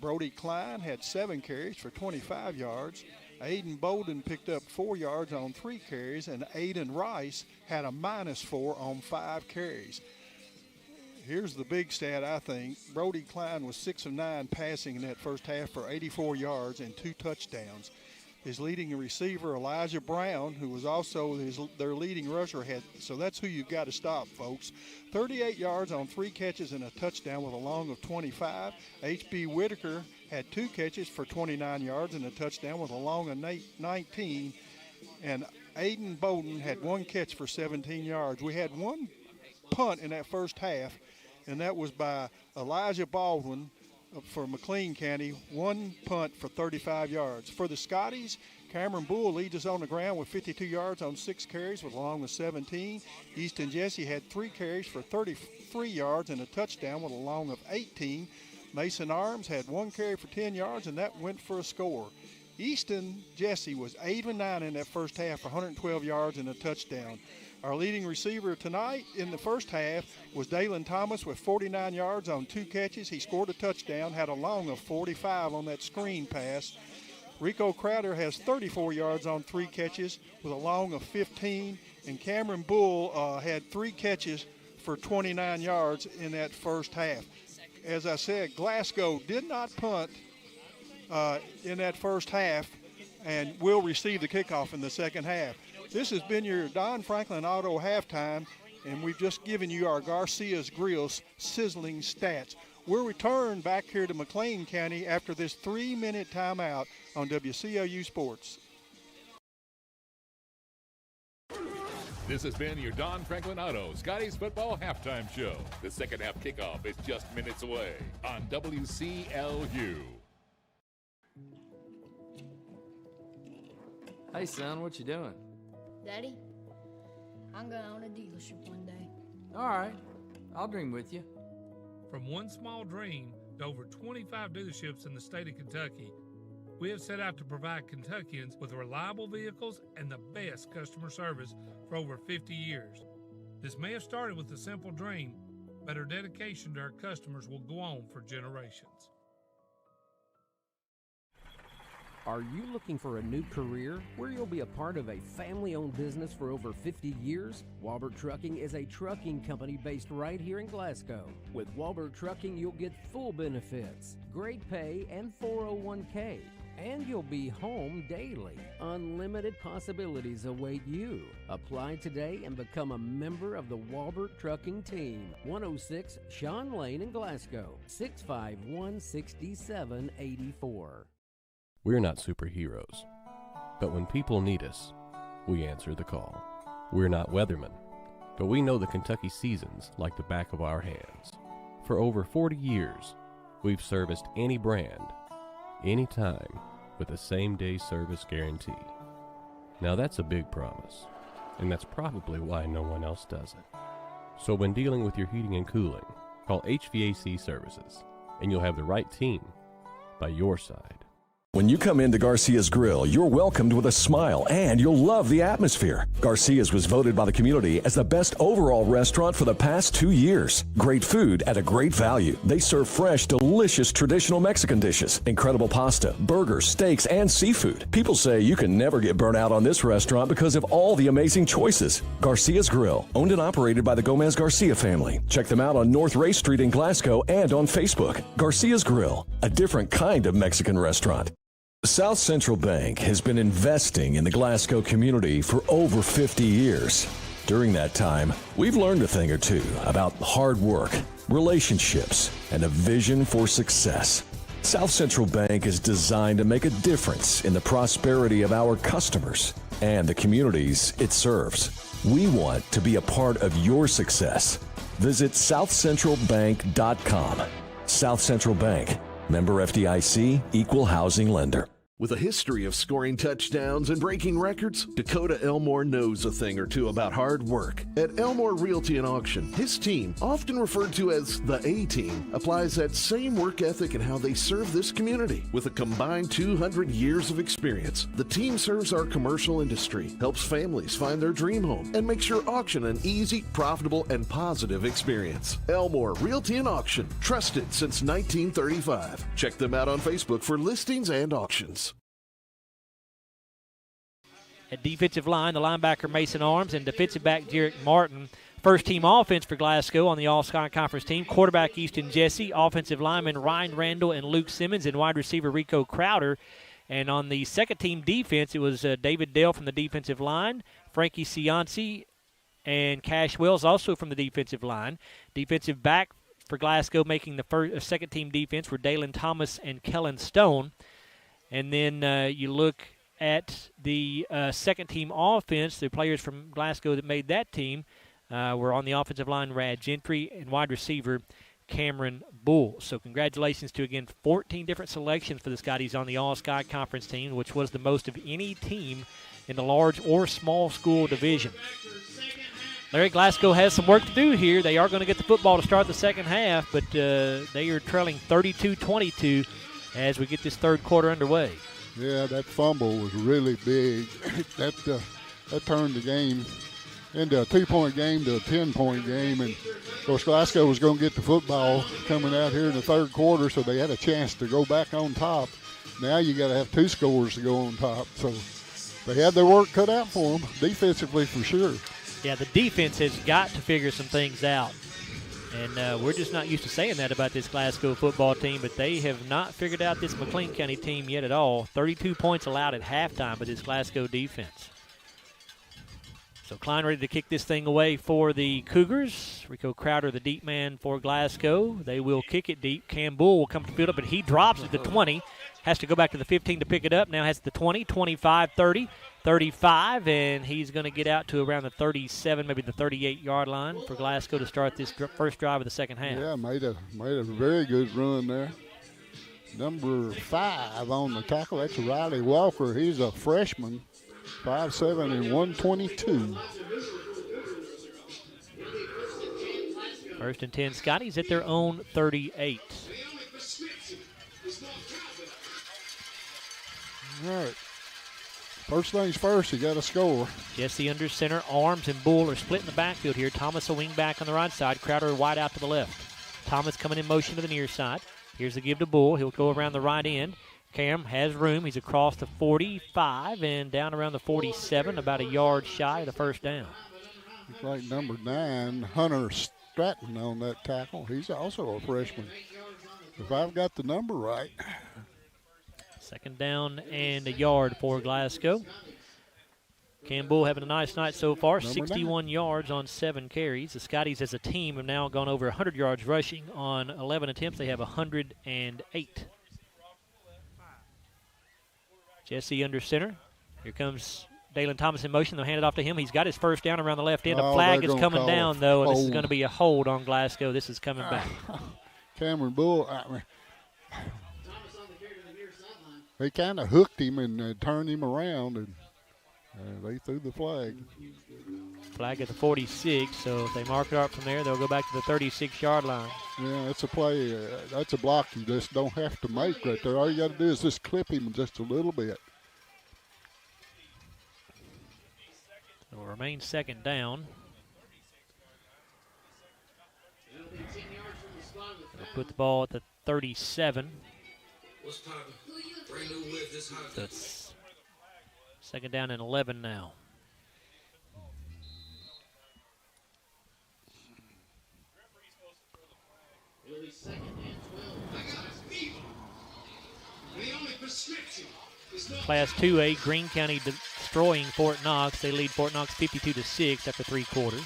Brody Klein had 7 carries for 25 yards. Aiden Bolden picked up 4 yards on 3 carries, and Aiden Rice had a -4 on 5 carries. Here's the big stat, I think. Brody Klein was 6 of 9 passing in that first half for 84 yards and 2 touchdowns. His leading receiver, Elijah Brown, who was also their leading rusher, so that's who you've got to stop, folks. 38 yards on 3 catches and a touchdown with a long of 25. H.B. Whitaker had 2 catches for 29 yards and a touchdown with a long of 19. And Aiden Bowden had 1 catch for 17 yards. We had 1 punt in that first half, and that was by Elijah Baldwin for McLean County, 1 punt for 35 yards. For the Scotties, Cameron Bull leads us on the ground with 52 yards on 6 carries with a long of 17. Easton Jesse had 3 carries for 33 yards and a touchdown with a long of 18. Mason Arms had 1 carry for 10 yards, and that went for a score. Easton Jesse was 8 of 9 in that first half for 112 yards and a touchdown. Our leading receiver tonight in the first half was Dalen Thomas with 49 yards on 2 catches. He scored a touchdown, had a long of 45 on that screen pass. Rico Crowder has 34 yards on 3 catches with a long of 15. And Cameron Bull had 3 catches for 29 yards in that first half. As I said, Glasgow did not punt in that first half and will receive the kickoff in the second half. This has been your Don Franklin Auto Halftime, and we've just given you our Garcia's Grills sizzling stats. We'll return back here to McLean County after this 3-minute timeout on WCLU Sports. This has been your Don Franklin Auto Scotties Football Halftime Show. The second half kickoff is just minutes away on WCLU. Hey, son, what you doing? Daddy, I'm going to own a dealership one day. All right, I'll dream with you. From one small dream to over 25 dealerships in the state of Kentucky, we have set out to provide Kentuckians with reliable vehicles and the best customer service for over 50 years. This may have started with a simple dream, but our dedication to our customers will go on for generations. Are you looking for a new career where you'll be a part of a family-owned business for over 50 years? Walbert Trucking is a trucking company based right here in Glasgow. With Walbert Trucking, you'll get full benefits, great pay, and 401k. And you'll be home daily. Unlimited possibilities await you. Apply today and become a member of the Walbert Trucking team. 106 Sean Lane in Glasgow, 651-6784. We're not superheroes, but when people need us, we answer the call. We're not weathermen, but we know the Kentucky seasons like the back of our hands. For over 40 years, we've serviced any brand, anytime with a same-day service guarantee. Now that's a big promise, and that's probably why no one else does it. So when dealing with your heating and cooling, call HVAC Services, and you'll have the right team by your side. When you come into Garcia's Grill, you're welcomed with a smile and you'll love the atmosphere. Garcia's was voted by the community as the best overall restaurant for the past 2 years. Great food at a great value. They serve fresh, delicious traditional Mexican dishes, incredible pasta, burgers, steaks, and seafood. People say you can never get burnt out on this restaurant because of all the amazing choices. Garcia's Grill, owned and operated by the Gomez Garcia family. Check them out on North Ray Street in Glasgow and on Facebook. Garcia's Grill, a different kind of Mexican restaurant. South Central Bank has been investing in the Glasgow community for over 50 years. During that time, we've learned a thing or two about hard work, relationships, and a vision for success. South Central Bank is designed to make a difference in the prosperity of our customers and the communities it serves. We want to be a part of your success. Visit southcentralbank.com. South Central Bank, member FDIC, equal housing lender. With a history of scoring touchdowns and breaking records, Dakota Elmore knows a thing or two about hard work. At Elmore Realty and Auction, his team, often referred to as the A-Team, applies that same work ethic in how they serve this community. With a combined 200 years of experience, the team serves our commercial industry, helps families find their dream home, and makes your auction an easy, profitable, and positive experience. Elmore Realty and Auction, trusted since 1935. Check them out on Facebook for listings and auctions. At defensive line, the linebacker Mason Arms and defensive back Jarek Martin. First team offense for Glasgow on the All-Sky Conference team. Quarterback Easton Jesse, offensive lineman Ryan Randall and Luke Simmons, and wide receiver Rico Crowder. And on the second team defense, it was David Dale from the defensive line, Frankie Cianci and Cash Wells also from the defensive line. Defensive back for Glasgow making the second team defense were Dalen Thomas and Kellen Stone. And then you look at the second team offense, the players from Glasgow that made that team were on the offensive line, Rad Gentry, and wide receiver Cameron Bull. So congratulations to, again, 14 different selections for the Scotties on the All-Sky Conference team, which was the most of any team in the large or small school division. Larry, Glasgow has some work to do here. They are going to get the football to start the second half, but they are trailing 32-22 as we get this third quarter underway. Yeah, that fumble was really big. that turned the game into a 2-point game to a 10-point game. And, of course, Glasgow was going to get the football coming out here in the third quarter, so they had a chance to go back on top. Now you got to have 2 scores to go on top. So they had their work cut out for them, defensively for sure. Yeah, the defense has got to figure some things out. And we're just not used to saying that about this Glasgow football team, but they have not figured out this McLean County team yet at all. 32 points allowed at halftime by this Glasgow defense. So Klein ready to kick this thing away for the Cougars. Rico Crowder, the deep man for Glasgow. They will kick it deep. Cam Bull will come to the field, but he drops at the 20. Has to go back to the 15 to pick it up. Now has the 20, 25, 30, 35, and he's going to get out to around the 37, maybe the 38-yard line for Glasgow to start this first drive of the second half. Yeah, made a very good run there. Number 5 on the tackle, that's Riley Walker. He's a freshman, 5'7" and 122. First and 10, Scotties at their own 38. All right. First things first, you got to score. Jesse under center. Arms and Bull are split in the backfield here. Thomas a wing back on the right side. Crowder wide out to the left. Thomas coming in motion to the near side. Here's the give to Bull. He'll go around the right end. Cam has room. He's across the 45 and down around the 47, about a yard shy of the first down. Looks like number 9, Hunter Stratton on that tackle. He's also a freshman, if I've got the number right. Second down and a yard for Glasgow. Campbell having a nice night so far, 61 yards on 7 carries. The Scotties as a team have now gone over 100 yards rushing on 11 attempts. They have 108. Jesse under center. Here comes Dalen Thomas in motion. They'll hand it off to him. He's got his first down around the left end. A flag is coming down, though, and this is going to be a hold on Glasgow. This is coming back. Cameron Bull, They kind of hooked him and turned him around, and they threw the flag. Flag at the 46, so if they mark it up from there, they'll go back to the 36-yard line. Yeah, that's a play. That's a block you just don't have to make right there. All you got to do is just clip him just a little bit. So it remains second down. They'll put the ball at the 37. That's second down and 11 now. Class 2A, Greene County destroying Fort Knox. They lead Fort Knox 52-6 after 3 quarters.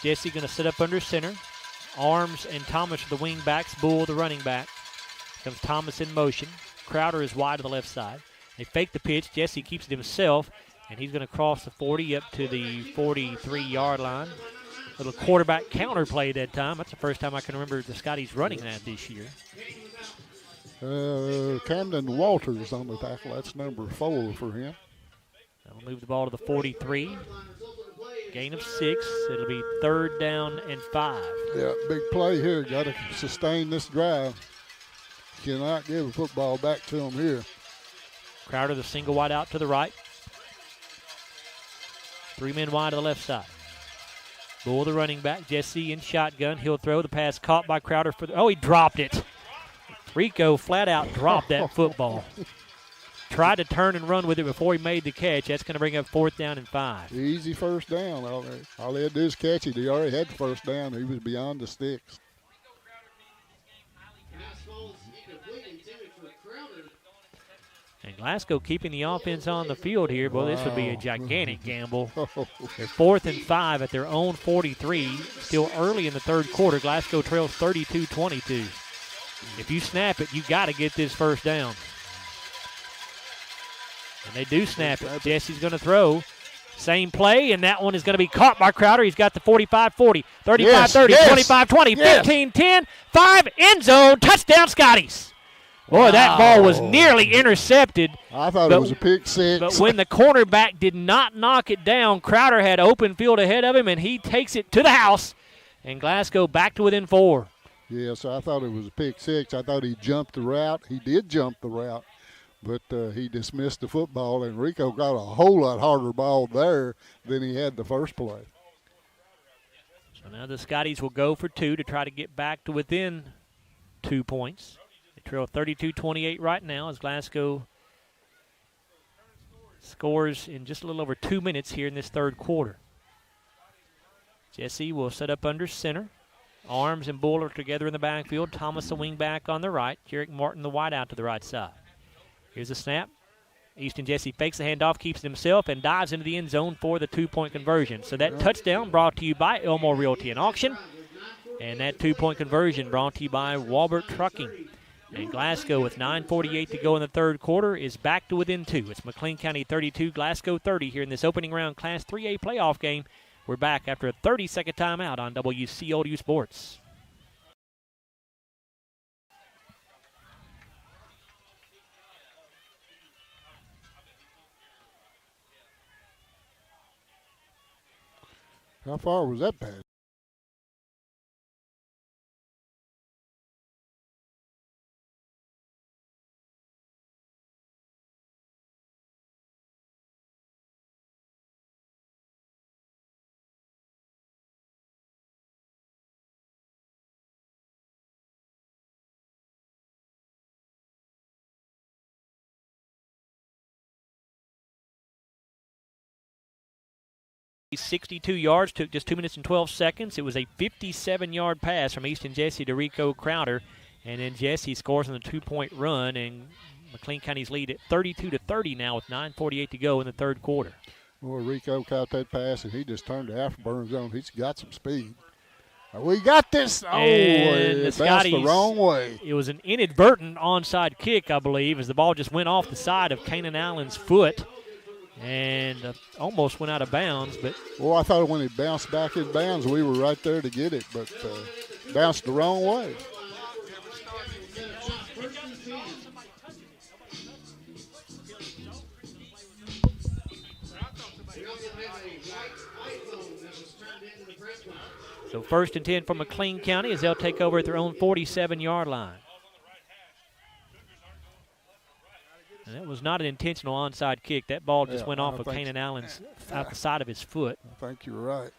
Jesse going to sit up under center. Arms and Thomas are the wing backs. Bull the running back. Comes Thomas in motion. Crowder is wide to the left side. They fake the pitch. Jesse keeps it himself, and he's going to cross the 40 up to the 43-yard line. Little quarterback counter play that time. That's the first time I can remember the Scotties running that this year. Camden Walters on the tackle. That's number 4 for him. They'll move the ball to the 43. Gain of 6. It'll be 3rd down and 5. Yeah, big play here. Got to sustain this drive. Cannot give the football back to him here. Crowder the single wide out to the right. 3 men wide to the left side. Bull the running back. Jesse in shotgun. He'll throw the pass caught by Crowder for the, he dropped it. Rico flat out dropped that football. Tried to turn and run with it before he made the catch. That's going to bring up 4th down and 5. Easy first down. All he had to do is catch it. He already had the first down. He was beyond the sticks. And Glasgow keeping the offense on the field here. Boy, this would be a gigantic gamble. They're 4th and 5 at their own 43. Still early in the 3rd quarter. Glasgow trails 32-22. If you snap it, you got to get this first down. And they do snap it. Jesse's going to throw. Same play, and that one is going to be caught by Crowder. He's got the 45-40, 35-30, 25-20, 15-10, 5, end zone, touchdown Scotties. Boy, that ball was nearly intercepted. I thought it was a pick six. But when the cornerback did not knock it down, Crowder had open field ahead of him, and he takes it to the house. And Glasgow back to within 4. Yeah, so I thought it was a pick six. I thought he jumped the route. He did jump the route, but he dismissed the football, and Rico got a whole lot harder ball there than he had the first play. So now the Scotties will go for 2 to try to get back to within 2 points. They trail 32-28 right now as Glasgow scores in just a little over 2 minutes here in this 3rd quarter. Jesse will set up under center. Arms and Bull are together in the backfield. Thomas the wing back on the right. Jarek Martin the wide out to the right side. Here's a snap. Easton Jesse fakes the handoff, keeps it himself, and dives into the end zone for the 2-point conversion. So that touchdown brought to you by Elmore Realty and Auction. And that 2-point conversion brought to you by Walbert Trucking. And Glasgow, with 9:48 to go in the 3rd quarter, is back to within 2. It's McLean County 32, Glasgow 30 here in this opening round Class 3A playoff game. We're back after a 30-second timeout on WCLU Sports. How far was that pass? He's 62 yards, took just 2 minutes and 12 seconds. It was a 57-yard pass from Easton Jesse to Rico Crowder, and then Jesse scores on the 2-point run, and McLean County's lead at 32-30 now with 9:48 to go in the 3rd quarter. Well, Rico caught that pass, and he just turned the afterburn zone. He's got some speed. We got this. Oh, it bounced the wrong way. It was an inadvertent onside kick, I believe, as the ball just went off the side of Kanan Allen's foot. And almost went out of bounds. But I thought when it bounced back in bounds, we were right there to get it, but bounced the wrong way. So 1st and 10 for McLean County as they'll take over at their own 47-yard line. And that was not an intentional onside kick. That ball just went off of Kanan Allen's out the side of his foot. I think you're right.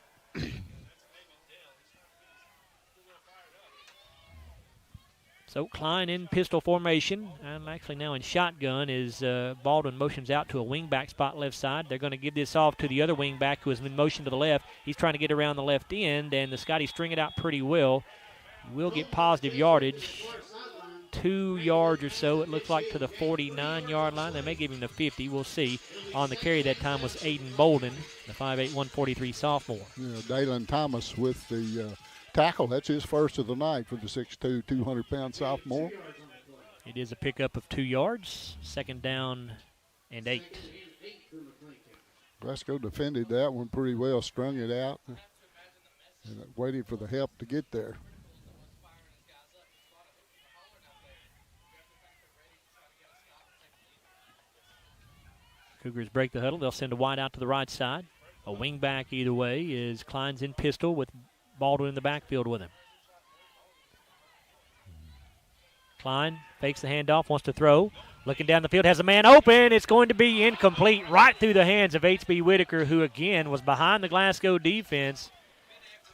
So Klein in pistol formation, and actually now in shotgun as Baldwin motions out to a wingback spot left side. They're going to give this off to the other wingback who has been motioned to the left. He's trying to get around the left end, and the Scotties string it out pretty well. Will get positive yardage, 2 yards or so, it looks like, to the 49-yard line. They may give him the 50. We'll see. On the carry that time was Aiden Bolden, the 5'8", 143 sophomore. Yeah, Dalen Thomas with the tackle. That's his first of the night for the 6'2", 200-pound sophomore. It is a pickup of 2 yards, 2nd down and 8. Glasgow defended that one pretty well, strung it out, and waited for the help to get there. Cougars break the huddle. They'll send a wide out to the right side. A wing back either way is Klein's in pistol with Baldwin in the backfield with him. Klein fakes the handoff, wants to throw. Looking down the field, has a man open. It's going to be incomplete right through the hands of H.B. Whitaker, who again was behind the Glasgow defense.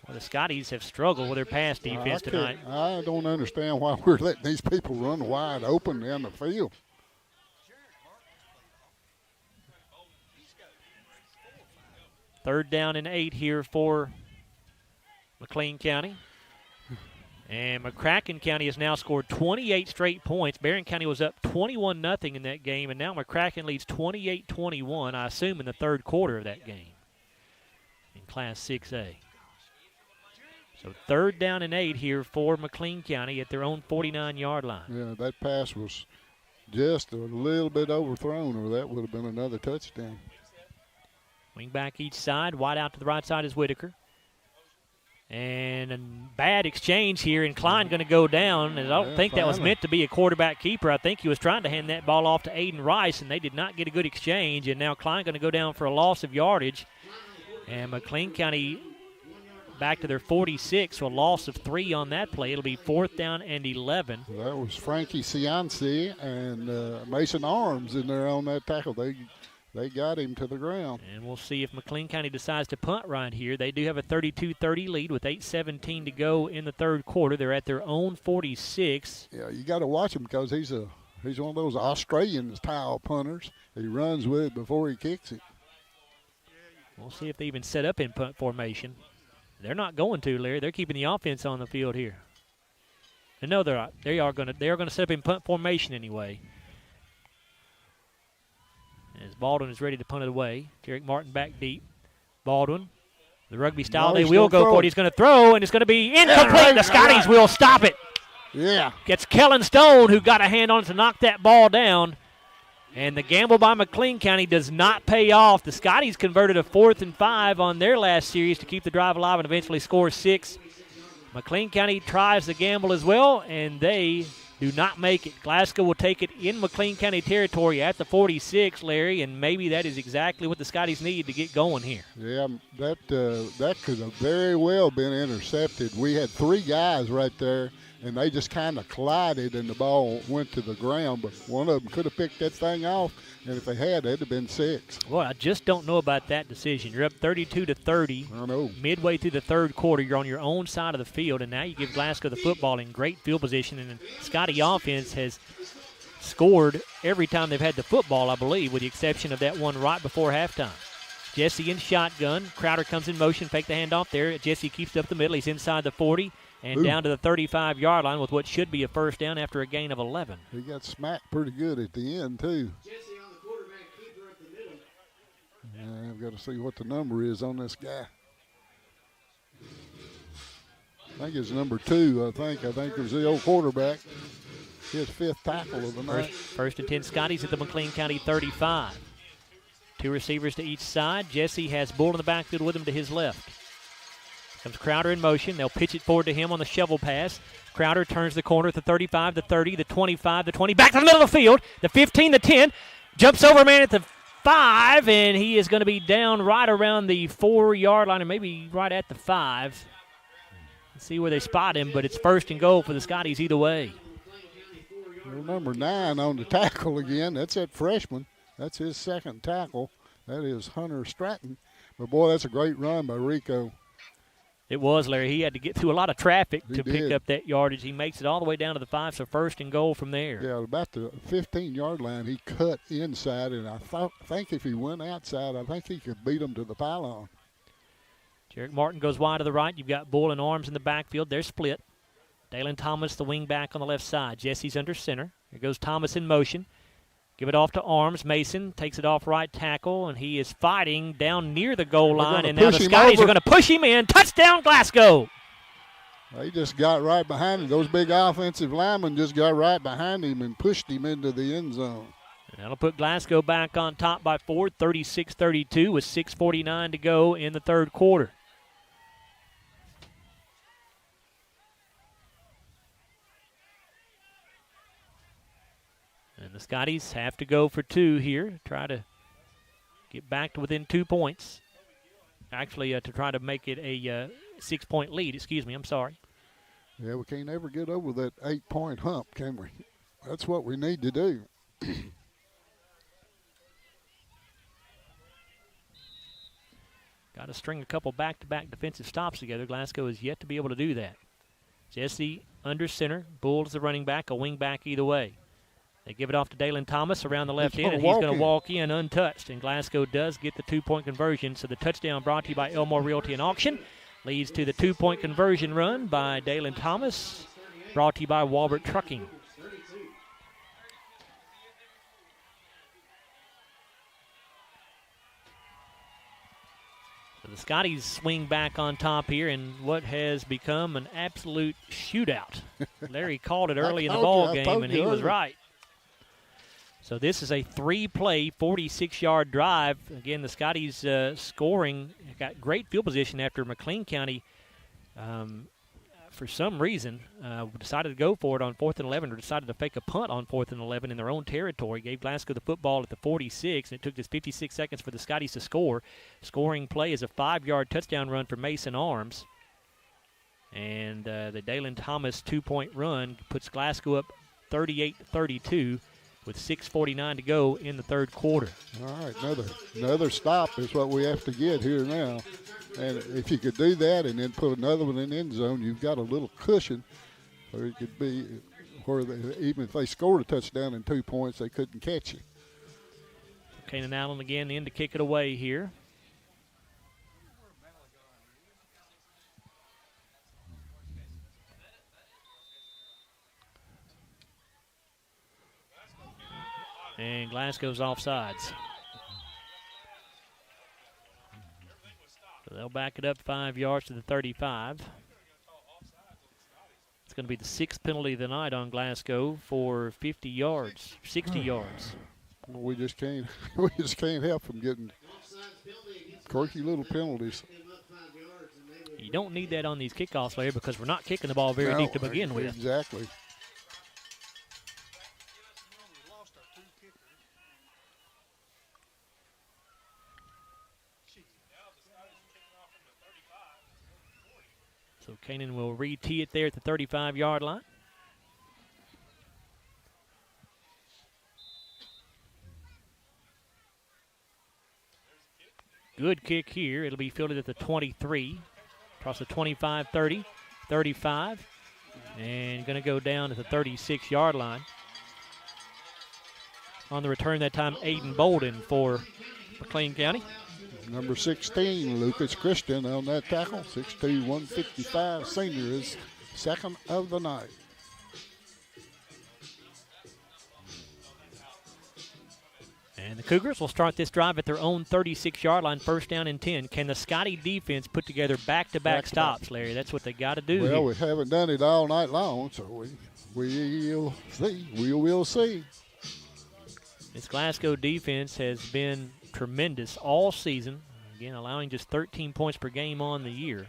Well, the Scotties have struggled with their pass defense tonight. I don't understand why we're letting these people run wide open down the field. Third down and 8 here for McLean County. And McCracken County has now scored 28 straight points. Barron County was up 21-0 in that game, and now McCracken leads 28-21, I assume, in the third quarter of that game in Class 6A. So 3rd down and 8 here for McLean County at their own 49-yard line. Yeah, that pass was just a little bit overthrown, or that would have been another touchdown. Wing back each side. Wide out to the right side is Whitaker. And a bad exchange here, and Klein going to go down. And I don't think that was meant to be a quarterback keeper. I think he was trying to hand that ball off to Aiden Rice, and they did not get a good exchange. And now Klein going to go down for a loss of yardage. And McLean County back to their 46, so a loss of 3 on that play. It'll be 4th down and 11. That was Frankie Cianci and Mason Arms in there on that tackle. They got him to the ground. And we'll see if McLean County decides to punt right here. They do have a 32-30 lead with 8:17 to go in the third quarter. They're at their own 46. Yeah, you got to watch him because he's one of those Australian-style punters. He runs with it before he kicks it. We'll see if they even set up in punt formation. They're not going to, Larry. They're keeping the offense on the field here. And no, they're not. They are going to set up in punt formation anyway. As Baldwin is ready to punt it away. Jarek Martin back deep. Baldwin, the rugby style, they will go for it. He's going to throw, and it's going to be incomplete. The Scotties will stop it. Yeah. Gets Kellen Stone, who got a hand on it to knock that ball down. And the gamble by McLean County does not pay off. The Scotties converted a 4th and 5 on their last series to keep the drive alive and eventually score 6. McLean County tries the gamble as well, and they do not make it. Glasgow will take it in McLean County territory at the 46, Larry, and maybe that is exactly what the Scotties need to get going here. Yeah, that could have very well been intercepted. We had 3 guys right there, and they just kind of collided, and the ball went to the ground, but one of them could have picked that thing off, and if they had, it'd have been 6. Well, I just don't know about that decision. You're up 32-30. I know. Midway through the third quarter, you're on your own side of the field, and now you give Glasgow the football in great field position, and the Scotty offense has scored every time they've had the football, I believe, with the exception of that one right before halftime. Jesse in shotgun. Crowder comes in motion, fake the handoff there. Jesse keeps it up the middle. He's inside the 40 and down to the 35-yard line with what should be a first down after a gain of 11. He got smacked pretty good at the end, too. Jesse on the quarterback keeper up the middle. Yeah, I've got to see what the number is on this guy. I think it's number 2, I think it was the old quarterback. His 5th tackle of the night. First and 10 Scotties at the McLean County 35. 2 receivers to each side. Jesse has Bull in the backfield with him to his left. Comes Crowder in motion. They'll pitch it forward to him on the shovel pass. Crowder turns the corner at the 35, the 30, the 25, the 20. Back to the middle of the field. The 15, the 10. Jumps over a man at the 5, and he is going to be down right around the 4-yard line, or maybe right at the 5. See where they spot him, but it's first and goal for the Scotties either way. Well, number 9 on the tackle again. That's that freshman. That's his second tackle. That is Hunter Stratton. But, boy, that's a great run by Rico. It was, Larry. He had to get through a lot of traffic to pick up that yardage. He makes it all the way down to the 5, so first and goal from there. Yeah, about the 15-yard line, he cut inside, and I think if he went outside, I think he could beat him to the pylon. Jarek Martin goes wide to the right. You've got Bull and Arms in the backfield. They're split. Dalen Thomas, the wing back on the left side. Jesse's under center. Here goes Thomas in motion. Give it off to Arms. Mason takes it off right tackle, and he is fighting down near the goal line. And now the Scotties are going to push him in. Touchdown, Glasgow! They just got right behind him. Those big offensive linemen just got right behind him and pushed him into the end zone. And that'll put Glasgow back on top by 4, 36-32, with 6:49 to go in the third quarter. And the Scotties have to go for 2 here, try to get back to within 2 points. Actually, to try to make it a 6-point lead. Excuse me, I'm sorry. Yeah, we can't ever get over that 8-point hump, can we? That's what we need to do. Got to string a couple back-to-back defensive stops together. Glasgow is yet to be able to do that. Jesse under center. Bull's the running back, a wing back either way. They give it off to Dalen Thomas around the left end, and he's going to walk in untouched. And Glasgow does get the 2-point conversion. So the touchdown brought to you by Elmore Realty and Auction leads to the 2-point conversion run by Dalen Thomas, brought to you by Walbert Trucking. So the Scotties swing back on top here in what has become an absolute shootout. Larry called it early in the ball game, and he was right. So this is a 3-play, 46-yard drive. Again, the Scotties scoring, got great field position after McLean County, for some reason, decided to go for it on 4th and 11, or decided to fake a punt on 4th and 11 in their own territory. Gave Glasgow the football at the 46, and it took just 56 seconds for the Scotties to score. Scoring play is a 5-yard touchdown run for Mason Arms. And the Dalen Thomas 2-point run puts Glasgow up 38-32. With 6:49 to go in the third quarter. All right, another stop is what we have to get here now. And if you could do that and then put another one in the end zone, you've got a little cushion where it could be where even if they scored a touchdown in 2 points, they couldn't catch you. Kanan Allen again in to kick it away here. And Glasgow's offsides. So they'll back it up 5 yards to the 35. It's going to be the 6th penalty of the night on Glasgow for 50 yards, 60 yards. Well, we just can't help from getting quirky little penalties. You don't need that on these kickoffs, Larry, because we're not kicking the ball very deep to begin with. Exactly. So Kanan will re-tee it there at the 35-yard line. Good kick here. It'll be fielded at the 23, across the 25, 30, 35, and going to go down to the 36-yard line. On the return that time, Aiden Bolden for McLean County. Number 16, Lucas Christian on that tackle. 6'2", 155 senior is second of the night. And the Cougars will start this drive at their own 36-yard line, first down and 10. Can the Scottie defense put together back-to-back stops, Larry? That's what they got to do. Well, we haven't done it all night long, so we'll see. We will see. This Glasgow defense has been tremendous all season. Again, allowing just 13 points per game on the year.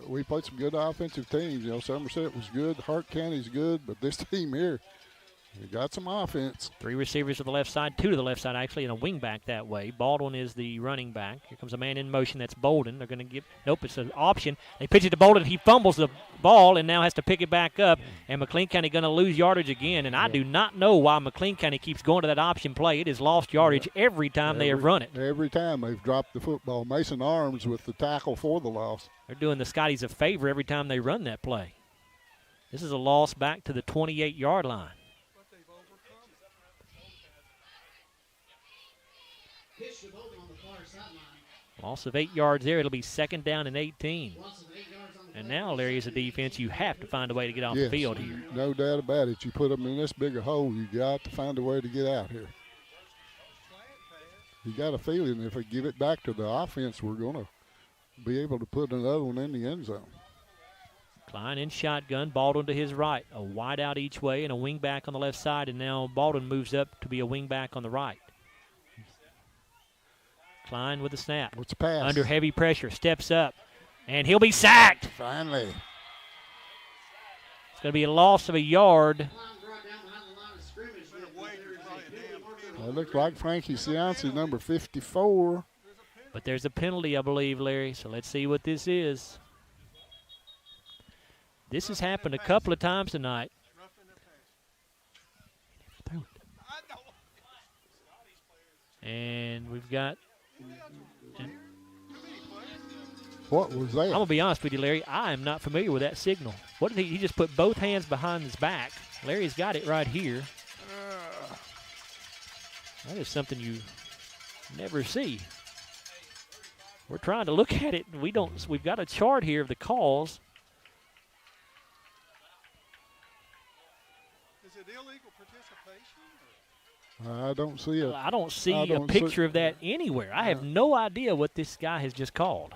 We played some good offensive teams. Somerset was good. Hart County's good, but this team here, We got some offense. 3 receivers to the left side, 2 to the left side actually, and a wing back that way. Baldwin is the running back. Here comes a man in motion. That's Bolden. They're going to give – nope, it's an option. They pitch it to Bolden. He fumbles the ball and now has to pick it back up, and McLean County going to lose yardage again. And I do not know why McLean County keeps going to that option play. It has lost yardage every time they have run it. Every time they've dropped the football. Mason Arms with the tackle for the loss. They're doing the Scotties a favor every time they run that play. This is a loss back to the 28-yard line. Loss of 8 yards there. It'll be 2nd down and 18. And now, Larry, as a defense, you have to find a way to get off the field here. No doubt about it. You put them in this bigger hole, you got to find a way to get out here. You got a feeling if we give it back to the offense, we're going to be able to put another one in the end zone. Klein in shotgun, Baldwin to his right. A wide out each way and a wing back on the left side, and now Baldwin moves up to be a wing back on the right. Klein with the snap. What's the pass? Under heavy pressure, steps up, and he'll be sacked. Finally. It's going to be a loss of a yard. It looks like Frankie Cianci, number 54. But there's a penalty, I believe, Larry, so let's see what this is. This has happened a couple of times tonight. And we've got... What was that? I'm going to be honest with you, Larry. I am not familiar with that signal. What did he just put both hands behind his back. Larry's got it right here. That is something you never see. We're trying to look at it. We've got a chart here of the calls. Is it illegal participation? I don't see it. I don't see a picture of that anywhere. I have no idea what this guy has just called.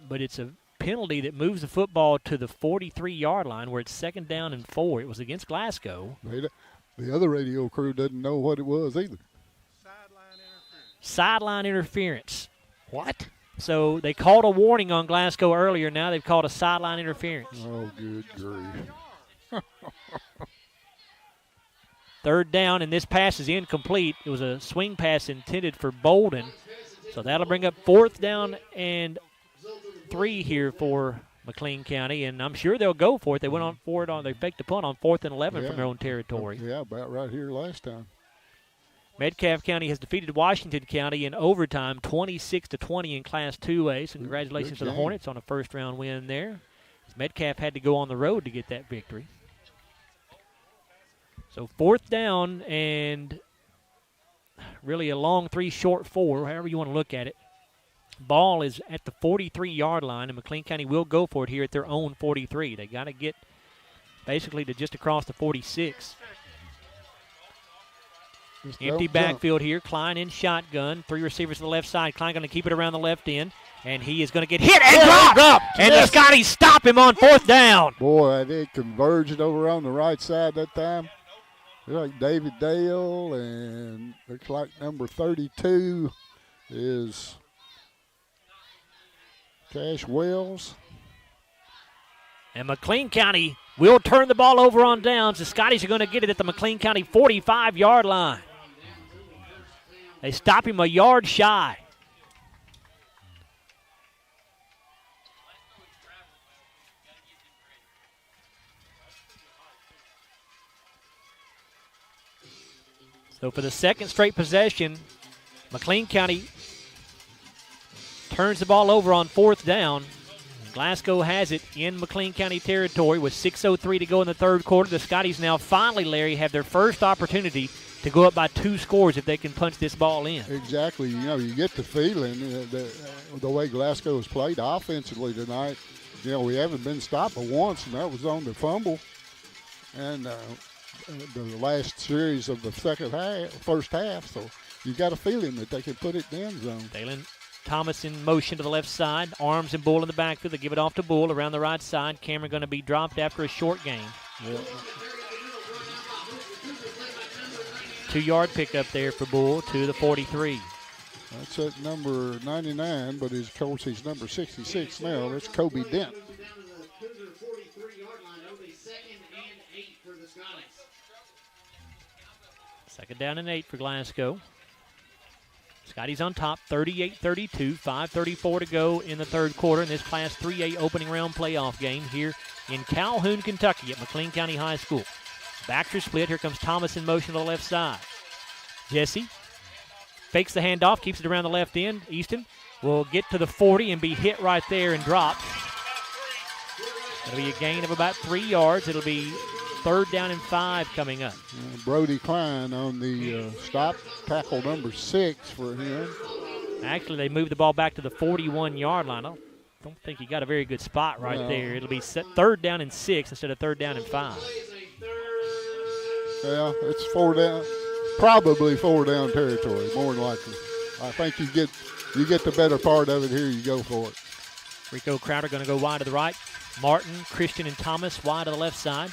But it's a penalty that moves the football to the 43-yard line where it's 2nd down and 4. It was against Glasgow. The other radio crew doesn't know what it was either. Sideline interference. What? So they called a warning on Glasgow earlier. Now they've called a sideline interference. Oh, good grief. 3rd down, and this pass is incomplete. It was a swing pass intended for Bolden. So that'll bring up 4th down and 3 here for McLean County, and I'm sure they'll go for it. They went on for it they faked a punt on 4th and 11 from their own territory. Yeah, about right here last time. Metcalfe County has defeated Washington County in overtime, 26-20 in Class 2A. So congratulations to the Hornets on a first-round win there. Metcalfe had to go on the road to get that victory. So 4th down and really a long 3, short 4, however you want to look at it. Ball is at the 43-yard line, and McLean County will go for it here at their own 43. They got to get basically to just across the 46. Empty backfield here. Klein in shotgun. 3 receivers to the left side. Klein going to keep it around the left end, and he is going to get hit and dropped. And the Scotties stop him on 4th down. Boy, they converged over on the right side that time. Looks like David Dale, and looks like number 32 is Cash Wells. And McLean County will turn the ball over on downs. The Scotties are going to get it at the McLean County 45-yard line. They stop him a yard shy. So for the 2nd straight possession, McLean County turns the ball over on 4th down. Glasgow has it in McLean County territory with 6:03 to go in the 3rd quarter. The Scotties now finally, Larry, have their first opportunity to go up by 2 scores if they can punch this ball in. Exactly. You get the feeling the way Glasgow has played offensively tonight. We haven't been stopped but once, and that was on the fumble. And the last series of the first half. So you got a feeling that they can put it in the end zone. Dalen Thomas in motion to the left side. Arms and Bull in the backfield. They give it off to Bull around the right side. Cameron going to be dropped after a short gain. Yeah. 2-yard pickup there for Bull to the 43. That's at number 99, but of course he's number 66 now. That's Kobe Dent. Second down and 8 for Glasgow. Scotties on top, 38-32, 5:34 to go in the third quarter in this Class 3A opening round playoff game here in Calhoun, Kentucky at McLean County High School. Backers split. Here comes Thomas in motion to the left side. Jesse fakes the handoff, keeps it around the left end. Easton will get to the 40 and be hit right there and dropped. It'll be a gain of about 3 yards. It'll be third down and 5 coming up. Brody Klein on the stop, tackle number 6 for him. Actually, they moved the ball back to the 41-yard line. I don't think he got a very good spot right there. It'll be third down and 6 instead of third down and 5. Yeah, it's 4 down, probably 4 down territory, more than likely. I think you get the better part of it here, you go for it. Rico Crowder going to go wide to the right. Martin, Christian, and Thomas wide to the left side.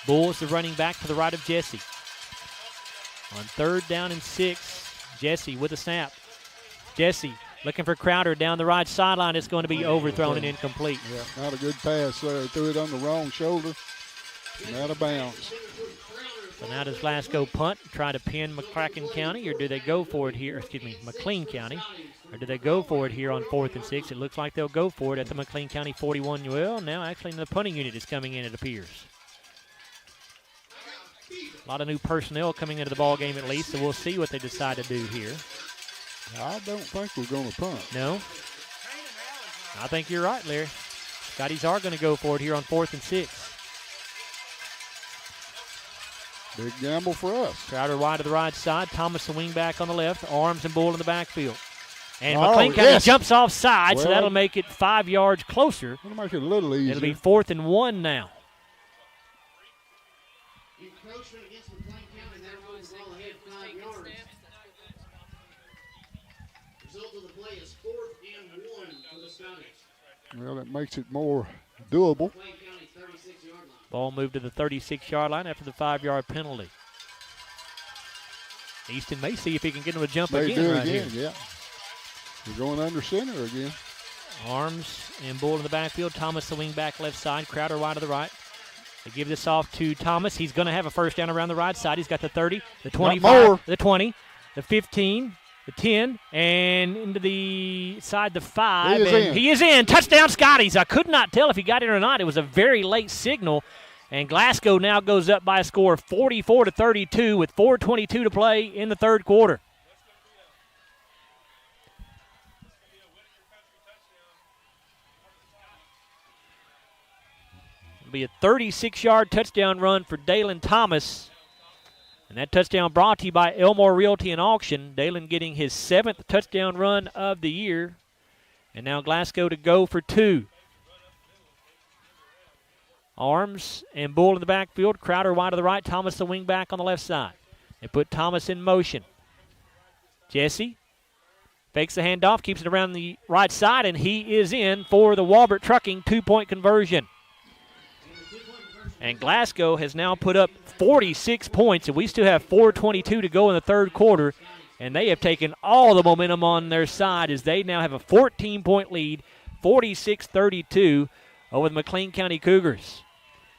Bulls the running back to the right of Jesse. On third down and 6, Jesse with a snap. Jesse looking for Crowder down the right sideline. It's going to be overthrown and incomplete. Yeah, not a good pass there. Threw it on the wrong shoulder and out of bounds. So now does Glasgow punt, try to pin McLean County, or do they go for it here? McLean County, or do they go for it here on 4th and 6? It looks like they'll go for it at the McLean County 41. Well, now actually the punting unit is coming in, it appears. A lot of new personnel coming into the ball game at least, so we'll see what they decide to do here. I don't think we're going to punt. No? I think you're right, Larry. Scotties are going to go for it here on 4th and 6. Big gamble for us. Crowder wide to the right side. Thomas the wing back on the left. Arms and Bull in the backfield. And McLean County jumps offside, so that'll make it 5 yards closer. That'll make it a little easier. It'll be 4th and 1 now. Encroachment against McLean County. That rolls the ball ahead 5 yards. Result of the play is 4th and 1 for the Scotties. Well, that makes it more doable. McLean County 36-yard line. Ball moved to the 36-yard line after the 5-yard penalty. Easton may see if he can get him to jump again right here. Yeah. We're going under center again. Arms and Bull in the backfield. Thomas the wing back left side. Crowder wide to the right. They give this off to Thomas. He's going to have a first down around the right side. He's got the 30, the 25, the 20, the 15, the 10, and into the side the 5. He is in. Touchdown, Scotties. I could not tell if he got in or not. It was a very late signal. And Glasgow now goes up by a score of 44-32 with 4:22 to play in the third quarter. It'll be a 36-yard touchdown run for Dalen Thomas. And that touchdown brought to you by Elmore Realty and Auction. Dalen getting his 7th touchdown run of the year. And now Glasgow to go for 2. Arms and Bull in the backfield. Crowder wide to the right. Thomas the wing back on the left side. They put Thomas in motion. Jesse fakes the handoff, keeps it around the right side, and he is in for the Walbert Trucking 2-point conversion. And Glasgow has now put up 46 points, and we still have 4:22 to go in the third quarter. And they have taken all the momentum on their side as they now have a 14-point lead, 46-32 over the McLean County Cougars.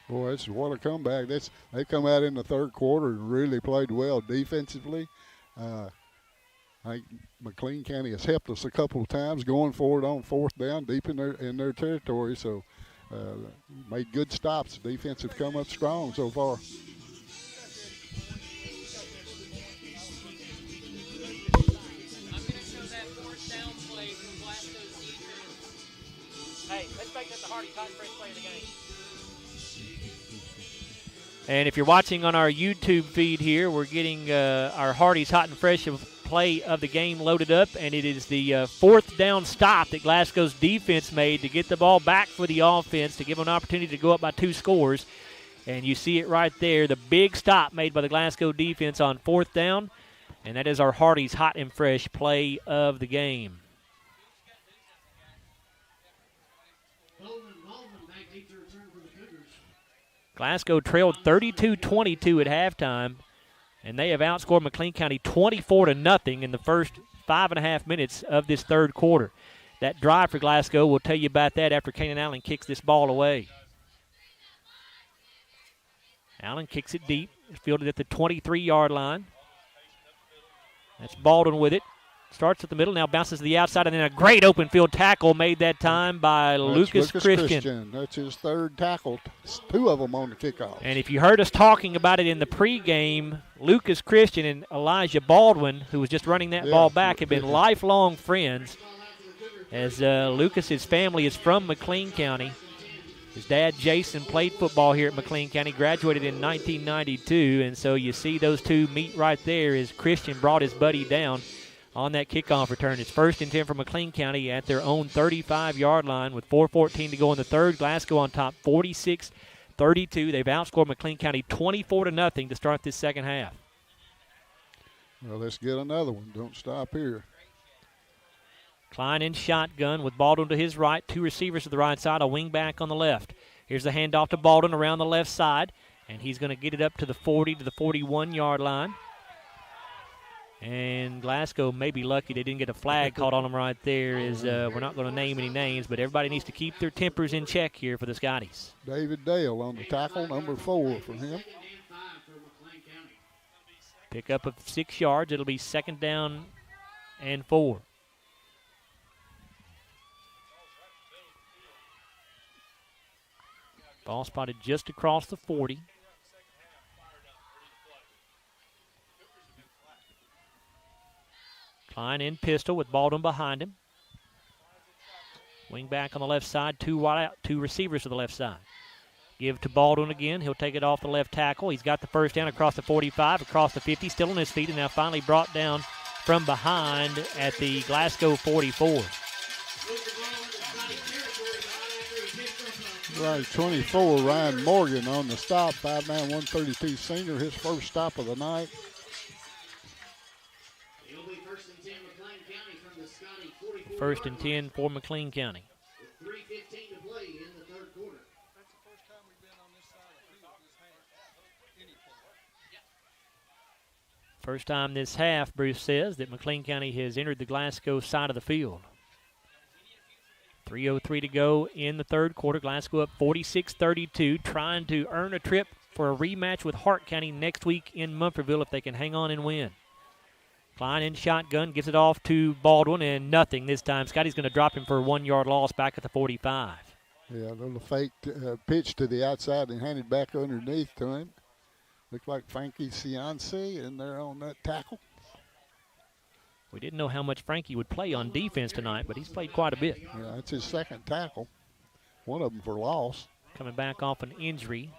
Boy, that's what a comeback. They come out in the third quarter and really played well defensively. I think McLean County has helped us a couple of times going forward on 4th down deep in their territory. So made good stops. The defense have come up strong so far. Hey, let's make that the Hardy hot and fresh play of the game. And if you're watching on our YouTube feed here, we're getting our Hardy's hot and fresh play of the game loaded up, and it is the 4th down stop that Glasgow's defense made to get the ball back for the offense to give them an opportunity to go up by 2 scores. And you see it right there, the big stop made by the Glasgow defense on 4th down, and that is our Hardy's hot and fresh play of the game. Glasgow trailed 32-22 at halftime, and they have outscored McLean County 24-0 in the first 5.5 minutes of this third quarter. That drive for Glasgow, we'll tell you about that after Kanan Allen kicks this ball away. Allen kicks it deep. It's fielded at the 23-yard line. That's Baldwin with it. Starts at the middle, now bounces to the outside, and then a great open field tackle made that time by Lucas Christian. That's his third tackle, 2 of them on the kickoff. And if you heard us talking about it in the pregame, Lucas Christian and Elijah Baldwin, who was just running that ball back, have been lifelong friends, as Lucas's family is from McLean County. His dad, Jason, played football here at McLean County, graduated in 1992, and so you see those two meet right there as Christian brought his buddy down on that kickoff return. It's 1st and 10 for McLean County at their own 35-yard line with 4:14 to go in the third. Glasgow on top, 46-32. They've outscored McLean County 24-0 to start this second half. Well, let's get another one. Don't stop here. Klein in shotgun with Baldwin to his right, 2 receivers to the right side, a wing back on the left. Here's the handoff to Baldwin around the left side, and he's going to get it up to the 40 to the 41-yard line. And Glasgow may be lucky they didn't get a flag caught on them right there. We're not going to name any names, but everybody needs to keep their tempers in check here for the Scotties. David Dale on the tackle, number 4 for him. Pick up of 6 yards. It'll be 2nd down and 4. Ball spotted just across the 40. Klein in pistol with Baldwin behind him. Wing back on the left side, 2 receivers to the left side. Give to Baldwin again. He'll take it off the left tackle. He's got the first down across the 45, across the 50, still on his feet, and now finally brought down from behind at the Glasgow 44. Right, 24, Ryan Morgan on the stop, 5'9", 132 senior, his first stop of the night. First and 10 for McLean County. With 3:15 to play in the third quarter. First time this half, Bruce says, that McLean County has entered the Glasgow side of the field. 3:03 to go in the third quarter. Glasgow up 46-32, trying to earn a trip for a rematch with Hart County next week in Munfordville if they can hang on and win. Klein in shotgun, gets it off to Baldwin, and nothing this time. Scotty's going to drop him for a 1-yard loss back at the 45. Yeah, a little fake pitch to the outside and handed back underneath to him. Looked like Frankie Cianci in there on that tackle. We didn't know how much Frankie would play on defense tonight, but he's played quite a bit. Yeah, that's his second tackle. One of them for loss. Coming back off an injury.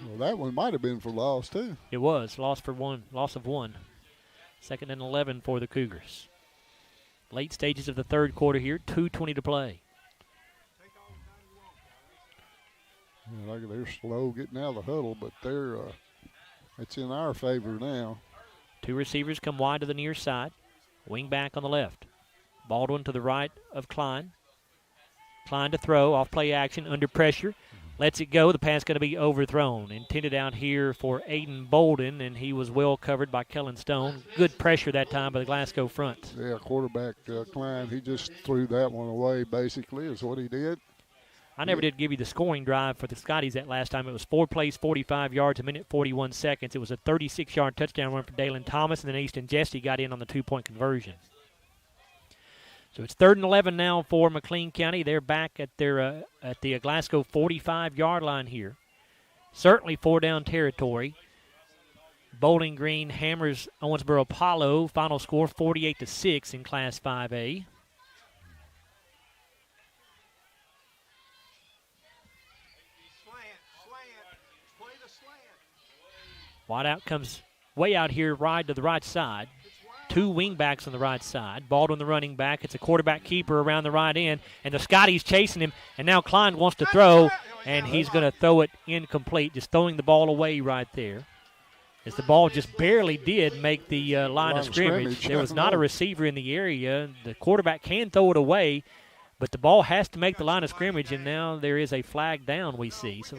Well, that one might have been for loss, too. It was. Loss of one. 2nd and 11 for the Cougars. Late stages of the third quarter here, 2:20 to play. Yeah, like they're slow getting out of the huddle, but it's in our favor now. 2 receivers come wide to the near side. Wing back on the left. Baldwin to the right of Klein. Klein to throw, off play action, under pressure. Lets it go. The pass going to be overthrown. Intended out here for Aiden Bolden, and he was well covered by Kellen Stone. Good pressure that time by the Glasgow front. Yeah, quarterback Klein, he just threw that one away, basically, is what he did. I never did give you the scoring drive for the Scotties that last time. It was 4 plays, 45 yards, a minute 41 seconds. It was a 36-yard touchdown run for Dalen Thomas, and then Easton Jesse got in on the 2-point conversion. So it's 3rd and 11 now for McLean County. They're back at their at the Glasgow 45-yard line here. Certainly 4-down territory. Bowling Green hammers Owensboro Apollo. Final score 48-6 in Class 5A. Wideout comes way out here, wide to the right side. 2 wingbacks on the right side. Baldwin the running back. It's a quarterback keeper around the right end, and the Scotties chasing him, and now Klein wants to throw, and he's going to throw it incomplete, just throwing the ball away right there. As the ball just barely did make the line of scrimmage. There was not a receiver in the area. The quarterback can throw it away, but the ball has to make the line of scrimmage, and now there is a flag down we see. So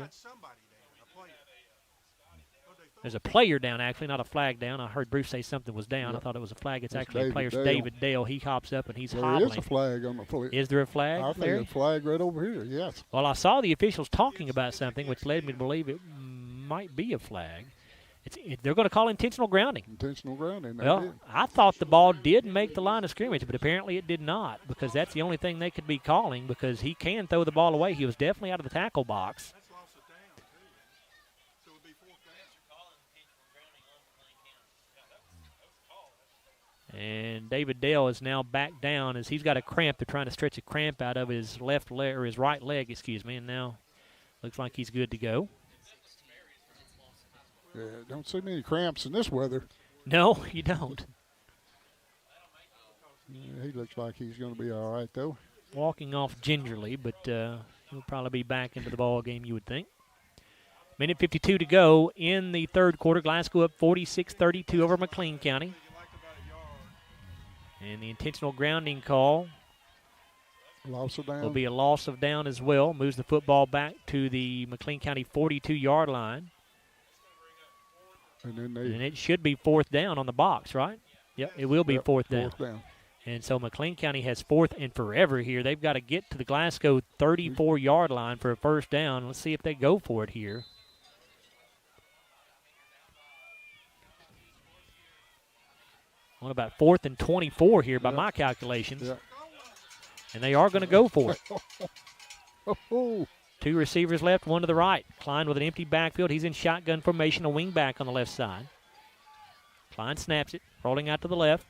there's a player down, actually, not a flag down. I heard Bruce say something was down. I thought it was a flag. It's actually a player. David Dale. He hops up, and he's hobbling. There is a flag on the field. Is there a flag, I think Larry? a flag right over here, yes. Well, I saw the officials talking about something, which led me to believe it might be a flag. They're going to call intentional grounding. Intentional grounding. Well, I thought the ball did make the line of scrimmage, but apparently it did not, because that's the only thing they could be calling, because he can throw the ball away. He was definitely out of the tackle box. And David Dale is now back down as he's got a cramp. They're trying to stretch a cramp out of his left leg, or his right leg, excuse me, and now looks like he's good to go. Yeah, don't see many cramps in this weather. No, you don't. Yeah, he looks like he's going to be all right, though. Walking off gingerly, but he'll probably be back into the ball game, you would think. Minute 52 to go in the third quarter. Glasgow up 46-32 over McLean County. And the intentional grounding call will be a loss of down as well. Moves the football back to the McLean County 42-yard line. And it should be fourth down on the box, right? Yep, it will be fourth down. And so McLean County has fourth and forever here. They've got to get to the Glasgow 34-yard line for a first down. Let's see if they go for it here. On about 4th and 24 here by my calculations. Yep. And they are going to go for it. Two receivers left, one to the right. Klein with an empty backfield. He's in shotgun formation, a wing back on the left side. Klein snaps it, rolling out to the left.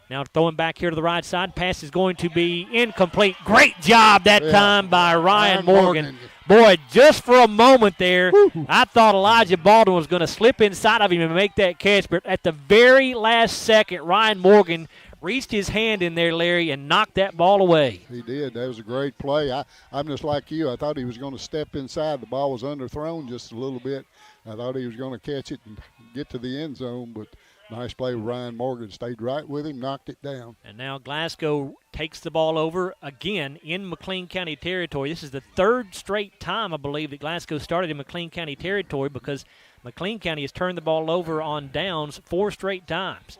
Now throwing back here to the right side. Pass is going to be incomplete. Great job that time by Ryan Morgan. Boy, just for a moment there, I thought Elijah Baldwin was going to slip inside of him and make that catch. But at the very last second, Ryan Morgan reached his hand in there, Larry, and knocked that ball away. He did. That was a great play. I'm just like you. I thought he was going to step inside. The ball was underthrown just a little bit. I thought he was going to catch it and get to the end zone, but nice play with Ryan Morgan. Stayed right with him, knocked it down. And now Glasgow takes the ball over again in McLean County territory. This is the third straight time, I believe, that Glasgow started in McLean County territory, because McLean County has turned the ball over on downs 4 straight times.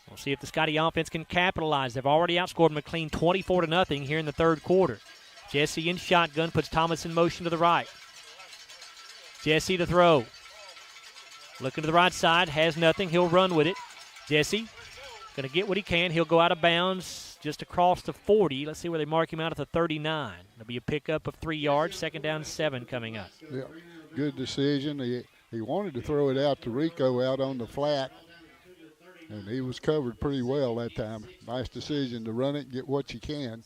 We'll see if the Scottie offense can capitalize. They've already outscored McLean 24-0 here in the third quarter. Jesse in shotgun, puts Thomas in motion to the right. Jesse to throw. Looking to the right side, has nothing. He'll run with it. Jesse going to get what he can. He'll go out of bounds just across the 40. Let's see where they mark him out at the 39. There'll be a pickup of 3 yards. Second down, 7 coming up. Yeah, good decision. He wanted to throw it out to Rico out on the flat, and he was covered pretty well that time. Nice decision to run it and get what you can.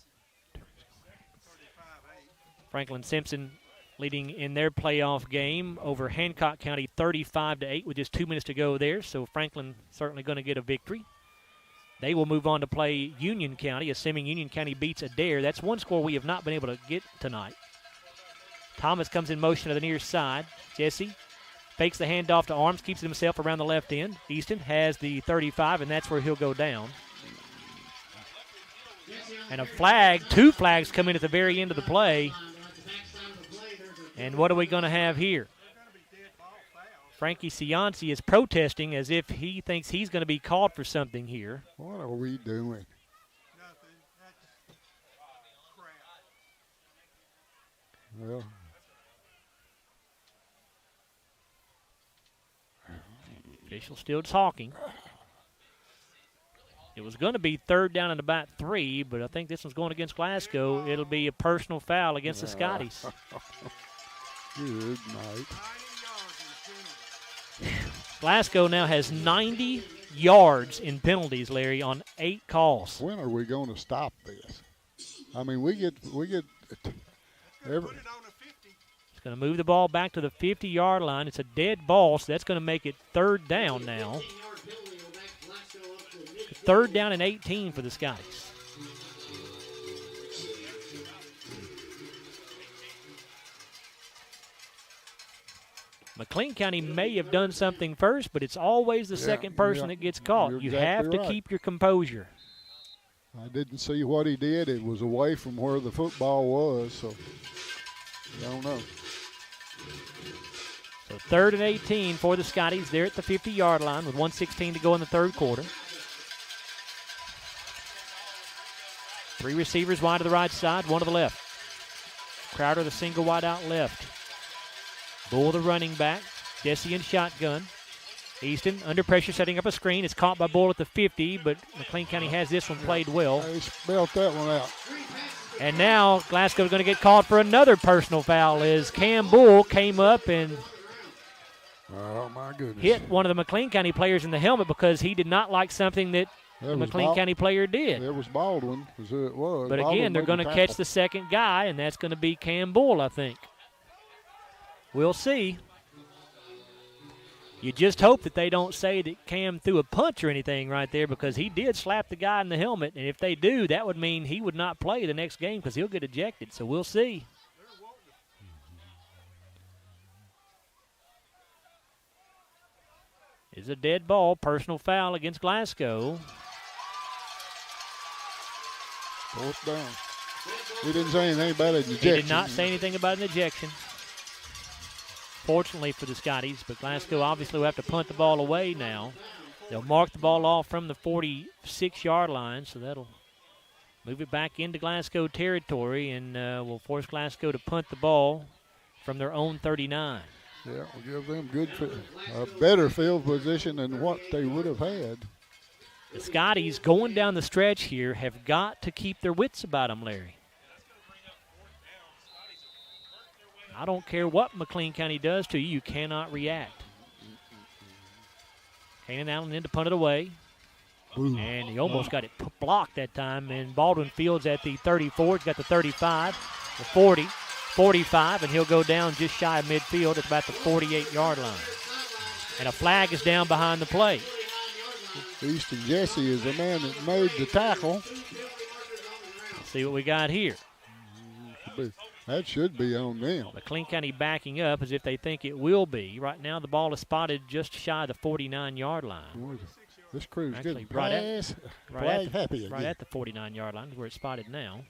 Franklin Simpson leading in their playoff game over Hancock County 35-8 with just 2 minutes to go there. So Franklin certainly going to get a victory. They will move on to play Union County, assuming Union County beats Adair. That's one score we have not been able to get tonight. Thomas comes in motion to the near side. Jesse fakes the handoff to Arms, keeps it himself around the left end. Easton has the 35, and that's where he'll go down. And a flag, 2 flags come in at the very end of the play. And what are we going to have here? Frankie Cianci is protesting as if he thinks he's going to be called for something here. What are we doing? Well, official still talking. It was going to be third down and about 3, but I think this one's going against Glasgow. It'll be a personal foul against the Scotties. Good night. Glasgow now has 90 yards in penalties, Larry, on 8 calls. When are we going to stop this? I mean, we get every. It's going to move the ball back to the 50-yard line. It's a dead ball, so that's going to make it third down now. Third down and 18 for the Scotties. McLean County may have done something first, but it's always the second person that gets caught. You have to keep your composure. I didn't see what he did. It was away from where the football was, so I don't know. So third and 18 for the Scotties. They're at the 50-yard line with 1:16 to go in the third quarter. 3 receivers wide to the right side, 1 to the left. Crowder the single wide out left. Bull, the running back. Jesse in shotgun. Easton under pressure, setting up a screen. It's caught by Bull at the 50, but McLean County has this one played well. He spelled that one out. And now Glasgow's going to get called for another personal foul as Cam Bull came up and oh my goodness, hit one of the McLean County players in the helmet because he did not like something that the McLean County player did. It was Baldwin, is who it was. But Baldwin again, they're going to catch the second guy, and that's going to be Cam Bull, I think. We'll see. You just hope that they don't say that Cam threw a punch or anything right there because he did slap the guy in the helmet, and if they do, that would mean he would not play the next game because he'll get ejected. So we'll see. It's a dead ball, personal foul against Glasgow. Fourth down. He didn't say anything about an ejection. He did not say anything about an ejection. Fortunately for the Scotties, but Glasgow obviously will have to punt the ball away now. They'll mark the ball off from the 46-yard line, so that'll move it back into Glasgow territory and will force Glasgow to punt the ball from their own 39. Yeah, we'll give them a better field position than what they would have had. The Scotties going down the stretch here have got to keep their wits about them, Larry. I don't care what McLean County does to you, you cannot react. Kanan Allen in to punt it away. Ooh. And he almost got it blocked that time. And Baldwin Fields at the 34. He's got the 35, the 40, 45, and he'll go down just shy of midfield at about the 48-yard line. And a flag is down behind the play. Easton Jesse is the man that made the tackle. Let's see what we got here. That should be on them. McLean County backing up as if they think it will be. Right now the ball is spotted just shy of the 49-yard line. This crew's actually getting right at the 49-yard line where it's spotted now.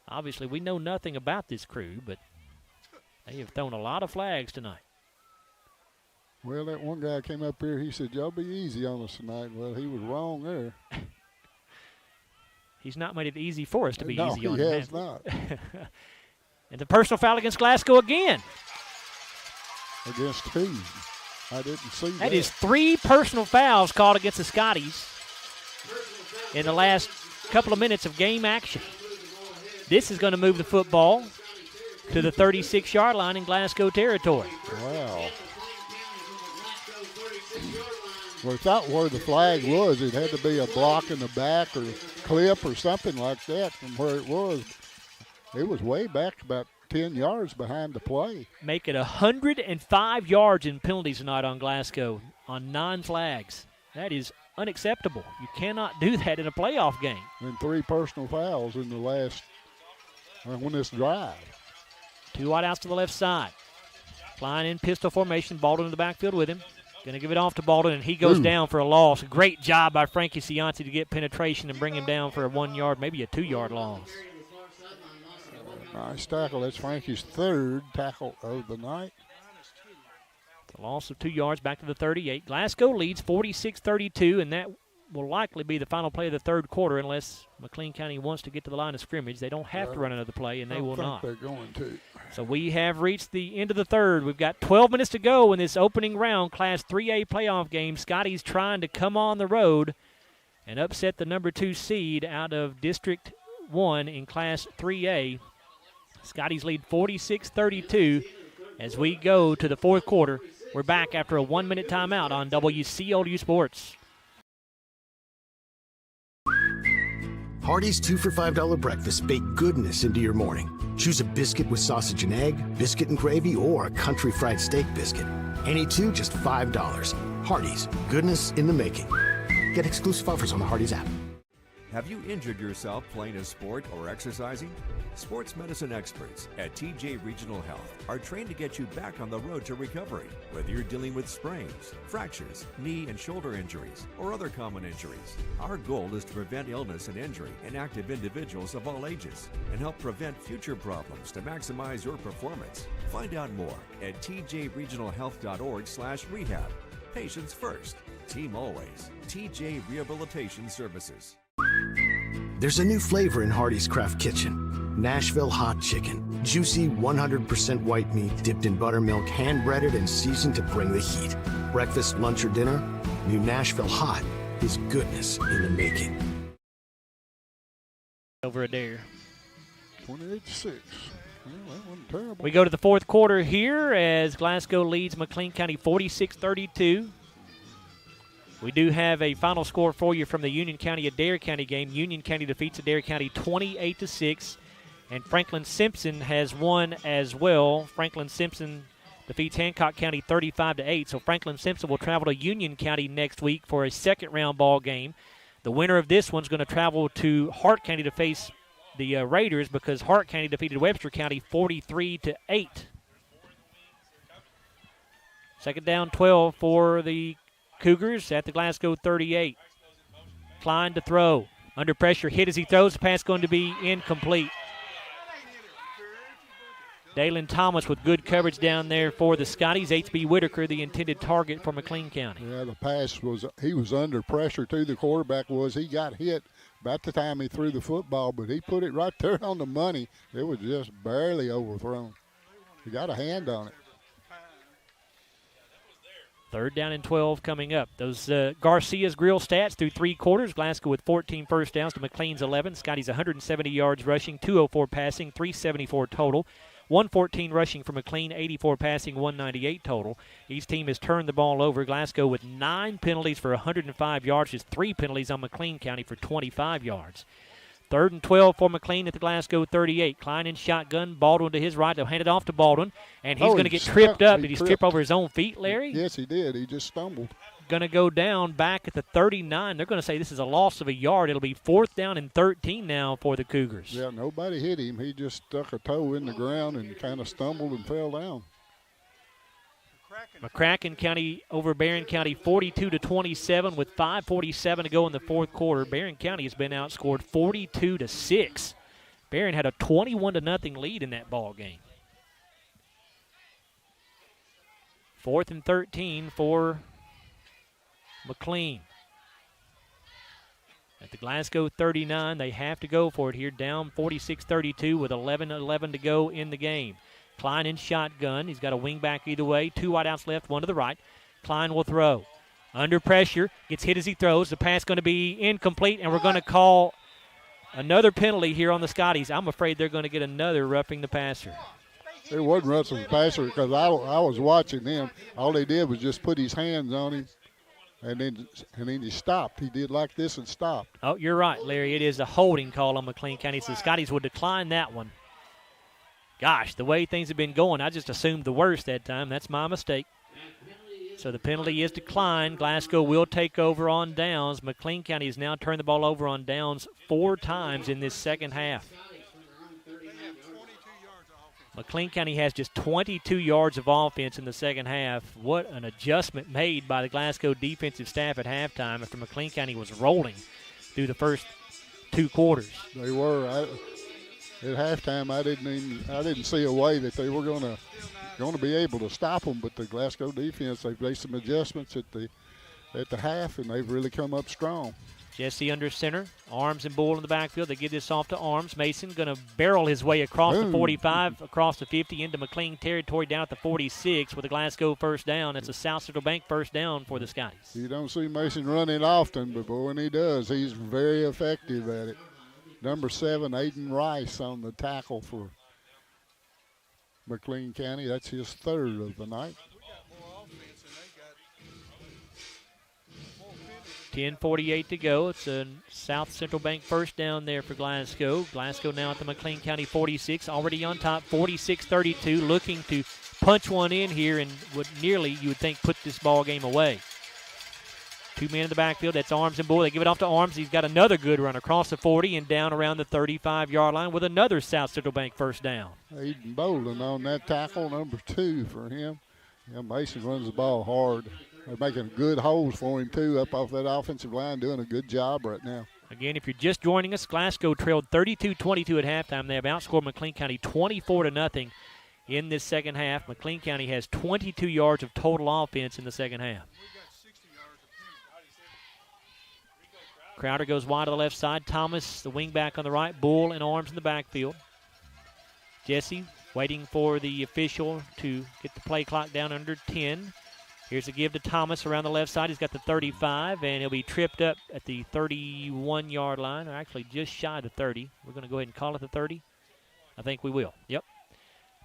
Obviously we know nothing about this crew, but they have thrown a lot of flags tonight. Well, that one guy came up here, he said, y'all be easy on us tonight. Well, he was wrong there. He's not made it easy for us to be easy on him. No, he has not. And the personal foul against Glasgow again. Against who? I didn't see that. That is 3 personal fouls called against the Scotties in the last couple of minutes of game action. This is going to move the football to the 36-yard line in Glasgow territory. Wow. Well, it's not where the flag was. It had to be a block in the back or clip or something like that from where it was. It was way back about 10 yards behind the play. Make it 105 yards in penalties tonight on Glasgow on 9 flags. That is unacceptable. You cannot do that in a playoff game. And 3 personal fouls in the last, when this drive. 2 wideouts to the left side. Klein in pistol formation, Baldwin in the backfield with him. Going to give it off to Baldwin, and he goes down for a loss. Great job by Frankie Cianci to get penetration and bring him down for a 1-yard, maybe a 2-yard loss. Nice tackle. That's Frankie's 3rd tackle of the night. The loss of 2 yards back to the 38. Glasgow leads 46-32, and that will likely be the final play of the 3rd quarter unless McLean County wants to get to the line of scrimmage. They don't have to run another play, and they will not. They're going to. So we have reached the end of the 3rd. We've got 12 minutes to go in this opening round, Class 3A playoff game. Scotty's trying to come on the road and upset the number 2 seed out of District 1 in Class 3A. Scotty's lead 46-32 as we go to the 4th quarter. We're back after a 1-minute timeout on WCLU Sports. Hardee's 2 for $5 breakfast bake goodness into your morning. Choose a biscuit with sausage and egg, biscuit and gravy, or a country fried steak biscuit. Any 2, just $5. Hardee's, goodness in the making. Get exclusive offers on the Hardee's app. Have you injured yourself playing a sport or exercising? Sports medicine experts at TJ Regional Health are trained to get you back on the road to recovery. Whether you're dealing with sprains, fractures, knee and shoulder injuries, or other common injuries, our goal is to prevent illness and injury in active individuals of all ages and help prevent future problems to maximize your performance. Find out more at tjregionalhealth.org/rehab. Patients first, team always. TJ Rehabilitation Services. There's a new flavor in Hardee's Craft Kitchen, Nashville Hot Chicken. Juicy 100% white meat dipped in buttermilk, hand-breaded and seasoned to bring the heat. Breakfast, lunch, or dinner, new Nashville Hot is goodness in the making. Over Adair. 28-6. Well, that wasn't terrible. We go to the fourth quarter here as Glasgow leads McLean County 46-32. We do have a final score for you from the Union County-Adair County game. Union County defeats Adair County 28-6, and Franklin Simpson has won as well. Franklin Simpson defeats Hancock County 35-8, so Franklin Simpson will travel to Union County next week for a second-round ball game. The winner of this one's going to travel to Hart County to face the Raiders because Hart County defeated Webster County 43-8. Second down 12 for the Cougars at the Glasgow 38. Klein to throw. Under pressure, hit as he throws. The pass going to be incomplete. Dalen Thomas with good coverage down there for the Scotties. H.B. Whitaker, the intended target for McLean County. Yeah, the pass was, he was under pressure too. The quarterback was. He got hit about the time he threw the football, but he put it right there on the money. It was just barely overthrown. He got a hand on it. Third down and 12 coming up. Those Garcia's grill stats through three quarters. Glasgow with 14 first downs to McLean's 11. Scotty's 170 yards rushing, 204 passing, 374 total. 114 rushing for McLean, 84 passing, 198 total. Each team has turned the ball over. Glasgow with 9 penalties for 105 yards, just 3 penalties on McLean County for 25 yards. Third and 12 for McLean at the Glasgow 38. Klein in shotgun. Baldwin to his right. They'll hand it off to Baldwin. And he's going to get tripped up. Did he trip over his own feet, Larry? Yes, he did. He just stumbled. Going to go down back at the 39. They're going to say this is a loss of a yard. It'll be 4th down and 13 now for the Cougars. Yeah, nobody hit him. He just stuck a toe in the ground and kind of stumbled and fell down. McCracken County over Barron County 42-27 with 5:47 to go in the fourth quarter. Barron County has been outscored 42-6. Barron had a 21-0 lead in that ball game. 4th and 13 for McLean. At the Glasgow 39, they have to go for it here, down 46-32 with 11:11 to go in the game. Klein in shotgun. He's got a wing back either way. 2 wideouts left, 1 to the right. Klein will throw. Under pressure. Gets hit as he throws. The pass going to be incomplete, and we're going to call another penalty here on the Scotties. I'm afraid they're going to get another roughing the passer. It wasn't roughing the passer because I was watching them. All they did was just put his hands on him, and then he stopped. He did like this and stopped. Oh, you're right, Larry. It is a holding call on McLean County, so the Scotties would decline that one. Gosh, the way things have been going, I just assumed the worst that time. That's my mistake. So the penalty is declined. Glasgow will take over on downs. McLean County has now turned the ball over on downs 4 times in this second half. McLean County has just 22 yards of offense in the second half. What an adjustment made by the Glasgow defensive staff at halftime after McLean County was rolling through the first 2 quarters. They were. At halftime, I didn't see a way that they were going to be able to stop them. But the Glasgow defense, they've made some adjustments at the half, and they've really come up strong. Jesse under center, Arms and Bull in the backfield. They give this off to Arms. Mason going to barrel his way across the 45, across the 50, into McLean territory down at the 46 with a Glasgow first down. It's a South Central Bank first down for the Scotties. You don't see Mason running often, but boy, when he does, he's very effective at it. Number 7, Aiden Rice on the tackle for McLean County. That's his 3rd of the night. 10:48 to go. It's a South Central Bank first down there for Glasgow. Glasgow now at the McLean County 46, already on top, 46-32, looking to punch one in here and would nearly, you would think, put this ball game away. 2 men in the backfield. That's Arms and Bull. They give it off to Arms. He's got another good run across the 40 and down around the 35-yard line with another South Central Bank first down. Aiden Bolden on that tackle, number 2 for him. Yeah, Mason runs the ball hard. They're making good holes for him, too, up off that offensive line, doing a good job right now. Again, if you're just joining us, Glasgow trailed 32-22 at halftime. They have outscored McLean County 24-0 in this second half. McLean County has 22 yards of total offense in the second half. Crowder goes wide to the left side. Thomas, the wing back on the right. Bull and Arms in the backfield. Jesse waiting for the official to get the play clock down under 10. Here's a give to Thomas around the left side. He's got the 35, and he'll be tripped up at the 31-yard line, or actually just shy of the 30. We're going to go ahead and call it the 30. I think we will. Yep.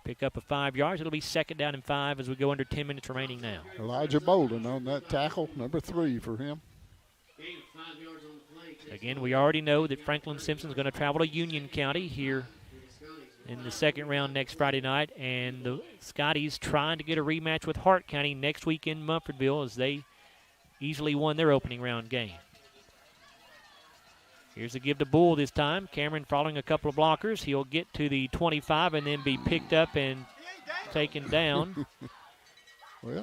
Pick up a 5 yards. It'll be second down and 5 as we go under 10 minutes remaining now. Elijah Bolden on that tackle, number 3 for him. Again, we already know that Franklin Simpson's going to travel to Union County here in the second round next Friday night, and the Scotties trying to get a rematch with Hart County next week in Mumfordville as they easily won their opening round game. Here's a give to Bull this time. Cameron following a couple of blockers. He'll get to the 25 and then be picked up and taken down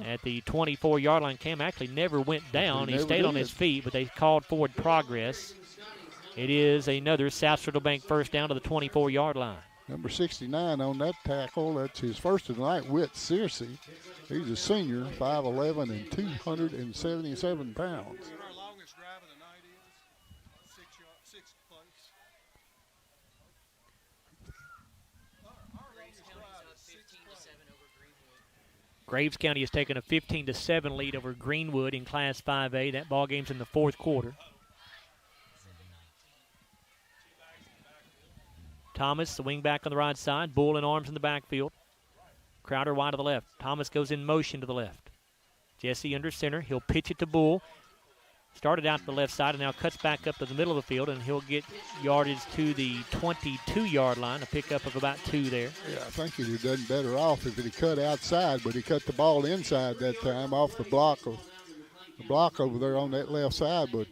at the 24-yard line. Cam actually never went down. He stayed on his feet, but they called forward progress. It is another South Central Bank first down to the 24-yard line. Number 69 on that tackle. That's his first of the night, Whit Searcy. He's a senior, 5'11", and 277 pounds. Graves County has taken a 15-7 lead over Greenwood in Class 5A. That ball game's in the fourth quarter. Thomas, the wing back on the right side. Bull in arms in the backfield. Crowder wide to the left. Thomas goes in motion to the left. Jesse under center. He'll pitch it to Bull. Started out to the left side and now cuts back up to the middle of the field, and he'll get yardage to the 22-yard line, a pickup of about 2 there. Yeah, I think he'd have done better off if he cut outside, but he cut the ball inside that time off the block over there on that left side. But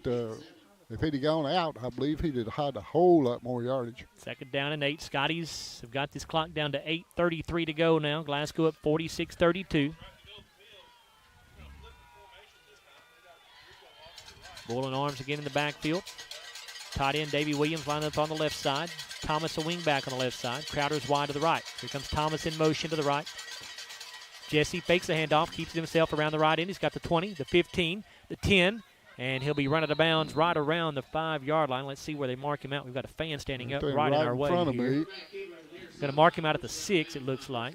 if he'd have gone out, I believe he'd have had a whole lot more yardage. Second down and 8. Scotties have got this clock down to 8:33 to go now. Glasgow up 46-32. Bull in arms again in the backfield. Tight end Davey Williams lined up on the left side. Thomas a wing back on the left side. Crowder's wide to the right. Here comes Thomas in motion to the right. Jesse fakes the handoff, keeps himself around the right end. He's got the 20, the 15, the 10, and he'll be run out of bounds right around the 5-yard line. Let's see where they mark him out. We've got a fan standing up right in our way here. Going to mark him out at the 6, it looks like.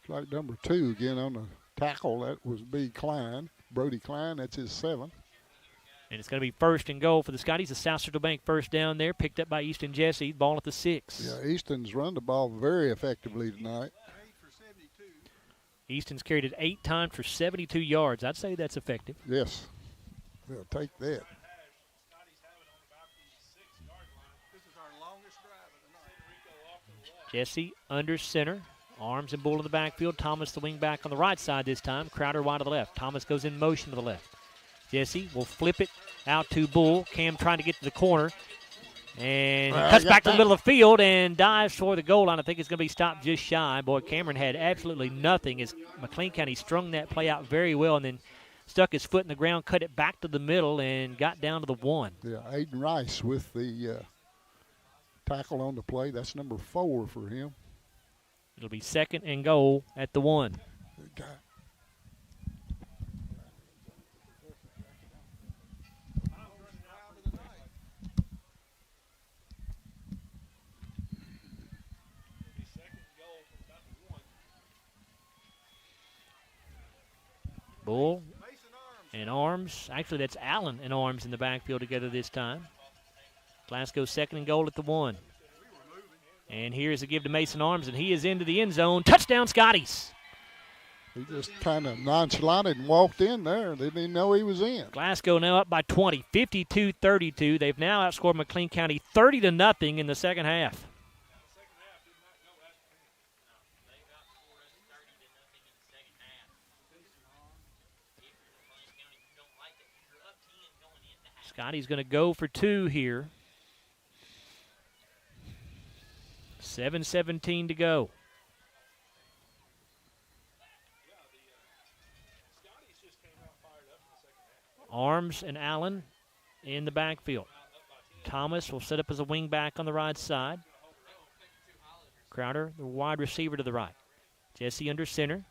Like number 2 again on the tackle. That was B. Klein. Brody Klein, that's his 7th. And it's going to be first and goal for the Scotties. The South Central Bank first down there, picked up by Easton Jesse. Ball at the 6. Yeah, Easton's run the ball very effectively tonight. Easton's carried it 8 times for 72 yards. I'd say that's effective. Yes. They'll take that. Jesse under center. Arms and Bull in the backfield. Thomas the wing back on the right side this time. Crowder wide to the left. Thomas goes in motion to the left. Jesse will flip it out to Bull. Cam trying to get to the corner. And he cuts back to the middle of the field and dives for the goal line. I think it's going to be stopped just shy. Boy, Cameron had absolutely nothing as McLean County strung that play out very well and then stuck his foot in the ground, cut it back to the middle, and got down to the 1. Yeah, Aiden Rice with the tackle on the play. That's number 4 for him. It'll be second and goal at the 1. Bull in arms. Actually, that's Allen in arms in the backfield together this time. Glasgow second and goal at the 1. And here's a give to Mason Arms, and he is into the end zone. Touchdown, Scotties. He just kind of nonchalanted and walked in there. They didn't know he was in. Glasgow now up by 20, 52-32. They've now outscored McLean County 30-0 in the second half. Scotty's going to go for 2 here. 7:17 to go. Arms and Allen in the backfield. Thomas will set up as a wing back on the right side. Crowder, the wide receiver to the right. Jesse under center.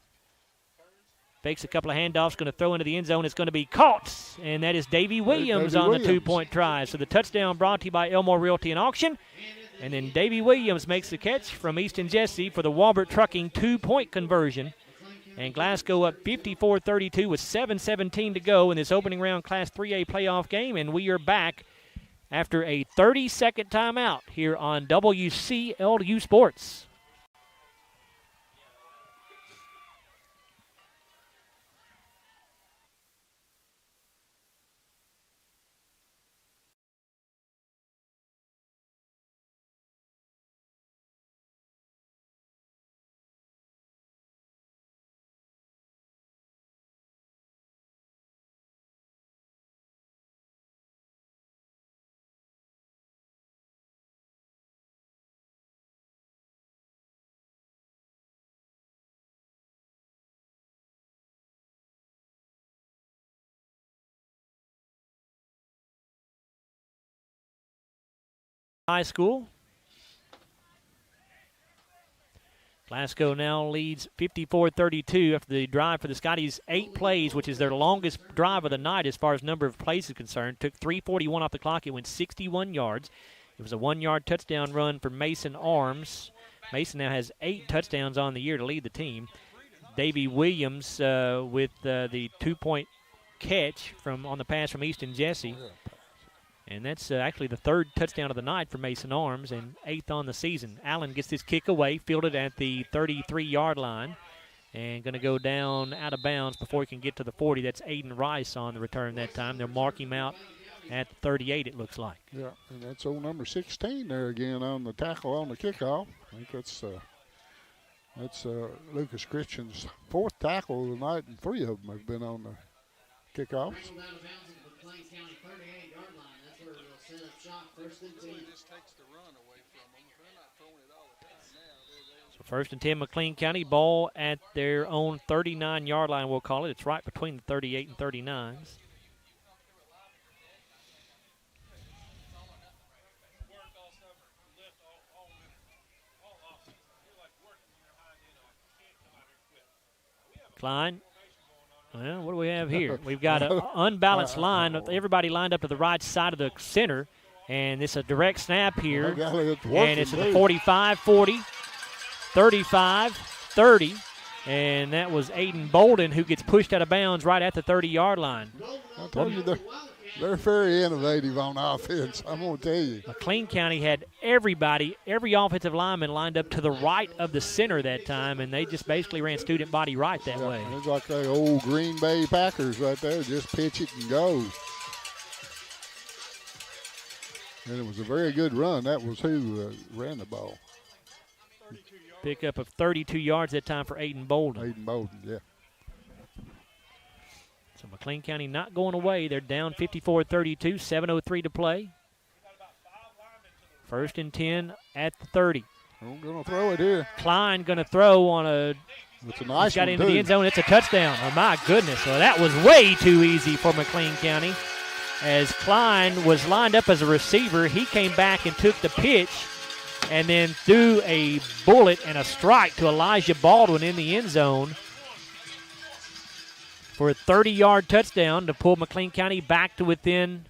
fakes a couple of handoffs, going to throw into the end zone. It's going to be caught, and that is Davy Williams on the 2-point try. So the touchdown brought to you by Elmore Realty and Auction. And then Davy Williams makes the catch from Easton Jesse for the Walbert Trucking 2-point conversion. And Glasgow up 54-32 with 7:17 to go in this opening round Class 3A playoff game. And we are back after a 30-second timeout here on WCLU Sports. High School. Glasgow now leads 54-32 after the drive for the Scotties. 8 plays, which is their longest drive of the night as far as number of plays is concerned. Took 3:41 off the clock. It went 61 yards. It was a 1-yard touchdown run for Mason Arms. Mason now has 8 touchdowns on the year to lead the team. Davy Williams with the 2-point catch on the pass from Easton Jesse. And that's actually the 3rd touchdown of the night for Mason Arms and 8th on the season. Allen gets this kick away, fielded at the 33-yard line, and going to go down out of bounds before he can get to the 40. That's Aiden Rice on the return that time. They'll mark him out at 38, it looks like. Yeah, and that's old number 16 there again on the tackle on the kickoff. I think that's Lucas Christian's 4th tackle of the night, and 3 of them have been on the kickoffs. So 1st and 10, McLean County. Ball at their own 39-yard line, we'll call it. It's right between the 38 and 39s. Klein. Well, what do we have here? We've got an unbalanced line. Everybody lined up to the right side of the center. And it's a direct snap here. And it's at the 45, 40, 35, 30. And that was Aiden Bolden who gets pushed out of bounds right at the 30-yard line. I told you they're very innovative on offense, I'm going to tell you. McLean County had every offensive lineman lined up to the right of the center that time, and they just basically ran student body right that way. It's like the old Green Bay Packers right there, just pitch it and go. And it was a very good run. That was who ran the ball. Pickup of 32 yards that time for Aiden Bolden. Aiden Bolden, yeah. So McLean County not going away. They're down 54-32, 7:03 to play. 1st and 10 at the 30. I'm going to throw it here. Klein going to throw on a It's a nice got one, into too. the end zone. It's a touchdown. Oh, my goodness. Well, that was way too easy for McLean County. As Klein was lined up as a receiver, he came back and took the pitch and then threw a bullet and a strike to Elijah Baldwin in the end zone for a 30-yard touchdown to pull McLean County back to within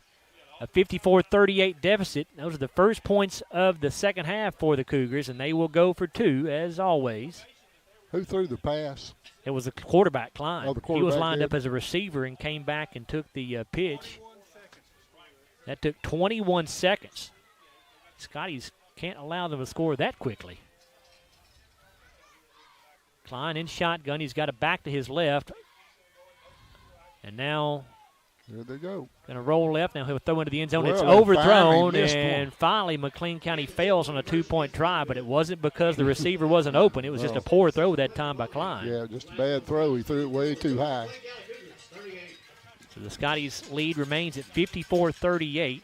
a 54-38 deficit. Those are the first points of the second half for the Cougars, and they will go for 2, as always. Who threw the pass? It was the quarterback, Klein. Oh, the quarterback he was lined did. up as a receiver and came back and took the pitch. That took 21 seconds. Scotties can't allow them to score that quickly. Klein in shotgun. He's got it back to his left. And now there they go. Going to roll left. Now he'll throw into the end zone. Well, it's overthrown, finally and finally McLean County fails on a 2-point try, but it wasn't because the receiver wasn't open. It was just a poor throw that time by Klein. Yeah, just a bad throw. He threw it way too high. So the Scotties' lead remains at 54-38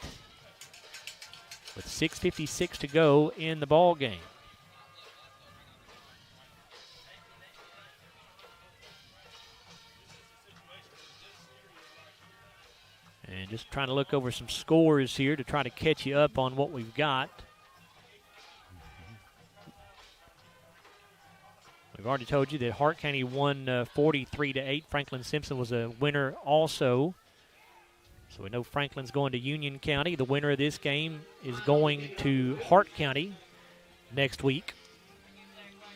with 6:56 to go in the ball game. And just trying to look over some scores here to try to catch you up on what we've got. We've already told you that Hart County won 43-8. Franklin Simpson was a winner also. So we know Franklin's going to Union County. The winner of this game is going to Hart County next week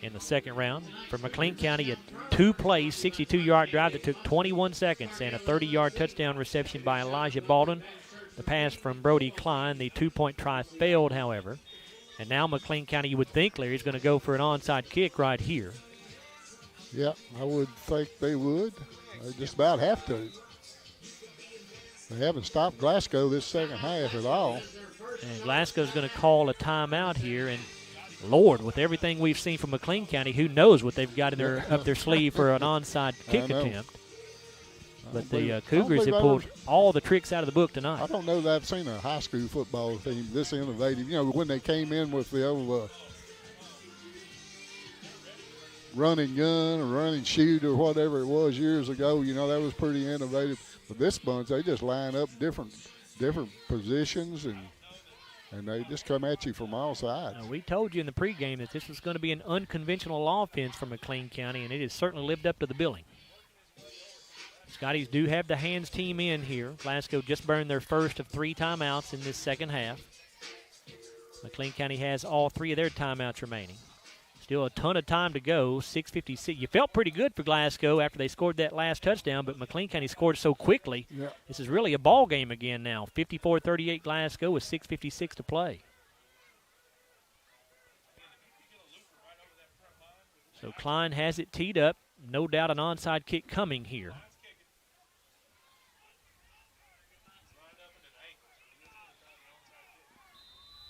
in the second round. For McLean County, a two-play, 62-yard drive that took 21 seconds and a 30-yard touchdown reception by Elijah Baldwin. The pass from Brody Klein, the two-point try failed, however. And now McLean County, you would think, Larry, is going to go for an onside kick right here. Yeah, I would think they would. They just about have to. They haven't stopped Glasgow this second half at all. And Glasgow's going to call a timeout here. And, Lord, with everything we've seen from McLean County, who knows what they've got in up their sleeve for an onside kick attempt. But the Cougars have pulled all the tricks out of the book tonight. I don't know that I've seen a high school football team this innovative. You know, when they came in with the old run and gun or run and shoot or whatever it was years ago, you know, that was pretty innovative. But this bunch, they just line up different positions and they just come at you from all sides. We told you in the pregame that this was going to be an unconventional offense for McLean County, and it has certainly lived up to the billing. Scotties do have the hands team in here. Glasgow just burned their first of 3 timeouts in this second half. McLean County has all 3 of their timeouts remaining. Still a ton of time to go, 6:56. You felt pretty good for Glasgow after they scored that last touchdown, but McLean County scored so quickly. Yeah. This is really a ball game again now. 54-38 Glasgow with 6:56 to play. So Klein has it teed up. No doubt an onside kick coming here.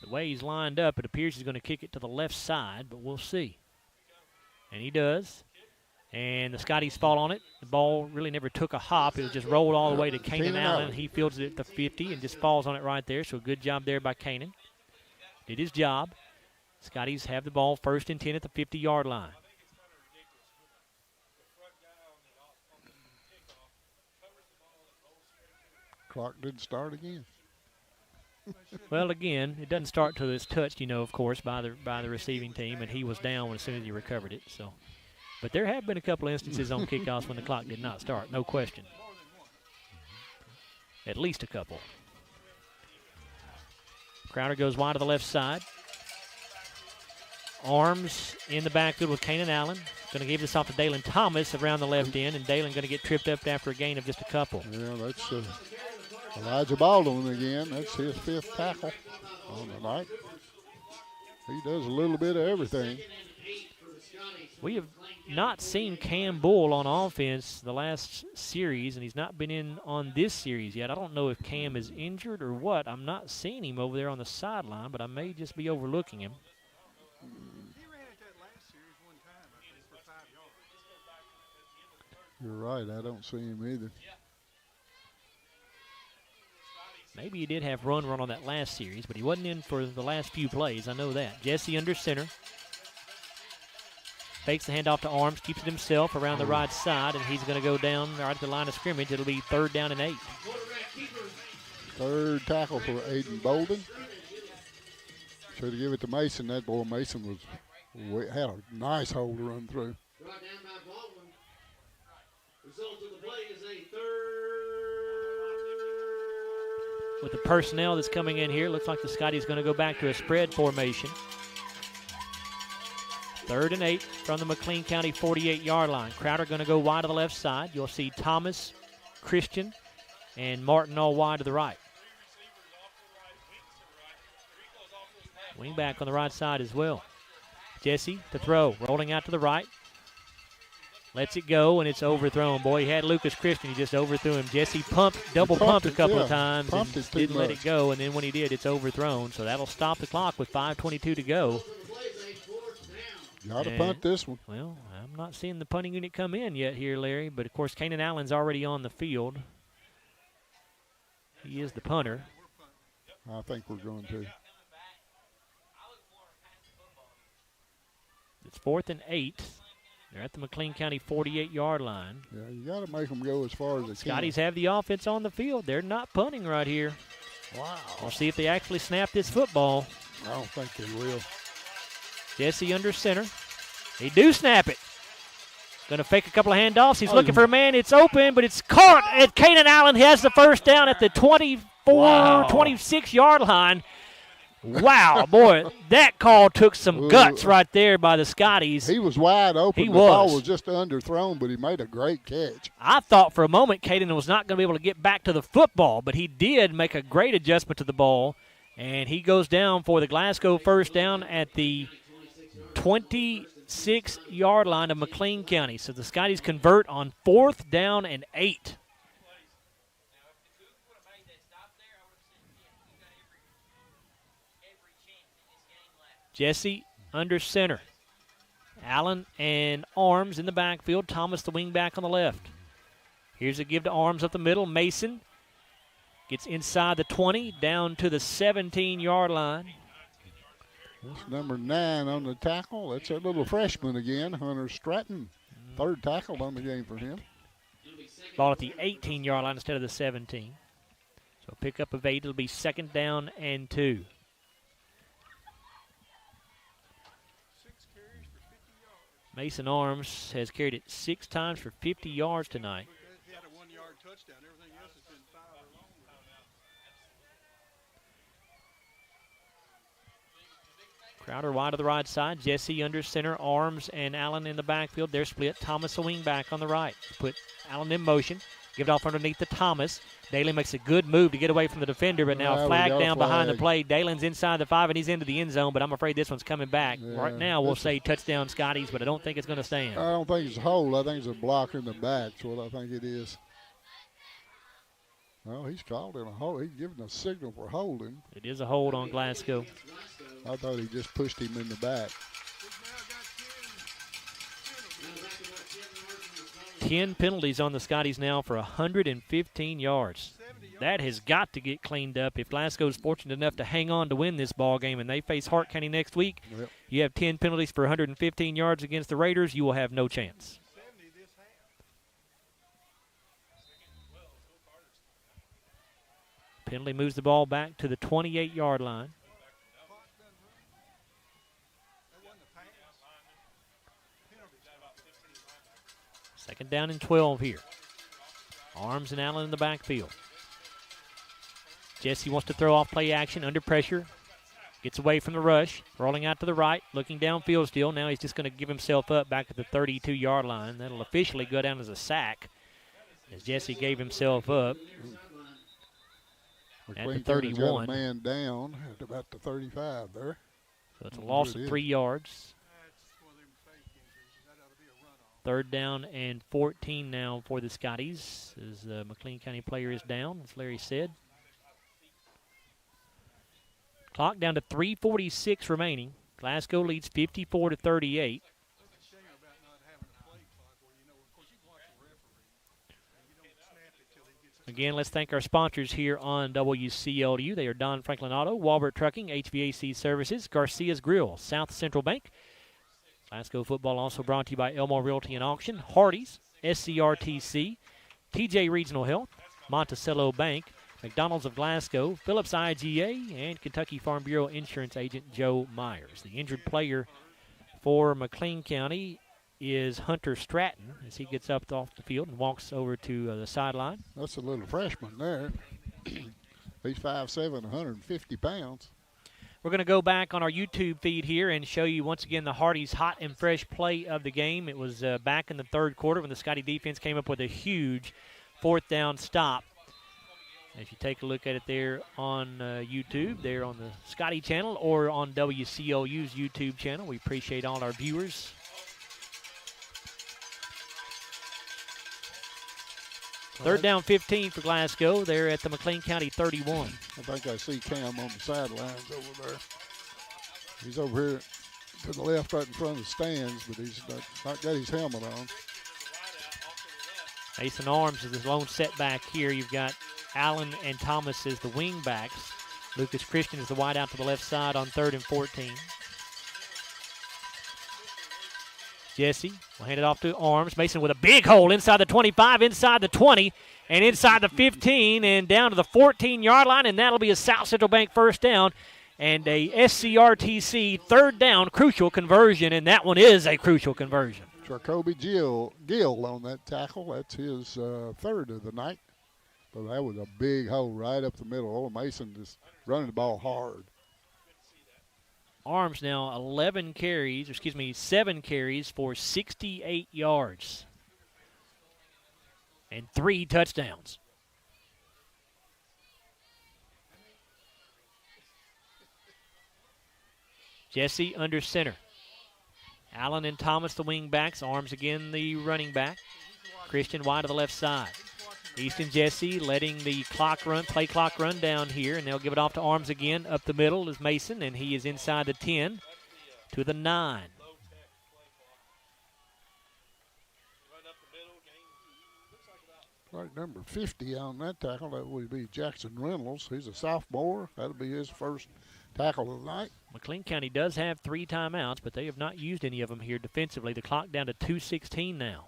The way he's lined up, it appears he's going to kick it to the left side, but we'll see. And he does. And the Scotties fall on it. The ball really never took a hop. It was just rolled all the way to Kanan Allen. He fields it at the 50 and just falls on it right there. So good job there by Kanan. Did his job. Scotties have the ball 1st and 10 at the 50-yard line. Clock didn't start again. Well, again, it doesn't start till it's touched, you know, of course, by the receiving team, and he was down as soon as he recovered it. So, but there have been a couple of instances on kickoffs when the clock did not start, no question. At least a couple. Crowder goes wide to the left side. Arms in the backfield with Kanan Allen. Going to give this off to Dalen Thomas around the left end, and Dalen going to get tripped up after a gain of just a couple. Yeah, that's Elijah Baldwin again. That's his 5th tackle on the night. He does a little bit of everything. We have not seen Cam Bull on offense the last series, and he's not been in on this series yet. I don't know if Cam is injured or what. I'm not seeing him over there on the sideline, but I may just be overlooking him. You're right. I don't see him either. Maybe he did have run on that last series, but he wasn't in for the last few plays. I know that. Jesse under center. Fakes the handoff to Arms, keeps it himself around the right side, and he's going to go down right at the line of scrimmage. It'll be 3rd down and 8. 3rd tackle for Aiden Bolden. Should have given it to Mason. That boy Mason had a nice hole to run through. Brought down by Baldwin. Result of the play is a 3rd. With the personnel that's coming in here, looks like the Scotties going to go back to a spread formation. 3rd and 8 from the McLean County 48-yard line. Crowder going to go wide to the left side. You'll see Thomas, Christian, and Martin all wide to the right. Wing back on the right side as well. Jesse to throw, rolling out to the right. Lets it go, and it's overthrown. Boy, he had Lucas Christian. He just overthrew him. Jesse double pumped a couple of times and didn't let it go, and then when he did, it's overthrown. So that'll stop the clock with 5:22 to go. Got to punt this one. Well, I'm not seeing the punting unit come in yet here, Larry, but, of course, Kanan Allen's already on the field. He is the punter. I think we're going to. It's 4th and 8. They're at the McLean County 48-yard line. Yeah, you got to make them go as far as they can. Scotties have the offense on the field. They're not punting right here. Wow. We'll see if they actually snap this football. I don't think they will. Jesse under center. They do snap it. Going to fake a couple of handoffs. He's looking for a man. It's open, but it's caught. And Caden Allen has the first down at the 26-yard line. Wow, boy, that call took some guts right there by the Scotties. He was wide open. The ball was just underthrown, but he made a great catch. I thought for a moment Caden was not going to be able to get back to the football, but he did make a great adjustment to the ball, and he goes down for the Glasgow first down at the 26-yard line of McLean County. So the Scotties convert on 4th down and 8. Jesse under center. Allen and Arms in the backfield. Thomas the wing back on the left. Here's a give to Arms up the middle. Mason gets inside the 20 down to the 17-yard line. That's number 9 on the tackle. That's that little freshman again, Hunter Stratton. 3rd tackle on the game for him. Ball at the 18-yard line instead of the 17. So pick up of 8. It'll be 2nd down and 2. Mason Arms has carried it 6 times for 50 yards tonight. He had a 1-yard touchdown. Everything else has been 5 or longer. Crowder wide to the right side. Jesse under center. Arms and Allen in the backfield. They're split. Thomas a wing back on the right. Put Allen in motion. Give it off underneath to Thomas. Daly makes a good move to get away from the defender, but now a flag down behind the play. Dalen's inside the 5, and he's into the end zone, but I'm afraid this one's coming back. Yeah, right now we'll say touchdown Scotties, but I don't think it's going to stand. I don't think it's a hold. I think it's a block in the back. That's what I think it is. Well, he's called in a hold. He's giving a signal for holding. It is a hold on Glasgow. I thought he just pushed him in the back. 10 penalties on the Scotties now for 115 yards. That has got to get cleaned up. If Glasgow's fortunate enough to hang on to win this ball game and they face Hart County next week, you have 10 penalties for 115 yards against the Raiders, you will have no chance. Penalty moves the ball back to the 28-yard line. Second down and 12 here. Arms and Allen in the backfield. Jesse wants to throw off play action under pressure. Gets away from the rush. Rolling out to the right. Looking downfield still. Now he's just going to give himself up back at the 32-yard line. That'll officially go down as a sack as Jesse gave himself up at the 31. Got a man down at about the 35 there. So it's a loss of 3 yards. 3rd down and 14 now for the Scotties as the McLean County player is down, as Larry said. Clock down to 3:46 remaining. Glasgow leads 54-38. Again, let's thank our sponsors here on WCLU. They are Don Franklin Auto, Walbert Trucking, HVAC Services, Garcia's Grill, South Central Bank. Glasgow football also brought to you by Elmore Realty and Auction, Hardee's, SCRTC, TJ Regional Health, Monticello Bank, McDonald's of Glasgow, Phillips IGA, and Kentucky Farm Bureau Insurance Agent Joe Myers. The injured player for McLean County is Hunter Stratton as he gets up off the field and walks over to the sideline. That's a little freshman there. He's 5'7", 150 pounds. We're going to go back on our YouTube feed here and show you once again the Hardee's hot and fresh play of the game. It was back in the 3rd quarter when the Scottie defense came up with a huge 4th down stop. If you take a look at it there on YouTube, there on the Scottie channel or on WCLU's YouTube channel, we appreciate all our viewers. Third down 15 for Glasgow. They're at the McLean County 31. I think I see Cam on the sidelines over there. He's over here to the left right in front of the stands, but he's not got his helmet on. Mason Arms is the lone setback here. You've got Allen and Thomas as the wing backs. Lucas Christian is the wide out to the left side on 3rd and 14. Jesse will hand it off to Arms. Mason with a big hole inside the 25, inside the 20, and inside the 15, and down to the 14-yard line, and that'll be a South Central Bank first down and a SCRTC 3rd down crucial conversion, and that one is a crucial conversion. Jacoby Gill on that tackle. That's his third of the night. But that was a big hole right up the middle. Old Mason just running the ball hard. Arms now 7 carries for 68 yards and 3 touchdowns. Jesse under center. Allen and Thomas, the wing backs. Arms again, the running back. Christian wide to the left side. Easton Jesse letting the play clock run down here, and they'll give it off to Arms again. Up the middle is Mason, and he is inside the 10 to the 9. Like number 50 on that tackle, that would be Jackson Reynolds. He's a sophomore. That'll be his first tackle of the night. McLean County does have 3 timeouts, but they have not used any of them here defensively. The clock down to 2:16 now.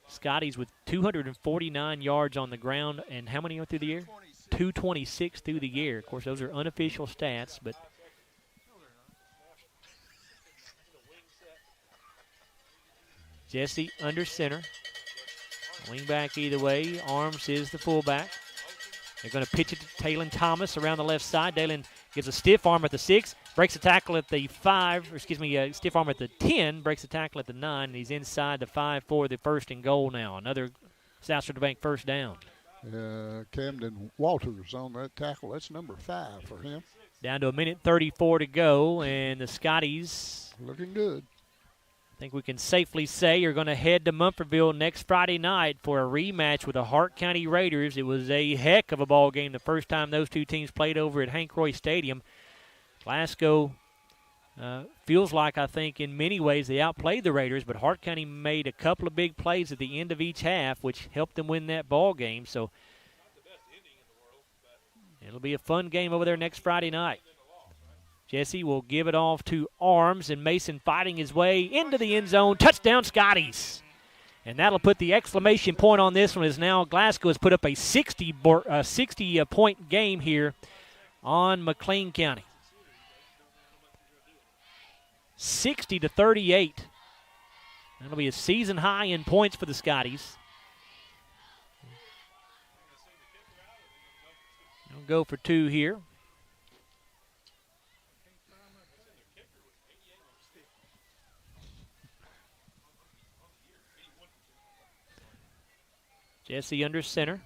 Scotties with 249 yards on the ground, and how many are through the air? 226 through the air. Of course, those are unofficial stats, but Jesse under center. Wing back either way. Arms is the fullback. They're going to pitch it to Talon Thomas around the left side. Dalen gives a stiff arm at the 6, breaks a tackle at the 5, stiff arm at the 10, breaks a tackle at the 9, and he's inside the 5 for the first and goal now. Another South Central Bank first down. Camden Walters on that tackle. That's number 5 for him. Down to 1:34 to go, and the Scotties looking good. I think we can safely say you're going to head to Mumfordville next Friday night for a rematch with the Hart County Raiders. It was a heck of a ball game the first time those two teams played over at Hank Roy Stadium. Glasgow feels like, I think, in many ways they outplayed the Raiders, but Hart County made a couple of big plays at the end of each half, which helped them win that ball game. So it'll be a fun game over there next Friday night. Jesse will give it off to Arms, and Mason fighting his way into the end zone. Touchdown, Scotties. And that'll put the exclamation point on this one, as now Glasgow has put up a 60-point game here on McLean County. 60-38. That'll be a season high in points for the Scotties. They'll go for 2 here. Jesse under center.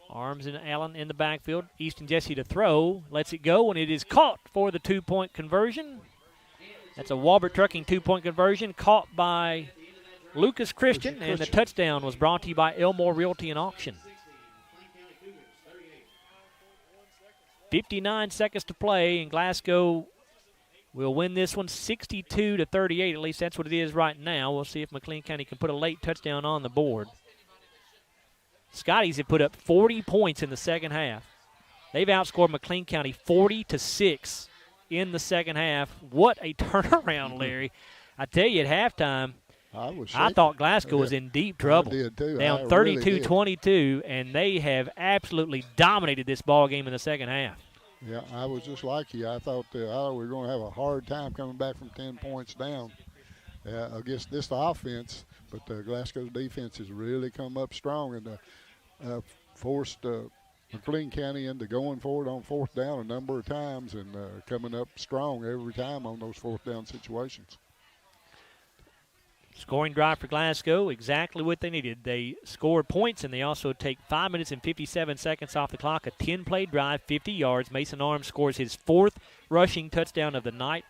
Arms and Allen in the backfield. Easton Jesse to throw. Lets it go, and it is caught for the 2-point conversion. That's a Walbert Trucking 2-point conversion caught by Lucas Christian, and the touchdown was brought to you by Elmore Realty and Auction. 59 seconds to play, and Glasgow will win this one 62-38. At least that's what it is right now. We'll see if McLean County can put a late touchdown on the board. Scotties have put up 40 points in the second half. They've outscored McLean County 40-6 in the second half. What a turnaround, Larry. I tell you, at halftime, I thought Glasgow was in deep trouble. I did too. Down 32-22, and they have absolutely dominated this ball game in the second half. Yeah, I was just like you. I thought we were going to have a hard time coming back from 10 points down against this offense, but Glasgow's defense has really come up strong and forced McLean County into going forward on 4th down a number of times and coming up strong every time on those 4th down situations. Scoring drive for Glasgow, exactly what they needed. They scored points, and they also take 5 minutes and 57 seconds off the clock. A 10-play drive, 50 yards. Mason Arms scores his 4th rushing touchdown of the night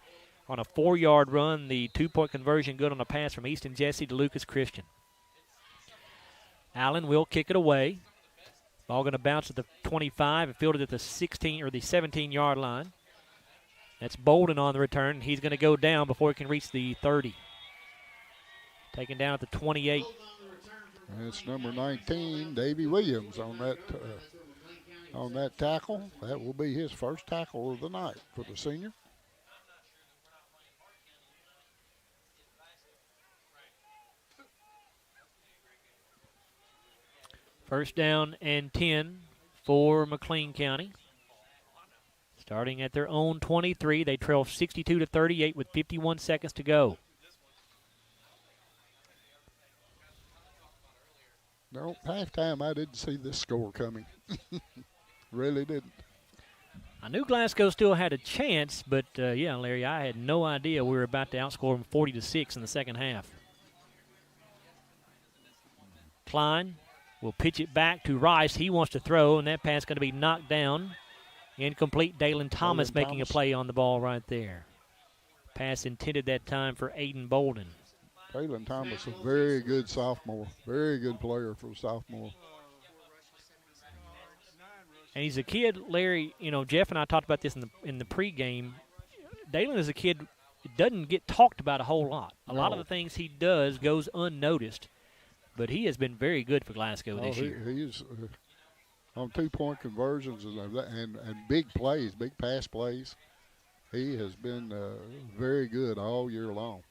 on a 4-yard run. The 2-point conversion good on a pass from Easton Jesse to Lucas Christian. Allen will kick it away. Ball going to bounce at the 25 and fielded at the 16 or the 17-yard line. That's Bolden on the return. He's going to go down before he can reach the 30. Taken down at the 28. That's number 19, Davey Williams on that tackle. That will be his first tackle of the night for the senior. First down and 10 for McLean County. Starting at their own 23, they trail 62-38 with 51 seconds to go. No, halftime I didn't see this score coming. Really didn't. I knew Glasgow still had a chance, but yeah, Larry, I had no idea we were about to outscore them 40-6 in the second half. Klein will pitch it back to Rice. He wants to throw, and that pass is going to be knocked down. Incomplete. Dalen Thomas making a play on the ball right there. Pass intended that time for Aiden Bolden. Dalen Thomas, a very good sophomore. Very good player for a sophomore. And he's a kid, Larry, you know, Jeff and I talked about this in the pregame. Dalen is a kid that doesn't get talked about a whole lot. A lot of the things he does goes unnoticed, but he has been very good for Glasgow this year. He is on 2-point conversions and big plays, big pass plays. He has been very good all year long.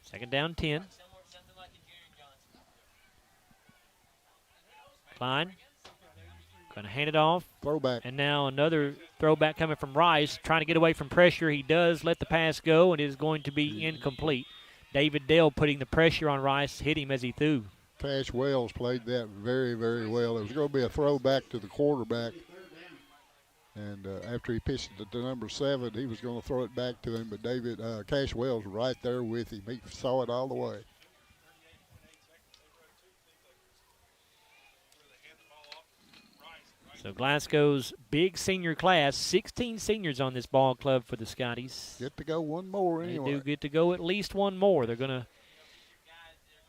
Second down 10. Klein going to hand it off. Throwback. And now another throwback coming from Rice, trying to get away from pressure. He does let the pass go, and it is going to be incomplete. David Dale putting the pressure on Rice, hit him as he threw. Cash Wells played that very, very well. It was going to be a throwback to the quarterback. And after he pitched it to number 7, he was going to throw it back to him. But Cash Wells right there with him. He saw it all the way. So Glasgow's big senior class, 16 seniors on this ball club for the Scotties. Get to go one more anyway. They do get to go at least one more. They're going to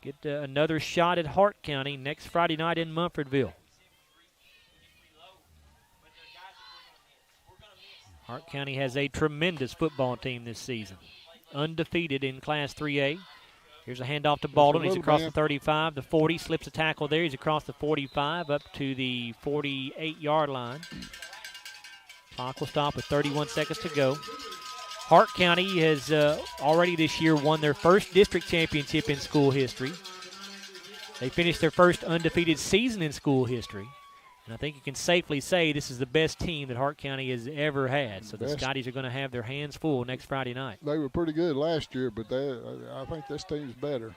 get another shot at Hart County next Friday night in Munfordville. Hart County has a tremendous football team this season. Undefeated in Class 3A. Here's a handoff to Baldwin. He's across the 35, the 40, slips a tackle there. He's across the 45 up to the 48-yard line. Clock will stop with 31 seconds to go. Hart County has already this year won their first district championship in school history. They finished their first undefeated season in school history. And I think you can safely say this is the best team that Hart County has ever had. So the Scotties are going to have their hands full next Friday night. They were pretty good last year, but I think this team's better.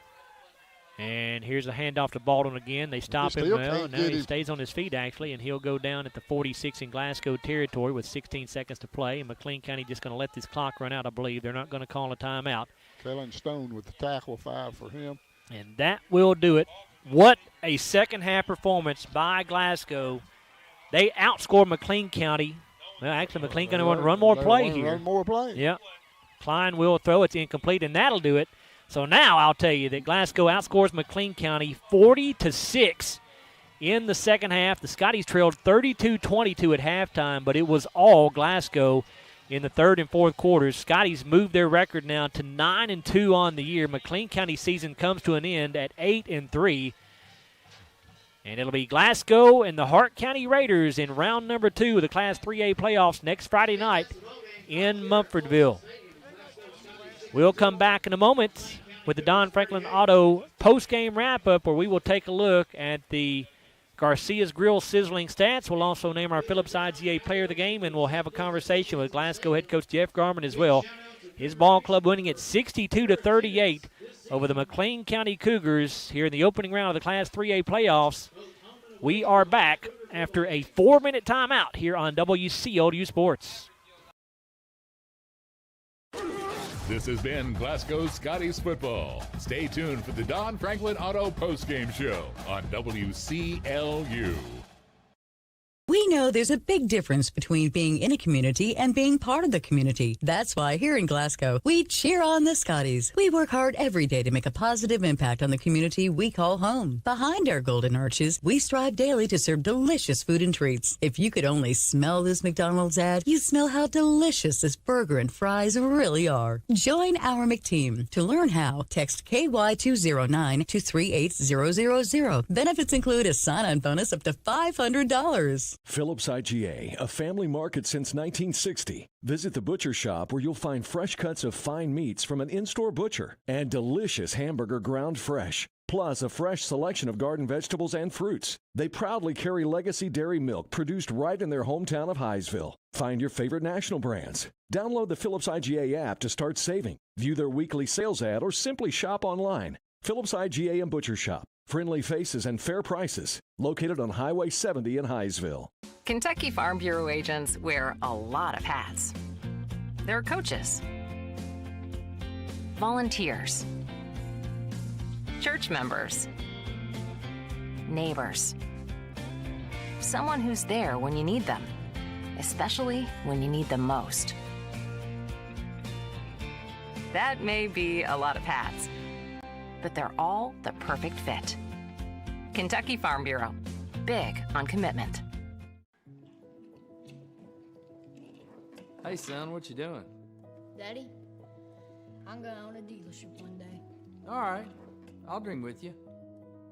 And here's a handoff to Baldwin again. They stop him. Well, now he stays on his feet, actually, and he'll go down at the 46 in Glasgow territory with 16 seconds to play. And McLean County just going to let this clock run out, I believe. They're not going to call a timeout. Kellen Stone with the tackle, 5 for him. And that will do it. What a second-half performance by Glasgow. They outscored McLean County. Well, actually, McLean County want to run more play here. Run more play. Yep. Klein will throw. It's incomplete, and that'll do it. So now I'll tell you that Glasgow outscores McLean County 40-6 in the second half. The Scotties trailed 32-22 at halftime, but it was all Glasgow in the third and fourth quarters. Scotties moved their record now to 9-2 on the year. McLean County season comes to an end at 8-3. And it'll be Glasgow and the Hart County Raiders in round number 2 of the Class 3A playoffs next Friday night in Munfordville. We'll come back in a moment with the Don Franklin Auto post-game wrap-up, where we will take a look at the Garcia's Grill sizzling stats. We'll also name our Phillips IGA player of the game, and we'll have a conversation with Glasgow head coach Jeff Garman as well. His ball club winning at 62-38 over the McLean County Cougars here in the opening round of the Class 3A playoffs. We are back after a 4-minute timeout here on WCLU Sports. This has been Glasgow Scotties football. Stay tuned for the Don Franklin Auto postgame show on WCLU. We know there's a big difference between being in a community and being part of the community. That's why here in Glasgow, we cheer on the Scotties. We work hard every day to make a positive impact on the community we call home. Behind our golden arches, we strive daily to serve delicious food and treats. If you could only smell this McDonald's ad, you'd smell how delicious this burger and fries really are. Join our McTeam. To learn how, text KY209 to 38000. Benefits include a sign-on bonus up to $500. Phillips Phillips IGA, a family market since 1960. Visit the butcher shop where you'll find fresh cuts of fine meats from an in-store butcher and delicious hamburger ground fresh, plus a fresh selection of garden vegetables and fruits. They proudly carry legacy dairy milk produced right in their hometown of Highsville. Find your favorite national brands. Download the Phillips IGA app to start saving. View their weekly sales ad or simply shop online. Phillips IGA and Butcher Shop. Friendly faces and fair prices. Located on Highway 70 in Highsville. Kentucky Farm Bureau agents wear a lot of hats. They're coaches, volunteers, church members, neighbors, someone who's there when you need them, especially when you need them most. That may be a lot of hats, but they're all the perfect fit. Kentucky Farm Bureau, big on commitment. Hey, son, what you doing? Daddy, I'm going to own a dealership one day. All right, I'll dream with you.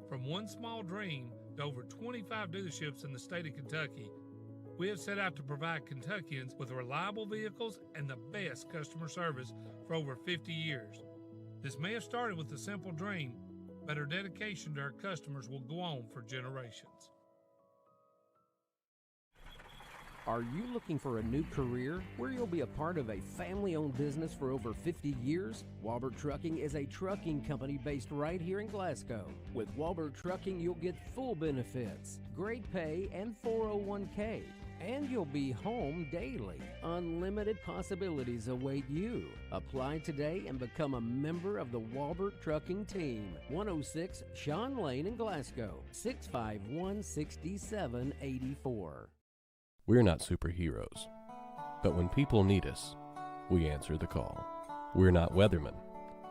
From one small dream to over 25 dealerships in the state of Kentucky, we have set out to provide Kentuckians with reliable vehicles and the best customer service for over 50 years. This may have started with a simple dream, but our dedication to our customers will go on for generations. Are you looking for a new career where you'll be a part of a family-owned business for over 50 years? Walbert Trucking is a trucking company based right here in Glasgow. With Walbert Trucking, you'll get full benefits, great pay, and 401k. And you'll be home daily. Unlimited possibilities await you. Apply today and become a member of the Walbert Trucking team. 106 Sean Lane in Glasgow, 651-6784. We're not superheroes, but when people need us, we answer the call. We're not weathermen,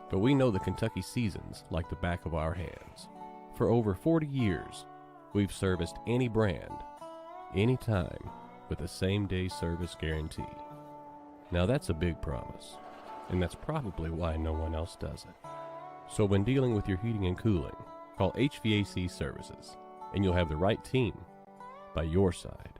but we know the Kentucky seasons like the back of our hands. For over 40 years, we've serviced any brand, anytime, with the same-day service guarantee. Now that's a big promise, and that's probably why no one else does it. So when dealing with your heating and cooling, call HVAC Services, and you'll have the right team by your side.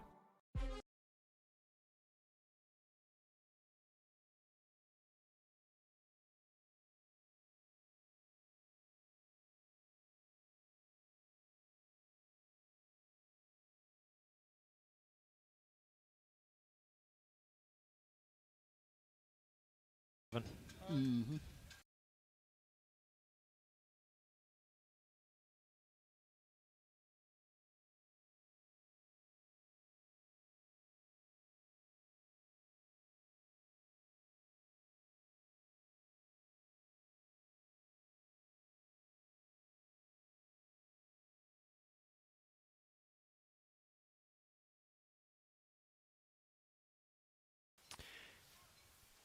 Mm-hmm.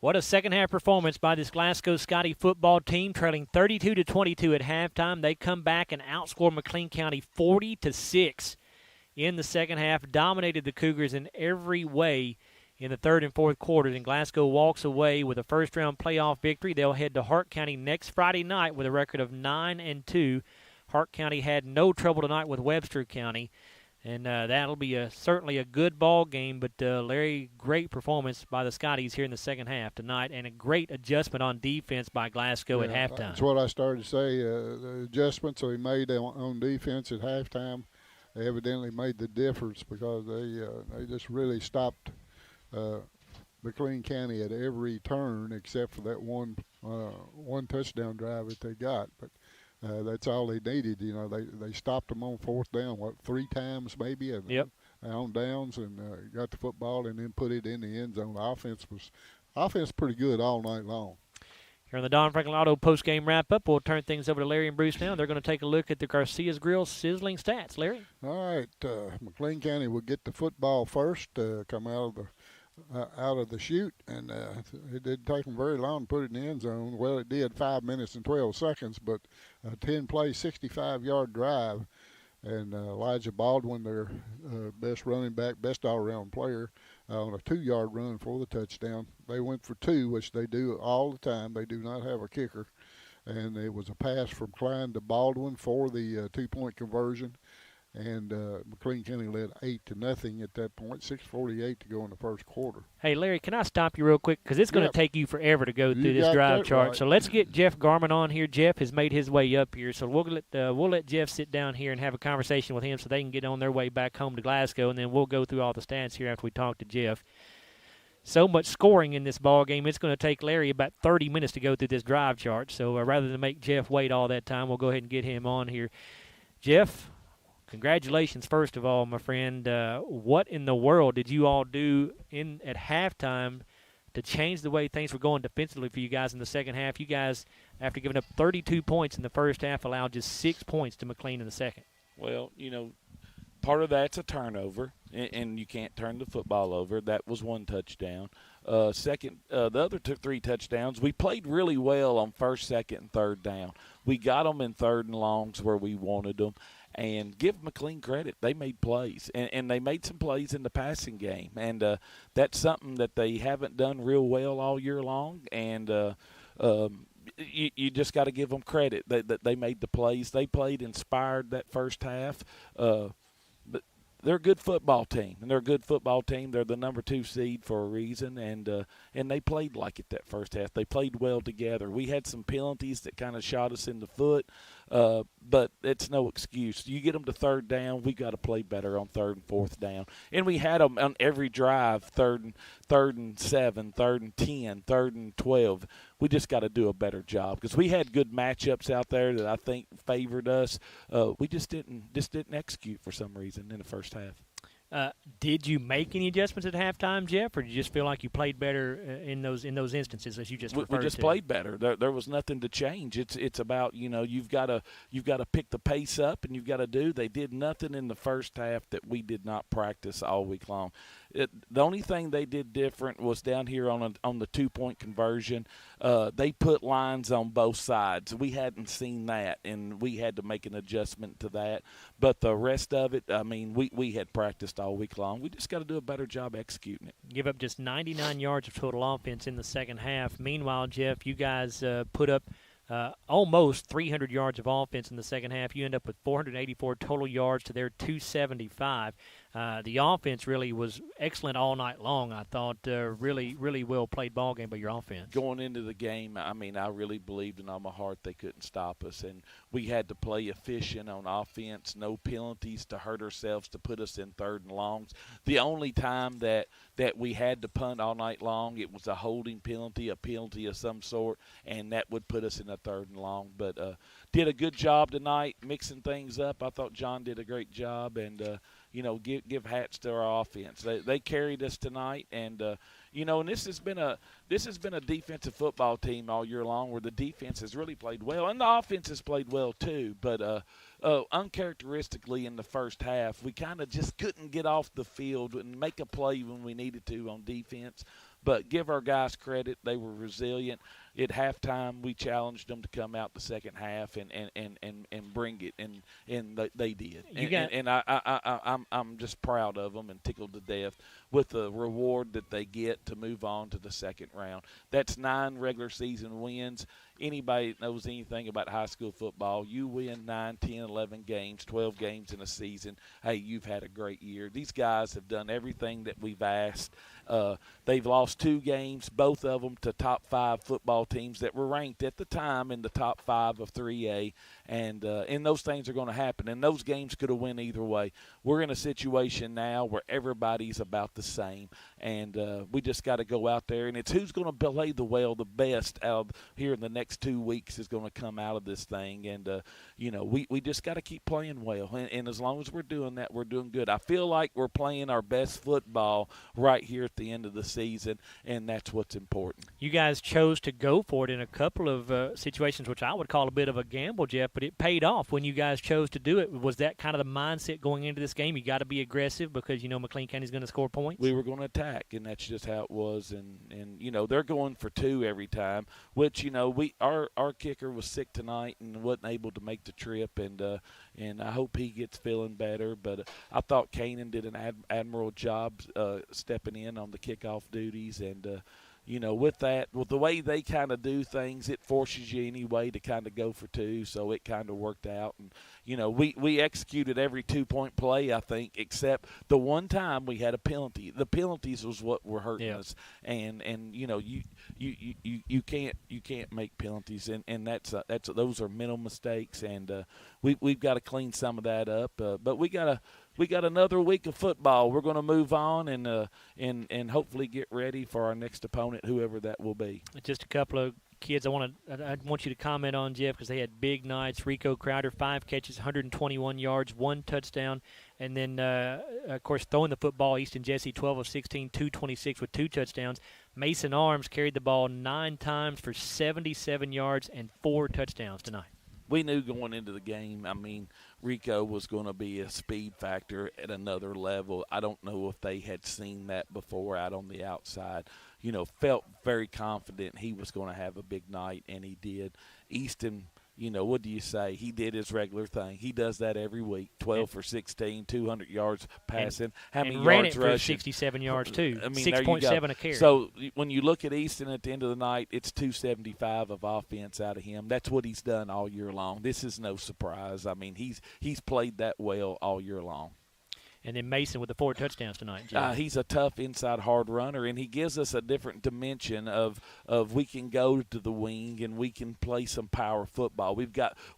What a second-half performance by this Glasgow Scottie football team, trailing 32-22 at halftime. They come back and outscore McLean County 40-6 in the second half, dominated the Cougars in every way in the third and fourth quarters, and Glasgow walks away with a first-round playoff victory. They'll head to Hart County next Friday night with a record of 9-2. Hart County had no trouble tonight with Webster County. And that'll be certainly a good ball game. But, Larry, great performance by the Scotties here in the second half tonight, and a great adjustment on defense by Glasgow at halftime. That's what I started to say. The adjustments they made on defense at halftime evidently made the difference, because they just really stopped McLean County at every turn except for that one touchdown drive that they got. But that's all they needed. You know, they stopped them on fourth down, 3 times maybe, and on downs, and got the football and then put it in the end zone. The offense was pretty good all night long. Here on the Don Franklin Auto post-game wrap-up, we'll turn things over to Larry and Bruce now. They're going to take a look at the Garcia's Grill sizzling stats. Larry? All right. McLean County will get the football first, come out of the chute, and it didn't take them very long to put it in the end zone. Well, it did, 5 minutes and 12 seconds, but a 10-play, 65-yard drive, and Elijah Baldwin, their best running back, best all-around player, on a 2-yard run for the touchdown. They went for 2, which they do all the time. They do not have a kicker, and it was a pass from Klein to Baldwin for the 2-point conversion. And McLean County led 8-0 at that point, 6:48 to go in the first quarter. Hey, Larry, can I stop you real quick? Because it's going to take you forever to go through this drive chart. Right. So let's get Jeff Garman on here. Jeff has made his way up here. So we'll let Jeff sit down here and have a conversation with him so they can get on their way back home to Glasgow, and then we'll go through all the stats here after we talk to Jeff. So much scoring in this ball game, it's going to take Larry about 30 minutes to go through this drive chart. So rather than make Jeff wait all that time, we'll go ahead and get him on here. Jeff, congratulations, first of all, my friend. What in the world did you all do at halftime to change the way things were going defensively for you guys in the second half? You guys, after giving up 32 points in the first half, allowed just 6 points to McLean in the second. Well, part of that's a turnover, and you can't turn the football over. That was one touchdown. Second, the other 3 touchdowns, we played really well on first, second, and third down. We got them in third and longs where we wanted them. And give McLean credit. They made plays, and they made some plays in the passing game. And that's something that they haven't done real well all year long. And you just got to give them credit that they made the plays. They played inspired that first half. But they're a good football team, and they're a good football team. They're the number 2 seed for a reason, and they played like it that first half. They played well together. We had some penalties that kind of shot us in the foot, but it's no excuse. You get them to third down, we got to play better on third and fourth down. And we had them on every drive, third and 7, third and 10, third and 12. We just got to do a better job because we had good matchups out there that I think favored us. We just didn't execute for some reason in the first half. Did you make any adjustments at halftime, Jeff, or did you just feel like you played better in those instances as you just referred to? We just played better. There was nothing to change. It's about you've got to pick the pace up, and you've got to do. They did nothing in the first half that we did not practice all week long. The only thing they did different was down here on the 2-point conversion. They put lines on both sides. We hadn't seen that, and we had to make an adjustment to that. But the rest of it, I mean, we had practiced all week long. We just got to do a better job executing it. Give up just 99 yards of total offense in the second half. Meanwhile, Jeff, you guys put up almost 300 yards of offense in the second half. You end up with 484 total yards to their 275. The offense really was excellent all night long. I thought really, really well played ball game by your offense. Going into the game, I mean, I really believed in all my heart they couldn't stop us, and we had to play efficient on offense, no penalties to hurt ourselves to put us in third and longs. The only time that we had to punt all night long, it was a holding penalty, a penalty of some sort, and that would put us in a third and long. But did a good job tonight mixing things up. I thought John did a great job, and give hats to our offense. They carried us tonight, and and this has been a defensive football team all year long, where the defense has really played well, and the offense has played well too. But uncharacteristically in the first half, we kind of just couldn't get off the field and make a play when we needed to on defense. But give our guys credit; they were resilient. At halftime, we challenged them to come out the second half and bring it, and they did. I'm just proud of them and tickled to death with the reward that they get to move on to the second round. That's 9 regular season wins. Anybody that knows anything about high school football, you win 9, 10, 11 games, 12 games in a season. Hey, you've had a great year. These guys have done everything that we've asked. They've lost 2 games, both of them to top 5 football teams that were ranked at the time in the top 5 of 3A, and those things are going to happen, and those games could have went either way. We're in a situation now where everybody's about the same, and we just got to go out there, and it's who's going to play the best out of here in the next 2 weeks is going to come out of this thing, and we just got to keep playing well, and as long as we're doing that, we're doing good. I feel like we're playing our best football right here at the end of the season, and that's what's important. You guys chose to go for it in a couple of situations, which I would call a bit of a gamble, Jeff, but it paid off when you guys chose to do it. Was that kind of the mindset going into this game? You got to be aggressive because McLean County's going to score points? We were going to attack, and that's just how it was. And they're going for 2 every time, which our kicker was sick tonight and wasn't able to make the trip, and I hope he gets feeling better. But I thought Kanan did an admirable job stepping in on the kickoff duties, and with the way they kind of do things, it forces you anyway to kind of go for 2, so it kind of worked out. And, we executed every 2-point play, I think, except the one time we had a penalty. The penalties was what were hurting us, and you can't make penalties, and those are mental mistakes, and we've got to clean some of that up. But we got another week of football. We're going to move on and hopefully get ready for our next opponent, whoever that will be. Just a couple of kids I want you to comment on, Jeff, because they had big nights. Rico Crowder, 5 catches, 121 yards, 1 touchdown. And then, of course, throwing the football, Easton Jesse, 12 of 16, 226 with 2 touchdowns. Mason Arms carried the ball 9 times for 77 yards and 4 touchdowns tonight. We knew going into the game, Rico was going to be a speed factor at another level. I don't know if they had seen that before out on the outside. Felt very confident he was going to have a big night, and he did. Easton, what do you say? He did his regular thing. He does that every week. 12 for 16, 200 yards passing. How many ran yards it rushing? for 67 yards, too. 6.7 a carry. So when you look at Easton at the end of the night, it's 275 of offense out of him. That's what he's done all year long. This is no surprise. He's played that well all year long. And then Mason with the 4 touchdowns tonight. He's a tough inside hard runner, and he gives us a different dimension of we can go to the wing and we can play some power football.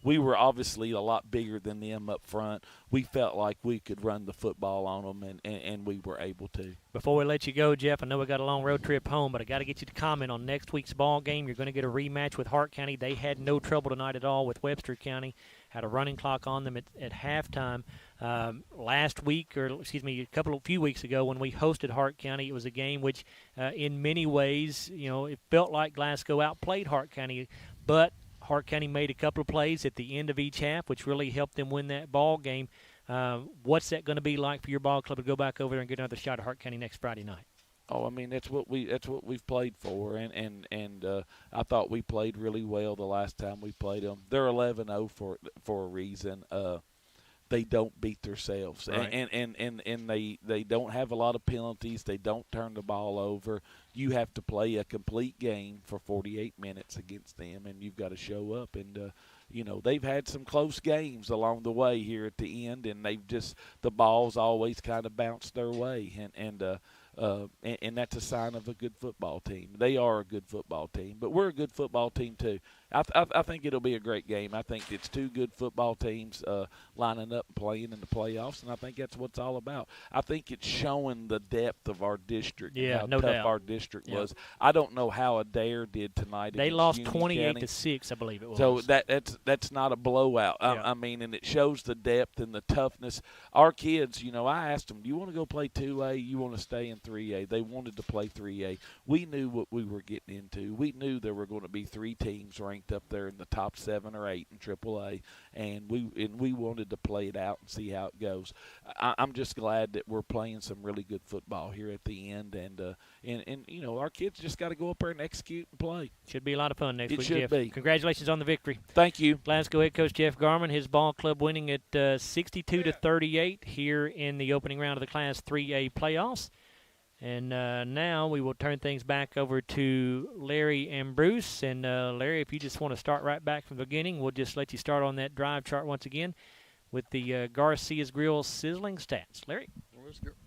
We were obviously a lot bigger than them up front. We felt like we could run the football on them, and we were able to. Before we let you go, Jeff, I know we got a long road trip home, but I got to get you to comment on next week's ball game. You're going to get a rematch with Hart County. They had no trouble tonight at all with Webster County. Had a running clock on them at halftime. Last week, a few weeks ago, when we hosted Hart County, it was a game which, in many ways, it felt like Glasgow outplayed Hart County, but Hart County made a couple of plays at the end of each half, which really helped them win that ball game. What's that going to be like for your ball club to go back over there and get another shot at Hart County next Friday night? Oh, that's what we've played for, and I thought we played really well the last time we played them. They're 11-0 for a reason. They don't beat themselves, right. and they don't have a lot of penalties. They don't turn the ball over. You have to play a complete game for 48 minutes against them, and you've got to show up. And they've had some close games along the way here at the end, and the ball's always kind of bounced their way, and that's a sign of a good football team. They are a good football team, but we're a good football team too. I think it'll be a great game. I think it's 2 good football teams lining up and playing in the playoffs, and I think that's what it's all about. I think it's showing the depth of our district and how tough our district was. I don't know how Adair did tonight. They lost 28-6, I believe it was. So that's not a blowout. And it shows the depth and the toughness. Our kids, I asked them, do you want to go play 2A? You want to stay in 3A? They wanted to play 3A. We knew what we were getting into. We knew there were going to be 3 teams ranked up there in the top 7 or 8 in AAA, and we wanted to play it out and see how it goes. I'm just glad that we're playing some really good football here at the end, and our kids just got to go up there and execute and play. Should be a lot of fun next week, Jeff. It should be. Congratulations on the victory. Thank you. Glasgow head coach Jeff Garman, his ball club winning at 62-38 here in the opening round of the Class 3A playoffs. And now we will turn things back over to Larry and Bruce. And, Larry, if you just want to start right back from the beginning, we'll just let you start on that drive chart once again with the Garcia's Grill sizzling stats. Larry? Well,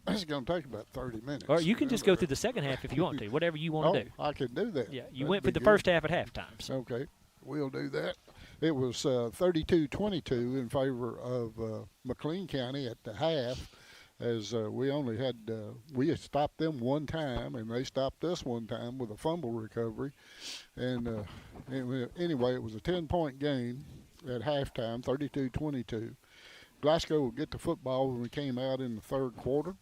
it's going to take about 30 minutes. Or you can just go through the second half if you want to, whatever you want to do. I can do that. Yeah, you went for the first half at halftime. So. Okay, we'll do that. It was 32-22 in favor of McLean County at the half. As we had stopped them one time, and they stopped us one time with a fumble recovery. And anyway, it was a 10-point game at halftime, 32-22. Glasgow would get the football when we came out in the third quarter.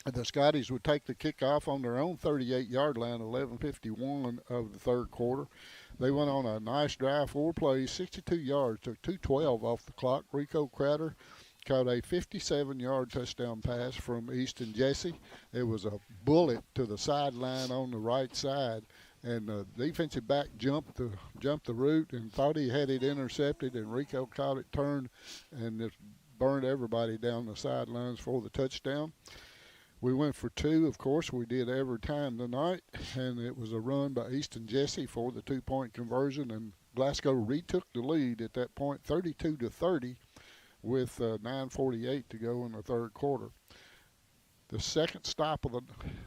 The Scotties would take the kickoff on their own 38-yard line, 11:51 of the third quarter. They went on a nice drive, 4 plays, 62 yards, took 2:12 off the clock. Rico Crowder caught a 57-yard touchdown pass from Easton Jesse. It was a bullet to the sideline on the right side, and the defensive back jumped the route and thought he had it intercepted, and Rico caught it, turned, and just burned everybody down the sidelines for the touchdown. We went for 2, of course. We did every time tonight, and it was a run by Easton Jesse for the 2-point conversion, and Glasgow retook the lead at that point, 32-30. with 9:48 to go in the third quarter. The second stop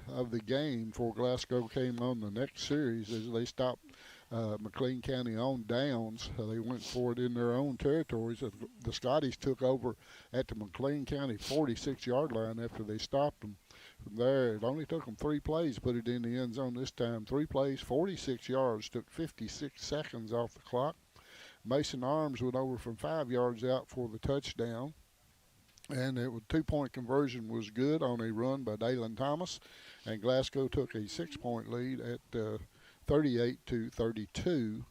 of the game for Glasgow came on the next series as they stopped McLean County on downs. They went for it in their own territories. The Scotties took over at the McLean County 46-yard line after they stopped them. From there, it only took them 3 plays to put it in the end zone this time. 3 plays, 46 yards, took 56 seconds off the clock. Mason Arms went over from 5 yards out for the touchdown. And it was 2-point conversion was good on a run by Dalen Thomas. And Glasgow took a 6-point lead at 38-32.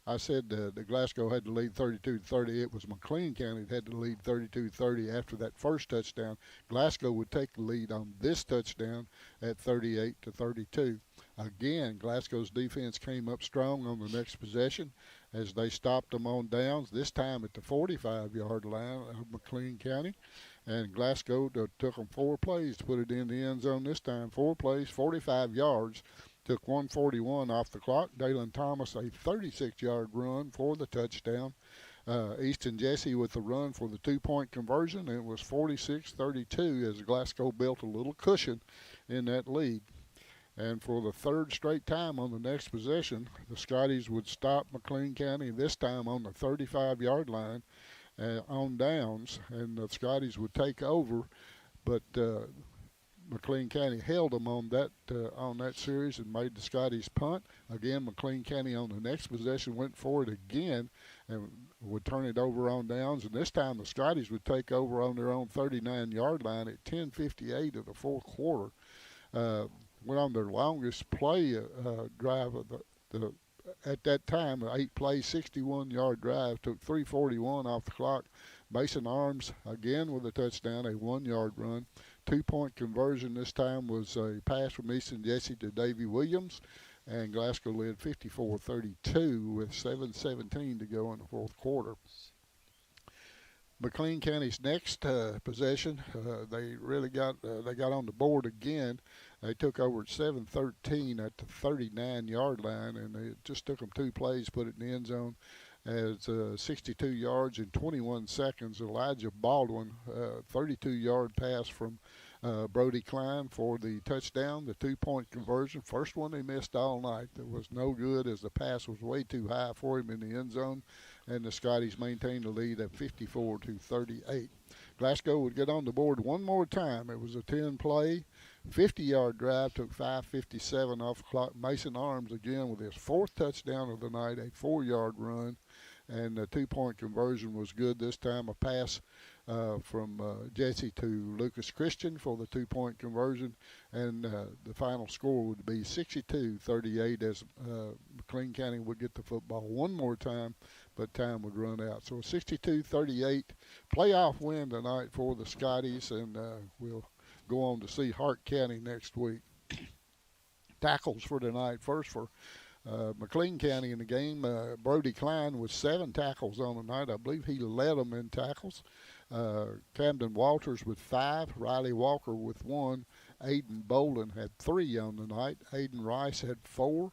I said the Glasgow had to lead 32-30. It was McLean County that had to lead 32-30 after that first touchdown. Glasgow would take the lead on this touchdown at 38-32. Again, Glasgow's defense came up strong on the next possession as they stopped them on downs, this time at the 45-yard line of McLean County. And Glasgow took them 4 plays to put it in the end zone this time. 4 plays, 45 yards. Took 1:41 off the clock. Dalen Thomas, a 36-yard run for the touchdown. Easton Jesse with the run for the 2-point conversion. It was 46-32 as Glasgow built a little cushion in that lead. And for the third straight time on the next possession, the Scotties would stop McLean County, this time on the 35-yard line on downs, and the Scotties would take over. But McLean County held them on that series and made the Scotties punt. Again, McLean County on the next possession went for it again and would turn it over on downs. And this time the Scotties would take over on their own 39-yard line at 10:58 of the fourth quarter. Went on their longest play drive of at that time, an 8-play, 61-yard drive, took 3:41 off the clock. Mason Arms again with a touchdown, a 1-yard run. 2-point conversion this time was a pass from Easton Jesse to Davy Williams, and Glasgow led 54-32 with 7:17 to go in the fourth quarter. McLean County's next possession, they really got on the board again. They took over at 7:13 at the 39-yard line, and it just took them 2 plays to put it in the end zone. As 62 yards in 21 seconds, Elijah Baldwin, 32-yard pass from Brody Klein for the touchdown, the 2-point conversion. First one he missed all night. That was no good as the pass was way too high for him in the end zone, and the Scotties maintained the lead at 54-38. Glasgow would get on the board one more time. It was a 10-play, 50-yard drive, took 5:57 off the clock. Mason Arms again with his 4th touchdown of the night, a 4-yard run, and the 2-point conversion was good this time. A pass from Jesse to Lucas Christian for the 2-point conversion, and the final score would be 62-38 as McLean County would get the football one more time, but time would run out. So a 62-38 playoff win tonight for the Scotties, and we'll go on to see Hart County next week. Tackles for tonight. First for McLean County in the game, Brody Klein with 7 tackles on the night. I believe he led them in tackles. Camden Walters with 5, Riley Walker with 1, Aiden Bolden had 3 on the night, Aiden Rice had 4,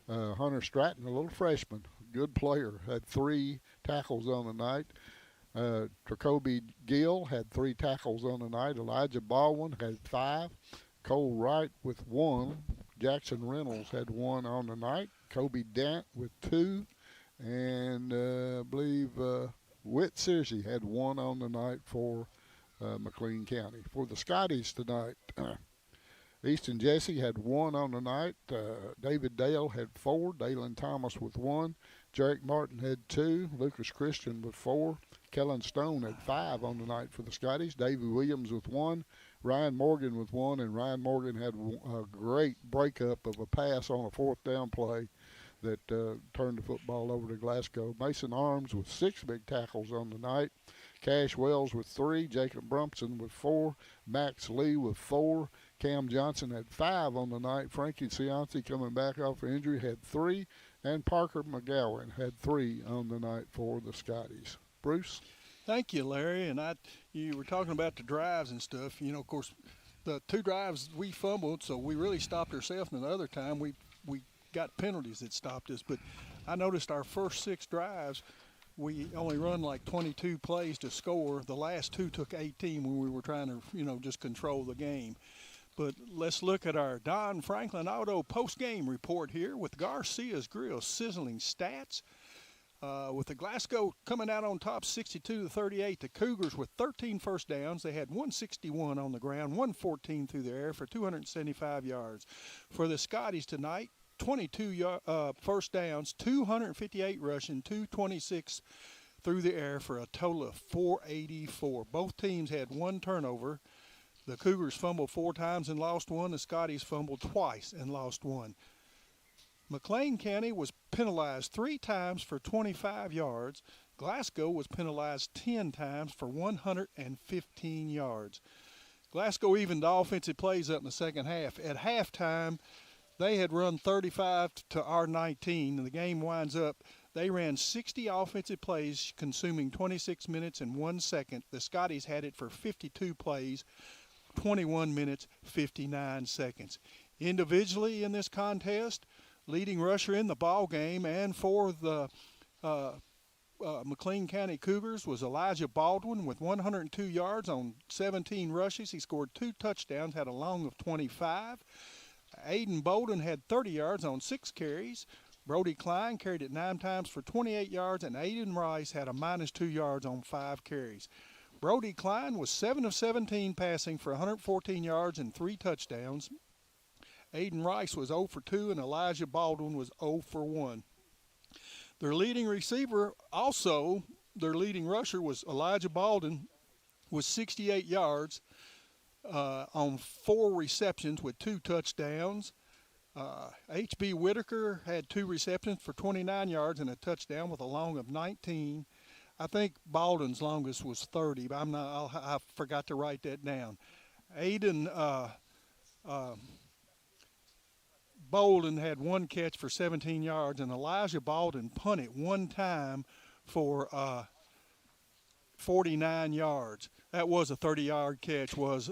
Hunter Stratton, a little freshman, good player, had 3 tackles on the night. Tracoby Gill had 3 tackles on the night. Elijah Baldwin had 5. Cole Wright with 1. Jackson Reynolds had 1 on the night. Kobe Dant with 2. And I believe Whit Searcy had 1 on the night for McLean County. For the Scotties tonight, Easton Jesse had 1 on the night. David Dale had 4. Dalen Thomas with 1. Jarek Martin had 2. Lucas Christian with 4. Kellen Stone had 5 on the night for the Scotties. Davey Williams with 1. Ryan Morgan with 1. And Ryan Morgan had a great breakup of a pass on a 4th down play that turned the football over to Glasgow. Mason Arms with 6 big tackles on the night. Cash Wells with 3. Jacob Brumpson with 4. Max Lee with 4. Cam Johnson had 5 on the night. Frankie Cianci coming back off an injury had 3. And Parker McGowan had 3 on the night for the Scotties. Bruce? Thank you, Larry. And you were talking about the drives and stuff. You know, of course, the 2 drives we fumbled, so we really stopped ourselves. And the other time we got penalties that stopped us. But I noticed our first 6 drives, we only run like 22 plays to score. The last 2 took 18 when we were trying to, just control the game. But let's look at our Don Franklin Auto post-game report here with Garcia's Grill sizzling stats. With the Glasgow coming out on top 62-38, the Cougars with 13 first downs. They had 161 on the ground, 114 through the air for 275 yards. For the Scotties tonight, 22 first downs, 258 rushing, 226 through the air for a total of 484. Both teams had 1 turnover. The Cougars fumbled 4 times and lost 1. The Scotties fumbled twice and lost 1. McLean County was penalized 3 times for 25 yards. Glasgow was penalized 10 times for 115 yards. Glasgow evened the offensive plays up in the second half. At halftime, they had run 35 to our 19, and the game winds up. They ran 60 offensive plays, consuming 26 minutes and 1 second. The Scotties had it for 52 plays, 21 minutes, 59 seconds. Individually in this contest, leading rusher in the ball game and for the McLean County Cougars was Elijah Baldwin with 102 yards on 17 rushes. He scored 2 touchdowns, had a long of 25. Aiden Bolden had 30 yards on 6 carries. Brody Klein carried it 9 times for 28 yards, and Aiden Rice had a -2 yards on 5 carries. Brody Klein was 7 of 17 passing for 114 yards and 3 touchdowns. Aiden Rice was 0 for 2, and Elijah Baldwin was 0 for 1. Their leading receiver, also their leading rusher, was Elijah Baldwin with 68 yards on 4 receptions with 2 touchdowns. H.B. Whitaker had 2 receptions for 29 yards and a touchdown with a long of 19. I think Baldwin's longest was 30, but I forgot to write that down. Aiden Bolden had 1 catch for 17 yards, and Elijah Baldwin punted 1 time for 49 yards. That was a 30-yard catch, was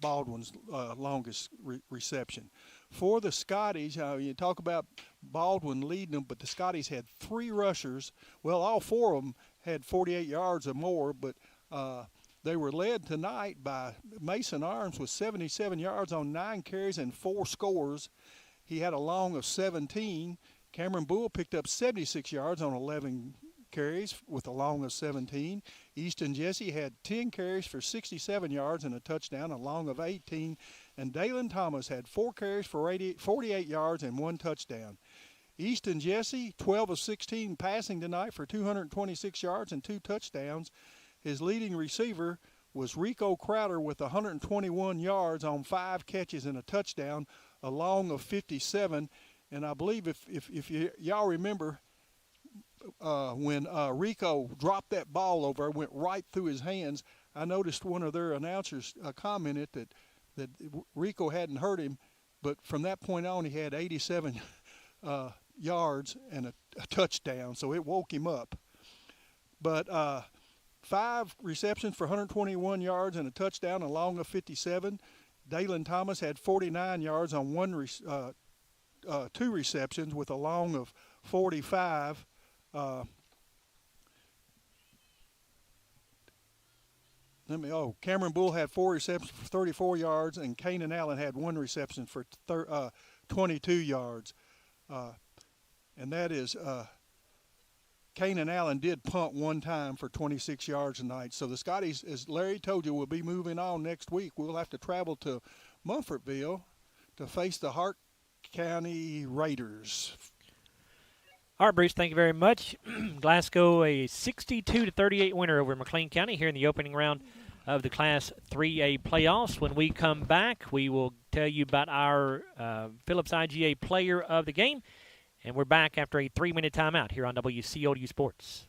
Baldwin's longest reception. For the Scotties, you talk about Baldwin leading them, but the Scotties had 3 rushers. Well, all 4 of them had 48 yards or more, but they were led tonight by Mason Arms with 77 yards on 9 carries and 4 scores. He had a long of 17. Cameron Bull picked up 76 yards on 11 carries with a long of 17. Easton Jesse had 10 carries for 67 yards and a touchdown, a long of 18. And Dalen Thomas had 4 carries for 48 yards and 1 touchdown. Easton Jesse, 12 of 16 passing tonight for 226 yards and 2 touchdowns. His leading receiver was Rico Crowder with 121 yards on 5 catches and a touchdown, a long of 57. And I believe if y'all remember when Rico dropped that ball over, it went right through his hands. I noticed one of their announcers commented that Rico hadn't hurt him, but from that point on he had 87 yards and a touchdown, so it woke him up. But 5 receptions for 121 yards and a touchdown, a long of 57. Dalen Thomas had 49 yards on 2 receptions with a long of 45. Cameron Bull had 4 receptions for 34 yards, and Kanan Allen had 1 reception for 22 yards. And that is Kanan Allen did punt 1 time for 26 yards tonight. So the Scotties, as Larry told you, will be moving on next week. We'll have to travel to Mumfortville to face the Hart County Raiders. All right, Bruce, thank you very much. Glasgow, a 62-38 winner over McLean County here in the opening round of the Class 3A playoffs. When we come back, we will tell you about our Phillips IGA player of the game. And we're back after a 3-minute timeout here on WCLU Sports.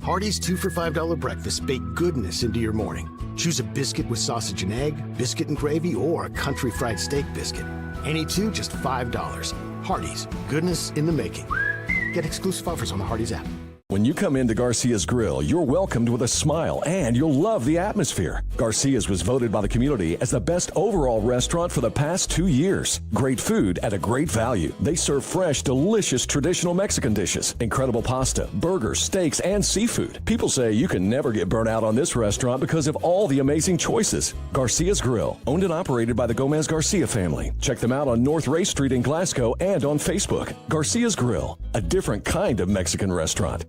Hardee's 2 for $5 breakfast bake goodness into your morning. Choose a biscuit with sausage and egg, biscuit and gravy, or a country fried steak biscuit. Any 2, just $5. Hardee's, goodness in the making. Get exclusive offers on the Hardee's app. When you come into Garcia's Grill, you're welcomed with a smile and you'll love the atmosphere. Garcia's was voted by the community as the best overall restaurant for the past 2 years. Great food at a great value. They serve fresh, delicious traditional Mexican dishes, incredible pasta, burgers, steaks, and seafood. People say you can never get burnt out on this restaurant because of all the amazing choices. Garcia's Grill, owned and operated by the Gomez Garcia family. Check them out on North Ray Street in Glasgow and on Facebook. Garcia's Grill, a different kind of Mexican restaurant.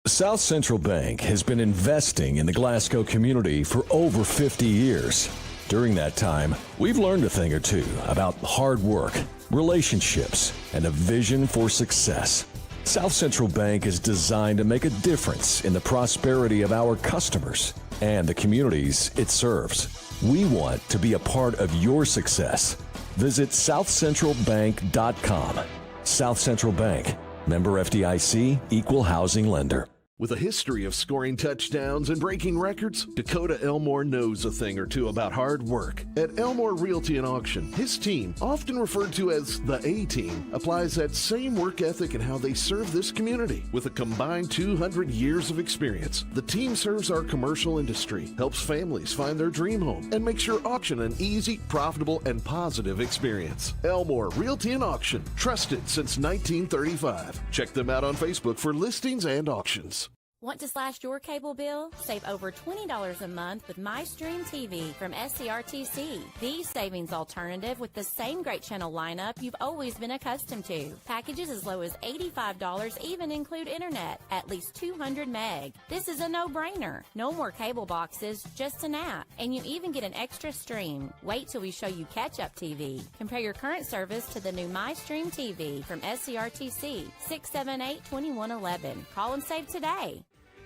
South Central Bank has been investing in the Glasgow community for over 50 years. During that time, we've learned a thing or two about hard work, relationships, and a vision for success. South Central Bank is designed to make a difference in the prosperity of our customers and the communities it serves. We want to be a part of your success. Visit southcentralbank.com. South Central Bank, member FDIC, equal housing lender. With a history of scoring touchdowns and breaking records, Dakota Elmore knows a thing or two about hard work. At Elmore Realty and Auction, his team, often referred to as the A-Team, applies that same work ethic in how they serve this community. With a combined 200 years of experience, the team serves our commercial industry, helps families find their dream home, and makes your auction an easy, profitable, and positive experience. Elmore Realty and Auction, trusted since 1935. Check them out on Facebook for listings and auctions. Want to slash your cable bill? Save over $20 a month with MyStream TV from SCRTC. The savings alternative with the same great channel lineup you've always been accustomed to. Packages as low as $85 even include internet, at least 200 meg. This is a no-brainer. No more cable boxes, just an app. And you even get an extra stream. Wait till we show you Catch-Up TV. Compare your current service to the new MyStream TV from SCRTC, 678-2111. Call and save today.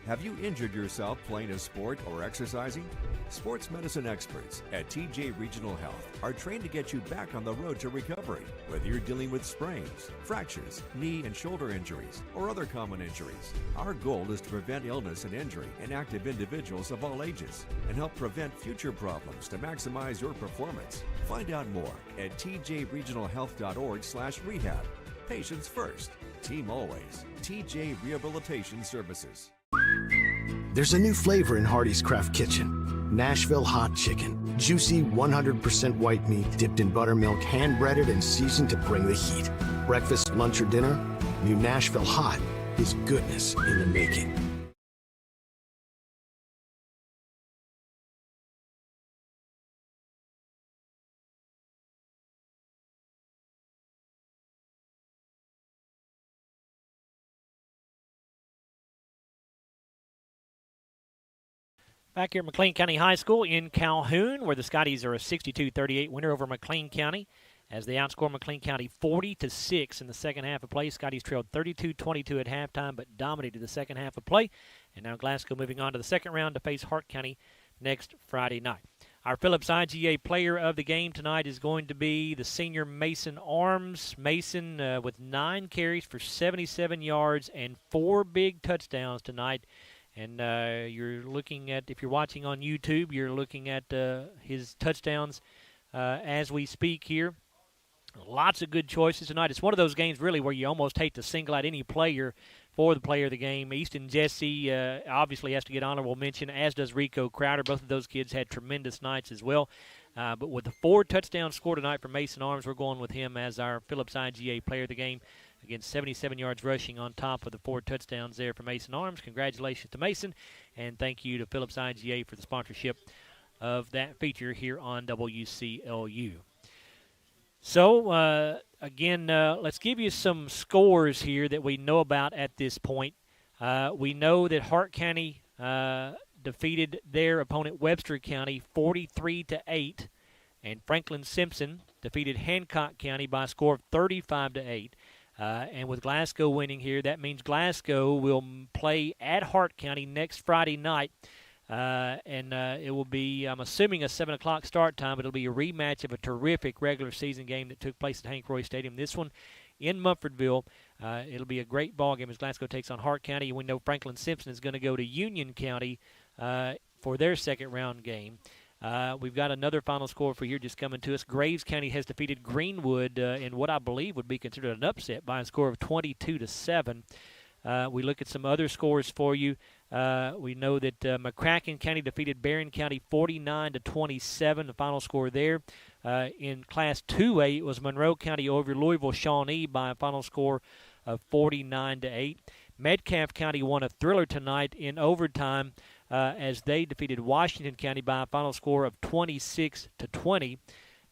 Have you injured yourself playing a sport or exercising? Sports medicine experts at TJ Regional Health are trained to get you back on the road to recovery. Whether you're dealing with sprains, fractures, knee and shoulder injuries, or other common injuries, our goal is to prevent illness and injury in active individuals of all ages and help prevent future problems to maximize your performance. Find out more at tjregionalhealth.org/rehab. Patients first, team always. TJ Rehabilitation Services. There's a new flavor in Hardee's Craft Kitchen. Nashville Hot Chicken. Juicy 100% white meat dipped in buttermilk, hand-breaded and seasoned to bring the heat. Breakfast, lunch, or dinner? New Nashville Hot is goodness in the making. Back here at McLean County High School in Calhoun, where the Scotties are a 62-38 winner over McLean County as they outscore McLean County 40-6 in the second half of play. Scotties trailed 32-22 at halftime, but dominated the second half of play. And now Glasgow moving on to the second round to face Hart County next Friday night. Our Phillips IGA player of the game tonight is going to be the senior Mason Arms. Mason with 9 carries for 77 yards and 4 big touchdowns tonight. And you're looking at, if you're watching on YouTube, you're looking at his touchdowns as we speak here. Lots of good choices tonight. It's one of those games really where you almost hate to single out any player for the player of the game. Easton Jesse obviously has to get honorable mention, as does Rico Crowder. Both of those kids had tremendous nights as well. But with the 4 touchdowns scored tonight for Mason Arms, we're going with him as our Phillips IGA player of the game. Again, 77 yards rushing on top of the 4 touchdowns there for Mason Arms. Congratulations to Mason, and thank you to Phillips IGA for the sponsorship of that feature here on WCLU. So, again, let's give you some scores here that we know about at this point. We know that Hart County defeated their opponent Webster County 43-8, and Franklin Simpson defeated Hancock County by a score of 35-8. And with Glasgow winning here, that means Glasgow will play at Hart County next Friday night. And it will be, I'm assuming, a 7 o'clock start time, but it'll be a rematch of a terrific regular season game that took place at Hank Roy Stadium. This one in Mumfordville. It'll be a great ball game as Glasgow takes on Hart County. And we know Franklin Simpson is going to go to Union County for their second round game. We've got another final score for here just coming to us. Graves County has defeated Greenwood in what I believe would be considered an upset by a score of 22-7. We look at some other scores for you. We know that McCracken County defeated Barron County 49-27, the final score there. In Class 2A, it was Monroe County over Louisville Shawnee by a final score of 49-8. Metcalfe County won a thriller tonight in overtime as they defeated Washington County by a final score of 26-20.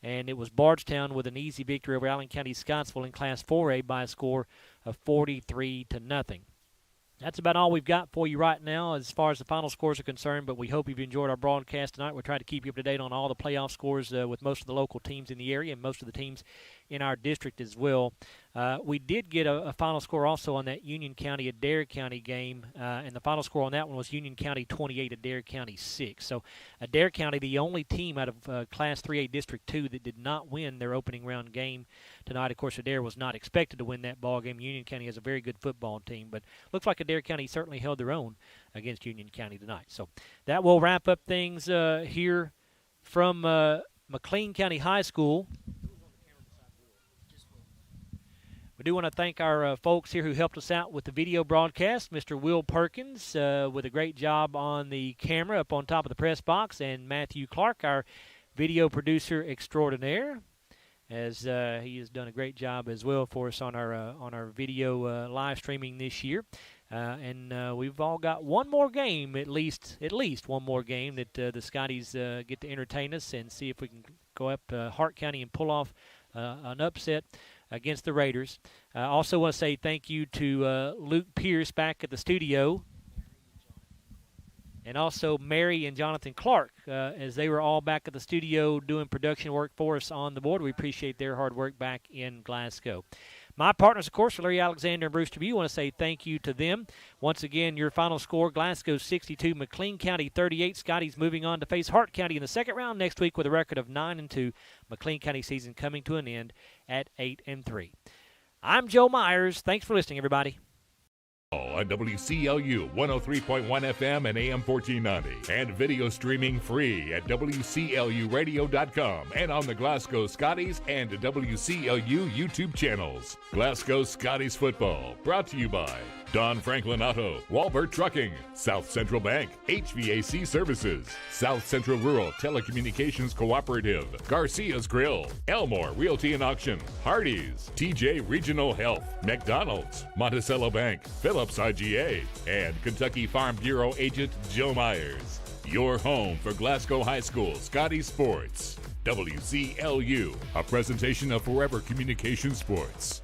And it was Bardstown with an easy victory over Allen County Scottsville in Class 4A by a score of 43-0. That's about all we've got for you right now as far as the final scores are concerned, but we hope you've enjoyed our broadcast tonight. We'll try to keep you up to date on all the playoff scores with most of the local teams in the area and most of the teams in our district as well. We did get a final score also on that Union County-Adair County game, and the final score on that one was Union County 28, Adair County 6. So Adair County, the only team out of Class 3A District 2 that did not win their opening round game tonight. Of course, Adair was not expected to win that ball game. Union County has a very good football team, but looks like Adair County certainly held their own against Union County tonight. So that will wrap up things here from McLean County High School. We do want to thank our folks here who helped us out with the video broadcast. Mr. Will Perkins with a great job on the camera up on top of the press box, and Matthew Clark, our video producer extraordinaire, as he has done a great job as well for us on our video live streaming this year. And we've all got one more game, at least one more game that the Scotties get to entertain us and see if we can go up Hart County and pull off an upset against the Raiders. I also want to say thank you to Luke Pierce back at the studio, and also Mary and Jonathan Clark as they were all back at the studio doing production work for us on the board. We appreciate their hard work back in Glasgow. My partners, of course, are Larry Alexander and Bruce Tribune. I want to say thank you to them. Once again, your final score, Glasgow 62, McLean County 38. Scotties moving on to face Hart County in the second round next week with a record of 9-2. McLean County season coming to an end at 8-3. I'm Joe Myers. Thanks for listening, everybody. On WCLU 103.1 FM and AM 1490, and video streaming free at WCLUradio.com and on the Glasgow Scotties and WCLU YouTube channels. Glasgow Scotties football, brought to you by Don Franklin Auto, Walbert Trucking, South Central Bank, HVAC Services, South Central Rural Telecommunications Cooperative, Garcia's Grill, Elmore Realty and Auction, Hardee's, TJ Regional Health, McDonald's, Monticello Bank, Phillips IGA, and Kentucky Farm Bureau agent Joe Myers. Your home for Glasgow High School Scottie Sports. WCLU, a presentation of Forever Communication Sports.